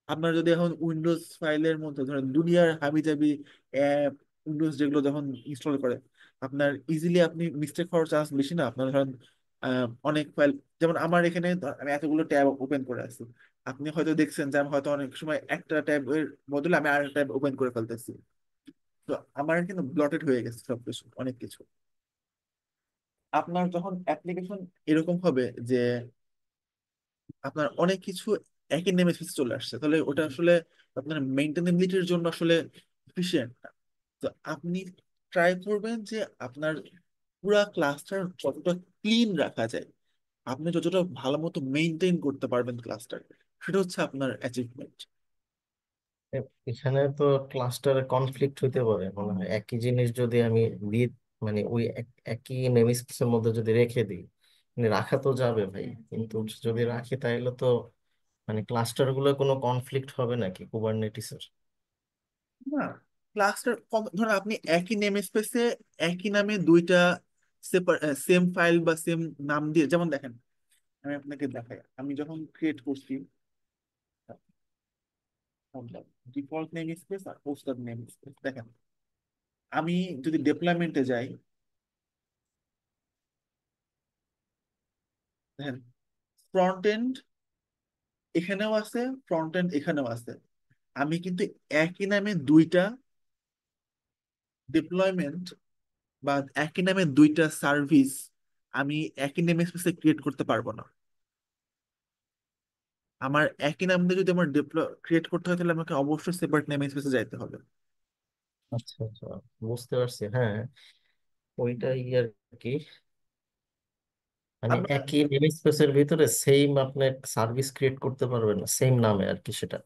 [SPEAKER 1] আপনার যদি এখন উইন্ডোজ ফাইলের মধ্যে ধরেন দুনিয়ার হাবিজাবি অ্যাপ উইন্ডোজ যেগুলো যখন ইনস্টল করে, আপনার ইজিলি আপনি মিস্টেক হওয়ার চান্স বেশি না। আপনার ধরেন অনেক ফাইল, যেমন আমার এখানে আমি এতগুলো ট্যাব ওপেন করে আছি, আপনি হয়তো দেখছেন যে আমি হয়তো অনেক সময় একটা ট্যাবের বদলে আমি আর ট্যাব ওপেন করে ফেলতেছি। তো আমার কিন্তু ব্লটেড হয়ে গেছে সবকিছু, অনেক কিছু। আপনার যখন অ্যাপ্লিকেশন এরকম হবে যে আপনার অনেক কিছু একই নেমে স্পেসে চলে আসছে, তাহলে ওটা আসলে আপনার মেইনটেনেবিলিটির জন্য আসলে এফিশিয়েন্ট না। তো আপনি ট্রাই করবেন যে আপনার পুরা ক্লাসটার যতটা ক্লিন রাখা যায়, আপনি যতটা ভালো মতো মেইনটেইন করতে পারবেন ক্লাসটার, সেটা হচ্ছে আপনার অ্যাচিভমেন্ট।
[SPEAKER 2] এখানে তো ক্লাস্টারে কনফ্লিক্ট হইতে পারে মনে হয়। একই জিনিস যদি আমি দিই, মানে ওই একই নেম স্পেসের মধ্যে যদি রেখে দিই, মানে রাখা তো যাবে ভাই, কিন্তু যদি রাখি তাহলে তো মানে ক্লাস্টার গুলো কোনো কনফ্লিক্ট হবে নাকি কুবারনেটিসের?
[SPEAKER 1] না, ক্লাসটার ধরুন আপনি একই নেম স্পেসে একই নামে দুইটা সেম ফাইল বা সেম নাম দিয়ে, যেমন দেখেন আমি আপনাকে দেখাই, আমি যখন ক্রিয়েট করছি ডিফল্ট নেম স্পেস আর পোস্টার নেম স্পেস, দেখেন আমি যদি ডেপ্লয়মেন্টে যাই, দেখেন ফ্রন্ট এন্ড এখানেও আছে, ফ্রন্ট এন্ড এখানেও আছে। আমি কিন্তু একই নামে দুইটা ডিপ্লয়মেন্ট বা একই নামে দুইটা সার্ভিস আমি একই নেম স্পেসে ক্রিয়েট করতে পারবো না। আমার একই নাম দিয়ে যদি আমার ক্রিয়েট করতে হয়, তাহলে আমাকে অবশ্যই সেপারেট নেম স্পেসে যাইতে হবে।
[SPEAKER 2] আচ্ছা আচ্ছা, বুঝতে পারছি। হ্যাঁ, ওইটাই আর কি। মানে
[SPEAKER 1] আমরা
[SPEAKER 2] একই নেম স্পেসের ভিতরে সেম আপনি সার্ভিস ক্রিয়েট করতে পারবেন না সেম নামে আর কি সেটা।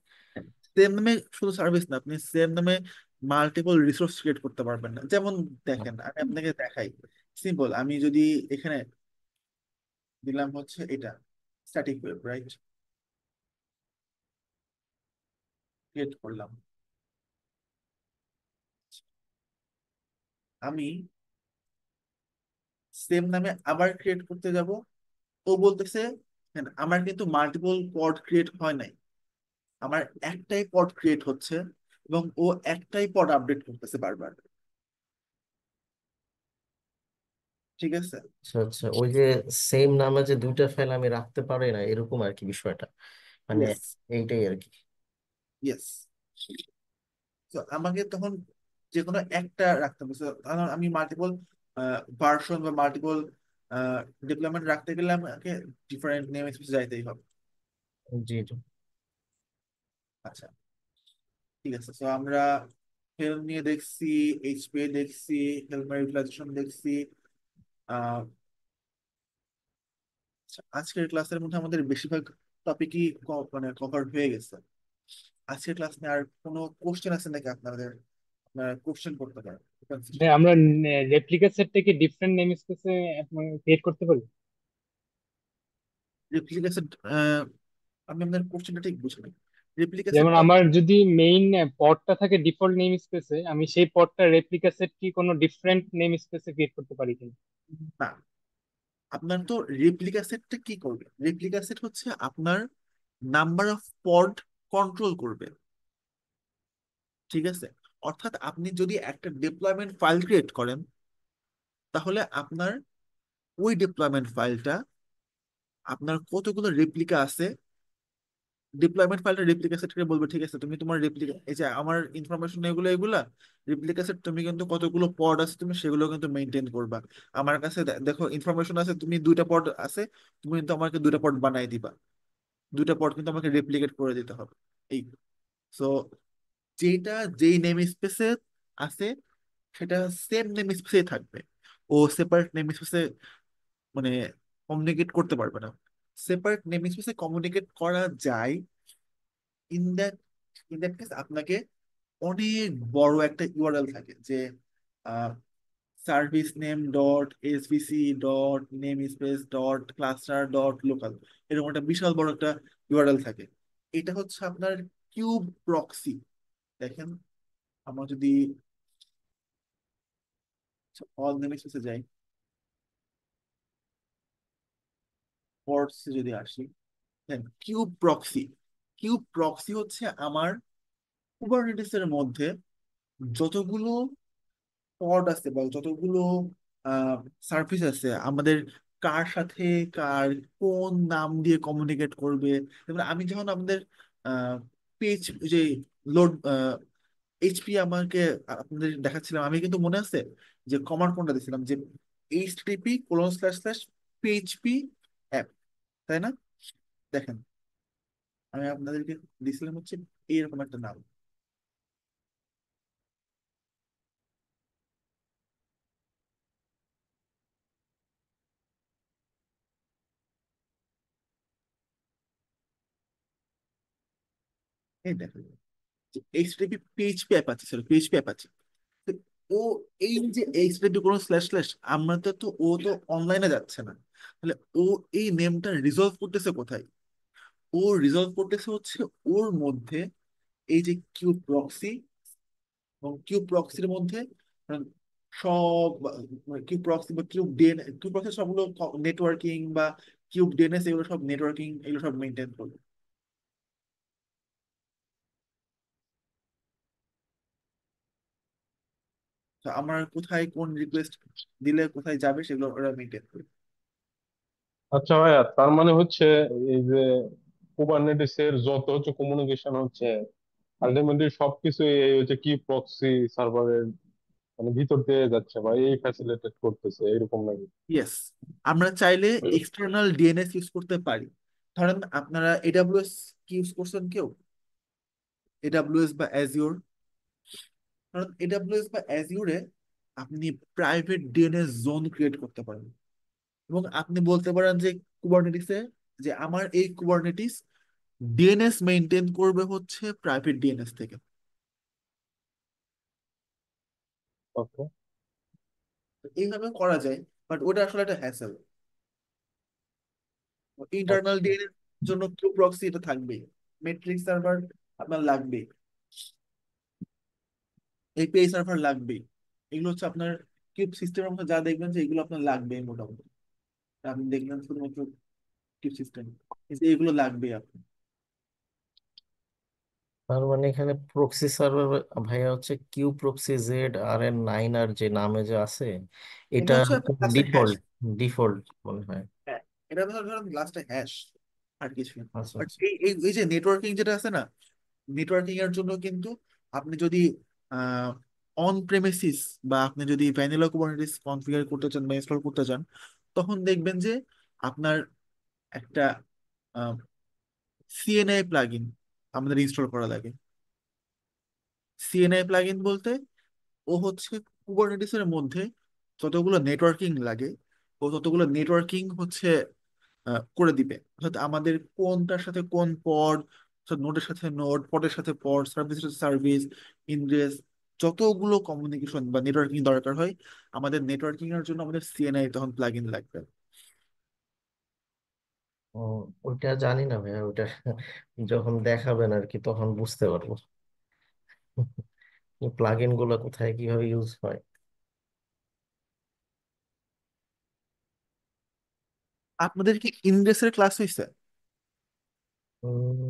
[SPEAKER 1] সেম নামে শুধু সার্ভিস না, আপনি সেম নামে মাল্টিপল রিসোর্স ক্রিয়েট করতে পারবেন না। যেমন দেখেন আমি আপনাকে দেখাই, সিম্পল, আমি যদি এখানে দিলাম হচ্ছে এটা স্ট্যাটিক ওয়েব, রাইট, ক্রিয়েট করলাম। আমি সেম নামে আবার ক্রিয়েট করতে যাব, ও বলতেছে হ্যাঁ, আমার কিন্তু মাল্টিপল পড ক্রিয়েট হয় নাই, আমার একটাই পড ক্রিয়েট হচ্ছে এবং ও একটাই পড আপডেট করতেছে বারবার। ঠিক আছে।
[SPEAKER 2] আচ্ছা আচ্ছা, ওই যে সেম নামে যে দুইটা ফাইল আমি রাখতে পারি না এরকম আর কি বিষয়টা, মানে
[SPEAKER 1] ইয়েস,
[SPEAKER 2] এইটাই আর কি।
[SPEAKER 1] ইয়েস। তো আমাকে তখন যে কোনো একটা রাখতে হবে। So, কারণ আমি মাল্টিপল ভার্সন বা মাল্টিপল ডেভেলপমেন্ট রাখতে গেলে আমাকে ডিফারেন্ট নেম স্পেস যাইতেই হবে।
[SPEAKER 2] জি জি।
[SPEAKER 1] আচ্ছা, ঠিক আছে। তো আমরা হেলম নিয়ে দেখছি, এইচপি দেখছি, হেলমের ইউটিলাইজেশন দেখছি। আহ আচ্ছা, আজকের ক্লাসের মধ্যে আমাদের বেশিরভাগ টপিকই মানে কভার হয়ে গেছে। আজকের ক্লাস নিয়ে আর কোনো কোশ্চেন আছে নাকি আপনাদের? আপনারা কোশ্চেন করতে পারেন, open session।
[SPEAKER 4] হ্যাঁ, আমরা রেপ্লিকা সেটটাকে ডিফারেন্ট নেম স্পেসে ক্রিয়েট করতে পারি।
[SPEAKER 1] রেপ্লিকেশন, আমি আপনার কোশ্চেনটা ঠিক বুঝিনি। রেপ্লিকেশন
[SPEAKER 4] যেমন আমার যদি মেইন পডটা থাকে ডিফল্ট নেম স্পেসে, আমি সেই পডটা রেপ্লিকা সেট কি কোনো ডিফারেন্ট নেম স্পেসে ক্রিয়েট করতে পারি কিনা?
[SPEAKER 1] না, আপনার তো রেপ্লিকা সেটটা কি করবে, রেপ্লিকা সেট হচ্ছে আপনার নাম্বার অফ পড কন্ট্রোল করবে। ঠিক আছে। অর্থাৎ আপনি যদি একটা ডিপ্লয়মেন্ট ফাইল ক্রিয়েট করেন, তাহলে আপনার ওই ডিপ্লয়মেন্ট ফাইলটা আপনার কতগুলো রেপ্লিকা আছে, ডিপ্লয়মেন্ট ফাইলটা রেপ্লিকা সেটকে বলবে ঠিক আছে তুমি তোমার রেপ্লিকা, এই যে আমার ইনফরমেশন এগুলো এগুলা রেপ্লিকা সেট, তুমি কিন্তু কতগুলো পড আছে তুমি সেগুলো কিন্তু মেনটেন করবা। আমার কাছে দেখো ইনফরমেশন আছে তুমি দুইটা পড আছে, তুমি কিন্তু আমাকে দুইটা পড বানাই দিবা, দুইটা পড কিন্তু আমাকে রেপ্লিকেট করে দিতে হবে। এই, সো যেটা যেই নেম স্পেসে আছে সেটা সেম নেম স্পেসে থাকবে, ও সেপারেট নেম স্পেসে মানে কমিউনিকেট করতে পারবে না। সেপারেট নেম স্পেসে কমিউনিকেট করা যায়, in that in that case আপনাকে অনেক বড় একটা ইউআরএল থাকে যে service name dot SVC dot namespace dot cluster dot local, এরকম একটা বিশাল বড় একটা ইউআরএল থাকে। এটা হচ্ছে আপনার কিউব প্রক্সি। দেখেন আমরা যদি অল নেম স্পেসে যাই, পোর্টস যদি আসি, কিউব প্রক্সি, কিউব প্রক্সি হচ্ছে আমার কুবারনেটিস এর মধ্যে যতগুলো পড আছে বা যতগুলো সার্ভিস আছে আমাদের, কার সাথে কার কোন নাম দিয়ে কমিউনিকেট করবে। যেমন আমি যখন আমাদের পেজ যে লোড এইচপি আমাকে আপনাদের দেখাচ্ছিলাম, আমি কিন্তু মনে আছে যে কমান্ড কোনটা দিয়েছিলাম, যে http://php অ্যাপ, তাই না? দেখেন আমি আপনাদেরকে দিয়েছিলাম হচ্ছে এইরকম একটা নাম। এই দেখেন এইচটিটিপি পিএইচপি অ্যাপ আছে, সরি পিএইচপি অ্যাপ আছে। তো ও এই যে এইচটিটিপি কোনো স্ল্যাশ স্ল্যাশ, আমরা তো ও তো অনলাইনে যাচ্ছে না, তাহলে ও এই নেমটা রিজলভ করতেছে কোথায়? ও রিজলভ করতেছে হচ্ছে ওর মধ্যে এই যে কিউ প্রক্সি, এবং কিউ প্রক্সির মধ্যে আহ, সব কিউ প্রক্সি বা কিউব ডিএন, কিউ প্রক্সি সবগুলো নেটওয়ার্কিং বা কিউব ডিএনএস, এগুলো সব নেটওয়ার্কিং, এগুলো সব মেনটেন করবে। তো আমার কোথায় কোন রিকোয়েস্ট দিলে কোথায় যাবে সেগুলো ওরা মেনটেন করবে।
[SPEAKER 3] আচ্ছা ভাইয়া, তার মানে হচ্ছে এই যে কুবারনেটিস এর যত হচ্ছে কমিউনিকেশন হচ্ছে, আলটিমেটলি সবকিছু এই হচ্ছে কি প্রক্সি সার্ভারের মানে ভিতর দিয়ে যাচ্ছে বা এই ফ্যাসিলিটেট করতেছে এরকম নাকি?
[SPEAKER 1] ইয়েস, আমরা চাইলে এক্সটার্নাল ডিএনএস ইউজ করতে পারি। ধরেন আপনারা এডাব্লিউএস কি ইউজ করছেন কেউ, এডাব্লিউএস বা অ্যাজিওর? কারণ এডাব্লিউএস বা অ্যাজিওরে আপনি প্রাইভেট ডিএনএস জোন ক্রিয়েট করতে পারেন, এবং আপনি বলতে পারেন যে কুবারনেটিসে যে আমার এই কুবারনেটিস ডিএনএস মেনটেন করবে হচ্ছে প্রাইভেট ডিএনএস থেকে।
[SPEAKER 3] ওকে।
[SPEAKER 1] তো এইভাবে করা যায়, বাট ওটা আসলে একটা হ্যাসেল। ইন্টারনাল
[SPEAKER 3] আচ্ছা।
[SPEAKER 1] ডিএনএস জন্য কিউ প্রক্সি এটা থাকবেই, মেট্রিক সার্ভার আপনার লাগবেই, এপিআই সার্ভার লাগবেই। এগুলো হচ্ছে আপনার কিউব সিস্টেমের মধ্যে যা দেখবেন যে এগুলো আপনার লাগবেই মোটামুটি। আপনি দেখবেন শুধুমাত্র কিউব সিস্টেম, এগুলো লাগবেই আপনার।
[SPEAKER 2] তার মানে এখানে প্রক্সি সার্ভার ভাইয়া হচ্ছে কিউ প্রক্সি ZRN9 আর যে নামে যে আছে,
[SPEAKER 1] এটা
[SPEAKER 2] এটা
[SPEAKER 1] হচ্ছে আপনার ক্লাসের হ্যাশ।
[SPEAKER 2] ডিফল্ট, ডিফল্ট মনে হয়।
[SPEAKER 1] হ্যাঁ, এটা ধরেন লাস্টে হ্যাশ, আর কিছু না।
[SPEAKER 2] আচ্ছা
[SPEAKER 1] বাট
[SPEAKER 2] আচ্ছা।
[SPEAKER 1] এই এই এই যে নেটওয়ার্কিং যেটা আছে না, নেটওয়ার্কিং এর জন্য কিন্তু আপনি যদি অন প্রেমিসিস বা আপনি যদি ভ্যানিলা কুবারনেটিস কনফিগার করতে চান বা ইনস্টল করতে চান, তখন দেখবেন যে আপনার একটা সিএনআই প্লাগইন আমাদের ইনস্টল করা লাগে। সিএনআই প্লাগইন বলতে ও হচ্ছে কুবারনেটিস এর মধ্যে যতগুলো নেটওয়ার্কিং লাগে, ও ততগুলো নেটওয়ার্কিং হচ্ছে করে দিবে। অর্থাৎ আমাদের কোনটার সাথে কোন পড, নোডের সাথে নোড, পডের সাথে পড, সার্ভিসের সাথে সার্ভিস, ইনগ্রেস, যতগুলো কমিউনিকেশন বা নেটওয়ার্কিং দরকার হয়, আমাদের নেটওয়ার্কিং এর জন্য আমাদের সিএনআই তখন প্লাগ ইন লাগবে।
[SPEAKER 2] ও, ওইটা জানি না ভাইয়া, ওইটা যখন দেখাবেন আর কি তখন বুঝতে পারবো প্লাগ ইন গুলো কোথায় কিভাবে ইউজ হয়।
[SPEAKER 1] আপনাদের কি ইনগ্রেসের ক্লাস হয়েছে?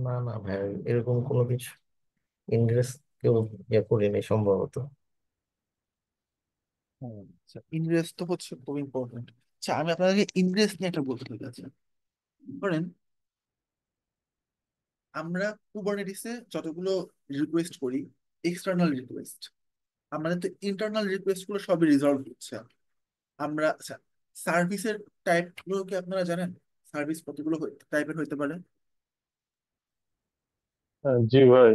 [SPEAKER 2] না না ভাইয়া, এরকম কোনো কিছু ইনগ্রেস কেউ ইয়ে করিনি সম্ভবত।
[SPEAKER 1] আচ্ছা, ইনগ্রেস তো হচ্ছে খুব ইম্পর্টেন্ট। আচ্ছা, আমি আপনাদেরকে ইনগ্রেস নিয়ে একটা বলতে চাই। আচ্ছা, ধরেন আমরা কুবারনেটিসে যতগুলো রিকোয়েস্ট করি, এক্সটার্নাল রিকোয়েস্ট, আমাদের তো ইন্টারনাল রিকোয়েস্ট গুলো সবই রিজলভ হচ্ছে। আমরা আচ্ছা, সার্ভিসের টাইপ গুলো কি আপনারা জানেন? সার্ভিস কতগুলো টাইপের হইতে পারে?
[SPEAKER 3] হ্যাঁ, জি ভাই।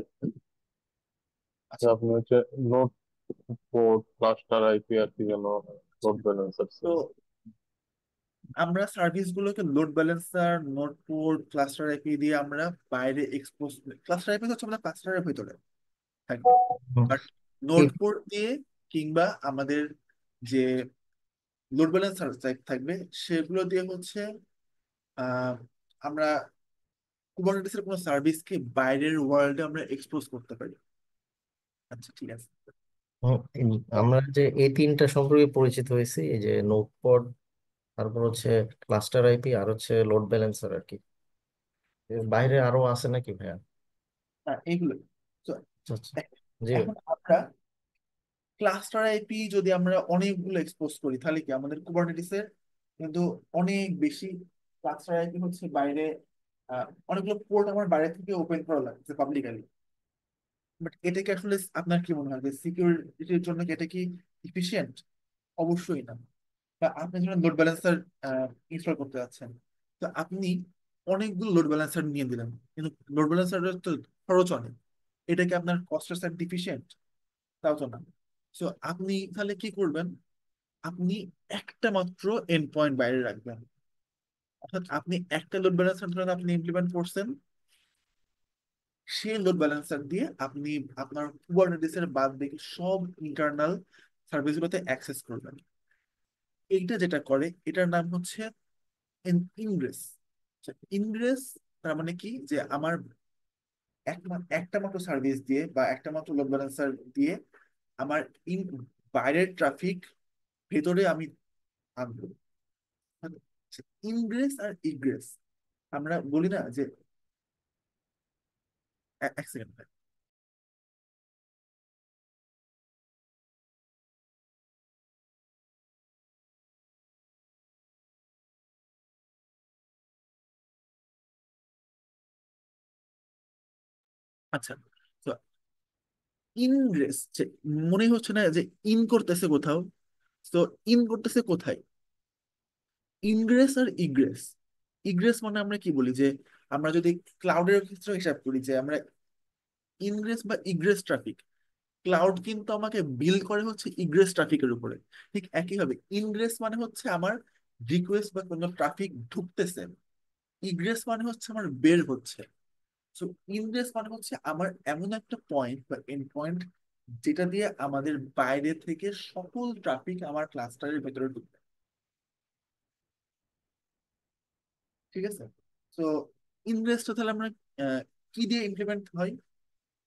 [SPEAKER 1] আচ্ছা,
[SPEAKER 3] আপনি হচ্ছে নোট পোর্ট ক্লাস্টার আইপি আর কি যেন লোড ব্যালেন্সার
[SPEAKER 1] তো আমরা সার্ভিস গুলোকে load balancer, node port, cluster IP দিয়ে আমরা বাইরে এক্সপোজ, ক্লাস্টার আইপি হচ্ছে আমাদের ক্লাস্টারের ভিতরে থাকবে,
[SPEAKER 2] হুম,
[SPEAKER 1] বাট
[SPEAKER 2] কি
[SPEAKER 1] নোড পোর্ট দিয়ে কিংবা আমাদের যে লোড ব্যালেন্সার থাকবে সেগুলো দিয়ে হচ্ছে আহ আমরা কুবারনেটিসের কোনো সার্ভিসকে বাইরের ওয়ার্ল্ডে আমরা এক্সপোজ করতে পারি। আচ্ছা ঠিক আছে।
[SPEAKER 2] হুম, আমরা যে এই তিনটা সম্পর্কে পরিচিত হয়েছি, এই যে নোটপড, তারপর হচ্ছে ক্লাস্টার আইপি, আর হচ্ছে লোড ব্যালেন্সার আর কি। এর বাইরে আরো আছে নাকি ভাইয়া?
[SPEAKER 1] হ্যাঁ, এইগুলো। তো
[SPEAKER 2] আচ্ছা আচ্ছা। জি ভাই।
[SPEAKER 1] এখন আমরা ক্লাস্টার আইপি যদি আমরা অনেকগুলো এক্সপোজ করি তাহলে কি আমাদের কুবারনেটিসের কিন্তু অনেক বেশি ক্লাস্টার আইপি হচ্ছে বাইরে, অনেকগুলো পোর্ট আমার বাইরে থেকে ওপেন করা লাগছে পাবলিকালি। বাট এটা কি আসলে আপনার কি মনে হয় যে সিকিউরিটির জন্য কি এটা কি ইফিশিয়েন্ট? অবশ্যই না। বা আপনি যখন লোড ব্যালেন্সার ইনস্টল করতে যাচ্ছেন, তো আপনি অনেকগুলো লোড ব্যালেন্সার নিয়ে দিলেন, কিন্তু লোড ব্যালেন্সার তো খরচ অনেক। এটা কি আপনার কস্টের সাইড ডিফিশিয়েন্ট? তাও তো না। সো আপনি তাহলে কি করবেন? আপনি একটা মাত্র এন্ড পয়েন্ট বাইরে রাখবেন। অর্থাৎ আপনি একটা লোড ব্যালেন্সার ধরেন আপনি ইমপ্লিমেন্ট করছেন, সেই লোড ব্যালেন্সার দিয়ে আপনি আপনার কুবারনেটিসের বাদ বাকি সব ইন্টারনাল সার্ভিসগুলোতে অ্যাক্সেস করবেন। এইটা যেটা করে এটার নাম হচ্ছে ইনগ্রেস। ইনগ্রেস তার মানে কি যে আমার একটা মাত্র সার্ভিস দিয়ে বা একটা মাত্র লোড ব্যালেন্সার দিয়ে আমার ইন বাইরের ট্রাফিক ভেতরে আমি আনবো। ইনগ্রেস আর ইগ্রেস আমরা বলি না যে এক সেকেন্ড। আচ্ছা, তো ইনগ্রেস মনে হচ্ছে না যে ইন করতেছে কোথাও, তো ইন করতেছে কোথায়? ইনগ্রেস আর ইগ্রেস। ইগ্রেস মানে আমরা কি বলি যে আমরা যদি ক্লাউডের ক্ষেত্রে হিসাব করি যে আমরা ইনগ্রেস বা ইগ্রেস ট্রাফিক, ক্লাউড কিন্তু আমাকে বিল করে হচ্ছে ইগ্রেস ট্রাফিকের উপরে। ঠিক একইভাবে ইনগ্রেস মানে হচ্ছে আমার রিকোয়েস্ট বা কোনো ট্রাফিক ঢুকতেছে, ইগ্রেস মানে হচ্ছে আমার বের হচ্ছে। সো ইনগ্রেস মানে হচ্ছে আমার এমন একটা পয়েন্ট বা এন্ড পয়েন্ট যেটা দিয়ে আমাদের বাইরে থেকে সকল ট্রাফিক আমার ক্লাস্টারের ভেতরে ঢুকবে। ঠিক আছে? তো ইনগ্রেসটা তাহলে আমরা কি দিয়ে ইমপ্লিমেন্ট হয়?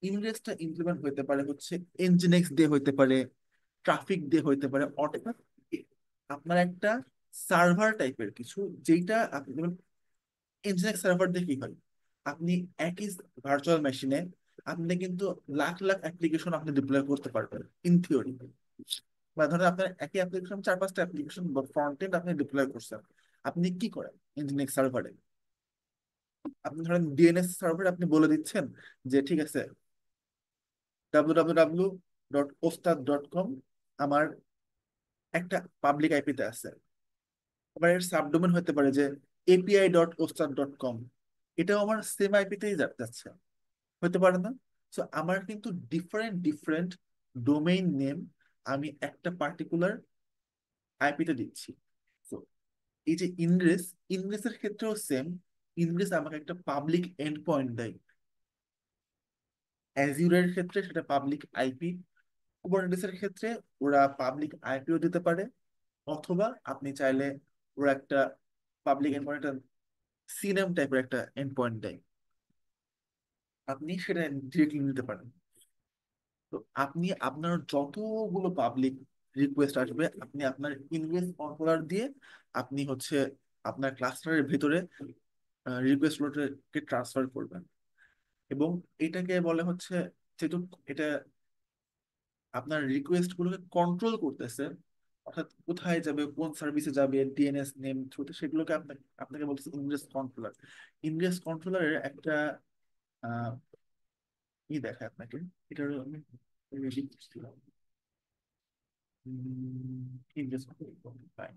[SPEAKER 1] ইনগ্রেসটা ইমপ্লিমেন্ট হইতে পারে হচ্ছে এনজিনেক্স দিয়ে হইতে পারে, ট্রাফিক দিয়ে হইতে পারে, অর্থাৎ আপনার একটা সার্ভার টাইপের কিছু, যেটা আপনি যেমন এনজিনেক্স সার্ভার দিয়ে কি হয়, আপনি একই ভার্চুয়াল মেশিনে আপনি কিন্তু লাখ লাখ অ্যাপ্লিকেশন আপনি ডিপ্লয় করতে পারবেন ইন থিওরি। বা ধরেন আপনার একই অ্যাপ্লিকেশন চার পাঁচটা অ্যাপ্লিকেশন বা ফ্রন্ট এন্ড আপনি ডিপ্লয় করছেন, আপনি কি করেন এনজিনেক্স সার্ভারে? আপনি ধরেন ডিএনএস সার্ভারে আপনি বলে দিচ্ছেন যে ঠিক আছে www.ostad.com আমার একটা পাবলিক আইপিতে আছে। আবার এর সাবডোমেন হতে পারে যে api.ostad.com, এটাও আমার সেম আইপিতেই যাচ্ছে, হতে পারে না? সো আমার কিন্তু ডিফারেন্ট ডিফারেন্ট ডোমেইন নেম আমি একটা পার্টিকুলার আইপিতে দিচ্ছি। তো এই যে ইনগ্রেস, ইনগ্রেসের ক্ষেত্রেও সেম। ইনগ্রেস আমাকে একটা পাবলিক এন্ড পয়েন্ট দেয়। অ্যাজিউরের ক্ষেত্রে সেটা পাবলিক আইপি, কুবারনেটিসের ক্ষেত্রে ওরা পাবলিক আইপিও দিতে পারে, অথবা আপনি চাইলে ওরা একটা পাবলিক এন্ড পয়েন্ট, সিনেম টাইপের একটা এন্ড পয়েন্ট দেয়, আপনি সেটা ডিরেক্টলি নিতে পারেন। তো আপনি আপনার যতগুলো পাবলিক রিকোয়েস্ট আসবে আপনি আপনার ইনভেস্ট কন্ট্রোলার দিয়ে আপনি হচ্ছে আপনার ক্লাস্টারের ভিতরে রিকোয়েস্ট গুলোকে ট্রান্সফার করবেন। এবং এটাকে বলে হচ্ছে, যেহেতু এটা আপনার রিকোয়েস্ট গুলোকে কন্ট্রোল করতেছে, অর্থাৎ কোথায় যাবে কোন সার্ভিসে যাবে ডিএনএস নেম থ্রুতে, সেগুলোকে আপনাকে আপনাকে বলতেছে ইনগ্রেস কন্ট্রোলার। ইনগ্রেস কন্ট্রোলারের একটা আহ ই দেখায় আপনাকে, এটার আমি রেডি করছিলাম। ইনগ্রেস কন্ট্রোলার,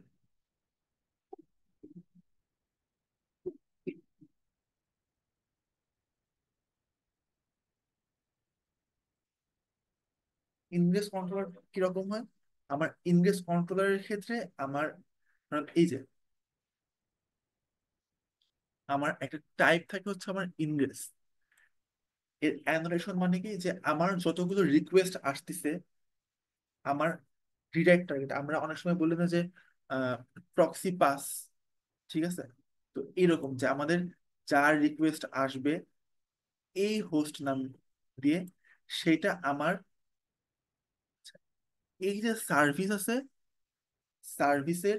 [SPEAKER 1] ইনগ্রেস কন্ট্রোলার কিরকম হয়? আমার ইনগ্রেস কন্ট্রোলারের ক্ষেত্রে আমার ধরেন এই যে আমার একটা টাইপ থাকে হচ্ছে আমার ইনগ্রেস, এর অ্যানোটেশন মানে কি যে আমার যতগুলো রিকোয়েস্ট আসতেছে আমার ডিরেক্ট টার্গেট, আমরা অনেক সময় বলি না যে প্রক্সি পাস, ঠিক আছে? তো এরকম যে আমাদের যার রিকোয়েস্ট আসবে এই হোস্ট নাম দিয়ে, সেটা আমার এই যে সার্ভিস আছে, সার্ভিসের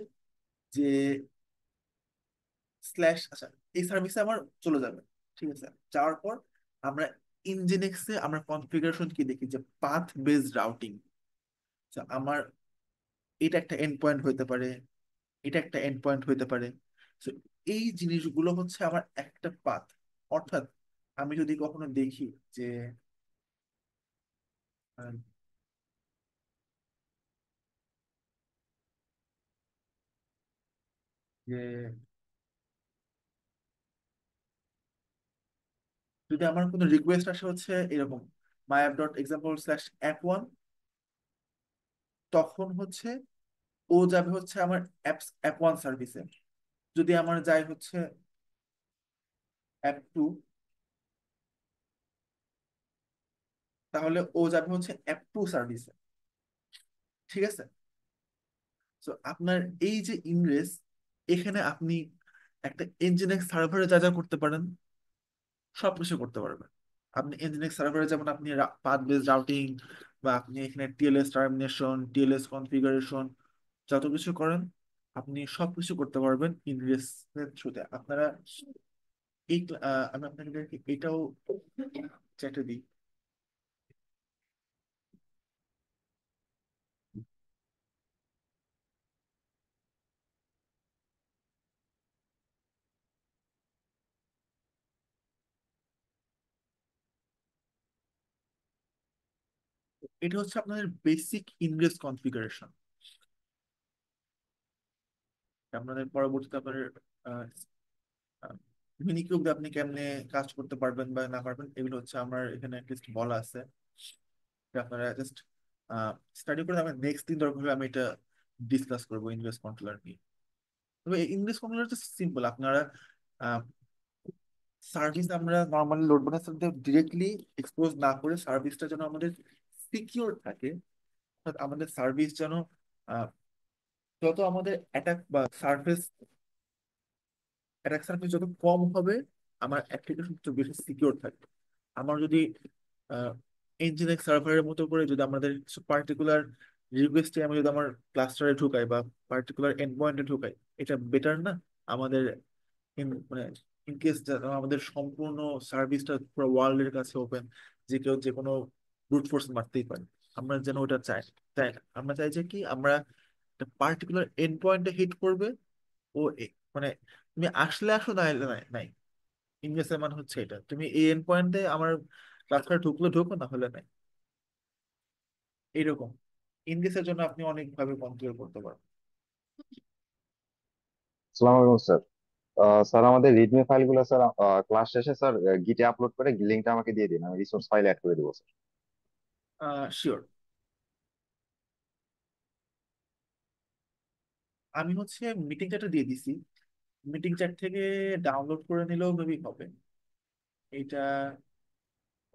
[SPEAKER 1] যে স্ল্যাশ, আচ্ছা এই সার্ভিসে আমার চলে যাবে। ঠিক আছে, যাওয়ার পর আমরা ইনজিনেক্সে আমরা কনফিগারেশন কি দেখি যে পাথ বেসড রাউটিং। তো আমার এটা একটা এন্ড পয়েন্ট হইতে পারে, এটা একটা এন্ড পয়েন্ট হইতে পারে। তো এই জিনিসগুলো হচ্ছে আমার একটা পাথ। অর্থাৎ আমি যদি কখনো দেখি যে আহ, যে যদি আমার কোনো রিকোয়েস্ট আসে হচ্ছে এরকম মাই dot example slash app one, তখন হচ্ছে ও যাবে হচ্ছে আমার অ্যাপ ওয়ান সার্ভিসে। যদি আমার যায় হচ্ছে অ্যাপ টু, তাহলে ও যাবে হচ্ছে অ্যাপ টু সার্ভিসে। ঠিক আছে? তো আপনার এই যে ইনগ্রেস, এখানে আপনি একটা এনজিনিক্স সার্ভারে যা যা করতে পারেন সবকিছু করতে পারবেন। আপনি এনজিনিক্স সার্ভারে যেমন আপনি পাথ বেস রাউটিং, বা আপনি এখানে টিএলএস টার্মিনেশন, টিএলএস কনফিগারেশন, যত কিছু করেন আপনি সবকিছু করতে পারবেন ইনগ্রেস এর থ্রুতে। আপনারা এই আমি আপনাদের এটাও চ্যাটে দিই। এটা হচ্ছে আপনাদের বেসিক ইনগ্রেস কনফিগারেশন। আপনাদের পরবর্তীতে আপনাদের মিনিকিউব দিয়ে আপনি কেমনে কাজ করতে পারবেন বা না পারবেন, এগুলো হচ্ছে আমার এখানে লিস্ট বলা আছে। এটা আপনারা জাস্ট স্টাডি করে আমি নেক্সট দিন দরকার হলে আমি এটা ডিসকাস করবো ইনভেস্ট কন্ট্রোলার নিয়ে। তবে ইনভেস্ট কন্ট্রোলার তো সিম্পল। আপনারা সার্ভিস আমরা normally load balancer directly expose না করে সার্ভিসটা যেন আমাদের সিকিউর থাকে, অর্থাৎ আমাদের সার্ভিস যেন আহ, যত আমাদের অ্যাটাক বা সার্ফেস অ্যাটাক সার্ফেস যত কম হবে, আমার অ্যাপ্লিকেশন তত বেশি সিকিউর থাকবে। আমার যদি ইনজিনিক সার্ভারের মতো করে যদি আমাদের কিছু পার্টিকুলার রিকোয়েস্টে আমি যদি আমার ক্লাস্টারে ঢুকাই বা পার্টিকুলার এন্ড পয়েন্টে ঢুকাই, এটা বেটার না? আমাদের মানে ইন কেস আমাদের সম্পূর্ণ সার্ভিসটা পুরো ওয়ার্ল্ডের কাছে ওপেন, যে কেউ যে কোনো ব্রুট ফোর্স মারতেই পারে। আমরা যেন ওটা চাই, তাই না? আমরা চাই যে কি আমরা একটা পার্টিকুলার এন্ড পয়েন্টে হিট করবে, ও মানে তুমি আসলে আসো, না এলে নাই নাই। ইনভেস্টের মানে হচ্ছে এটা, তুমি এই এন্ড পয়েন্টে আমার ক্লাস্টারে ঢুকলে ঢুকো, না হলে নাই। এইরকম ইনভেস্টের জন্য আপনি অনেকভাবে কন্ট্রোল করতে পারবেন।
[SPEAKER 5] আসসালামু আলাইকুম স্যার। স্যার আমাদের রিডমি ফাইলগুলো স্যার ক্লাস শেষে স্যার গিটে আপলোড করে লিঙ্কটা আমাকে দিয়ে দিন, আমি রিসোর্স ফাইল অ্যাড করে দেবো স্যার।
[SPEAKER 1] শিওর। আমি হচ্ছে মিটিং চ্যাটে দিয়ে দিছি, মিটিং চ্যাট থেকে ডাউনলোড করে নিলেও মেবি হবে এইটা।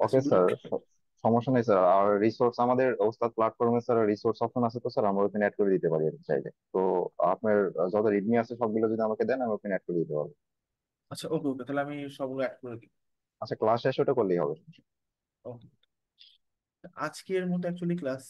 [SPEAKER 1] আচ্ছা
[SPEAKER 5] ওকে
[SPEAKER 1] দুটো
[SPEAKER 5] স্যার, সমস্যা নেই স্যার। আর রিসোর্স আমাদের ওস্তাদ প্ল্যাটফর্মে স্যার রিসোর্স অপশন আছে, তো স্যার আমরা ওখানে অ্যাড করে দিতে পারি আর কি চাইলে। তো আপনার যত রিডমি আছে সবগুলো যদি আমাকে দেন আমি ওখানে অ্যাড করে দিতে পারবো।
[SPEAKER 1] আচ্ছা, ওকে ওকে, তাহলে আমি সবগুলো অ্যাড করে দিই।
[SPEAKER 5] আচ্ছা, ক্লাস শেষ ওটা করলেই হবে।
[SPEAKER 1] ওকে, আজকের মতো অ্যাকচুয়ালি ক্লাস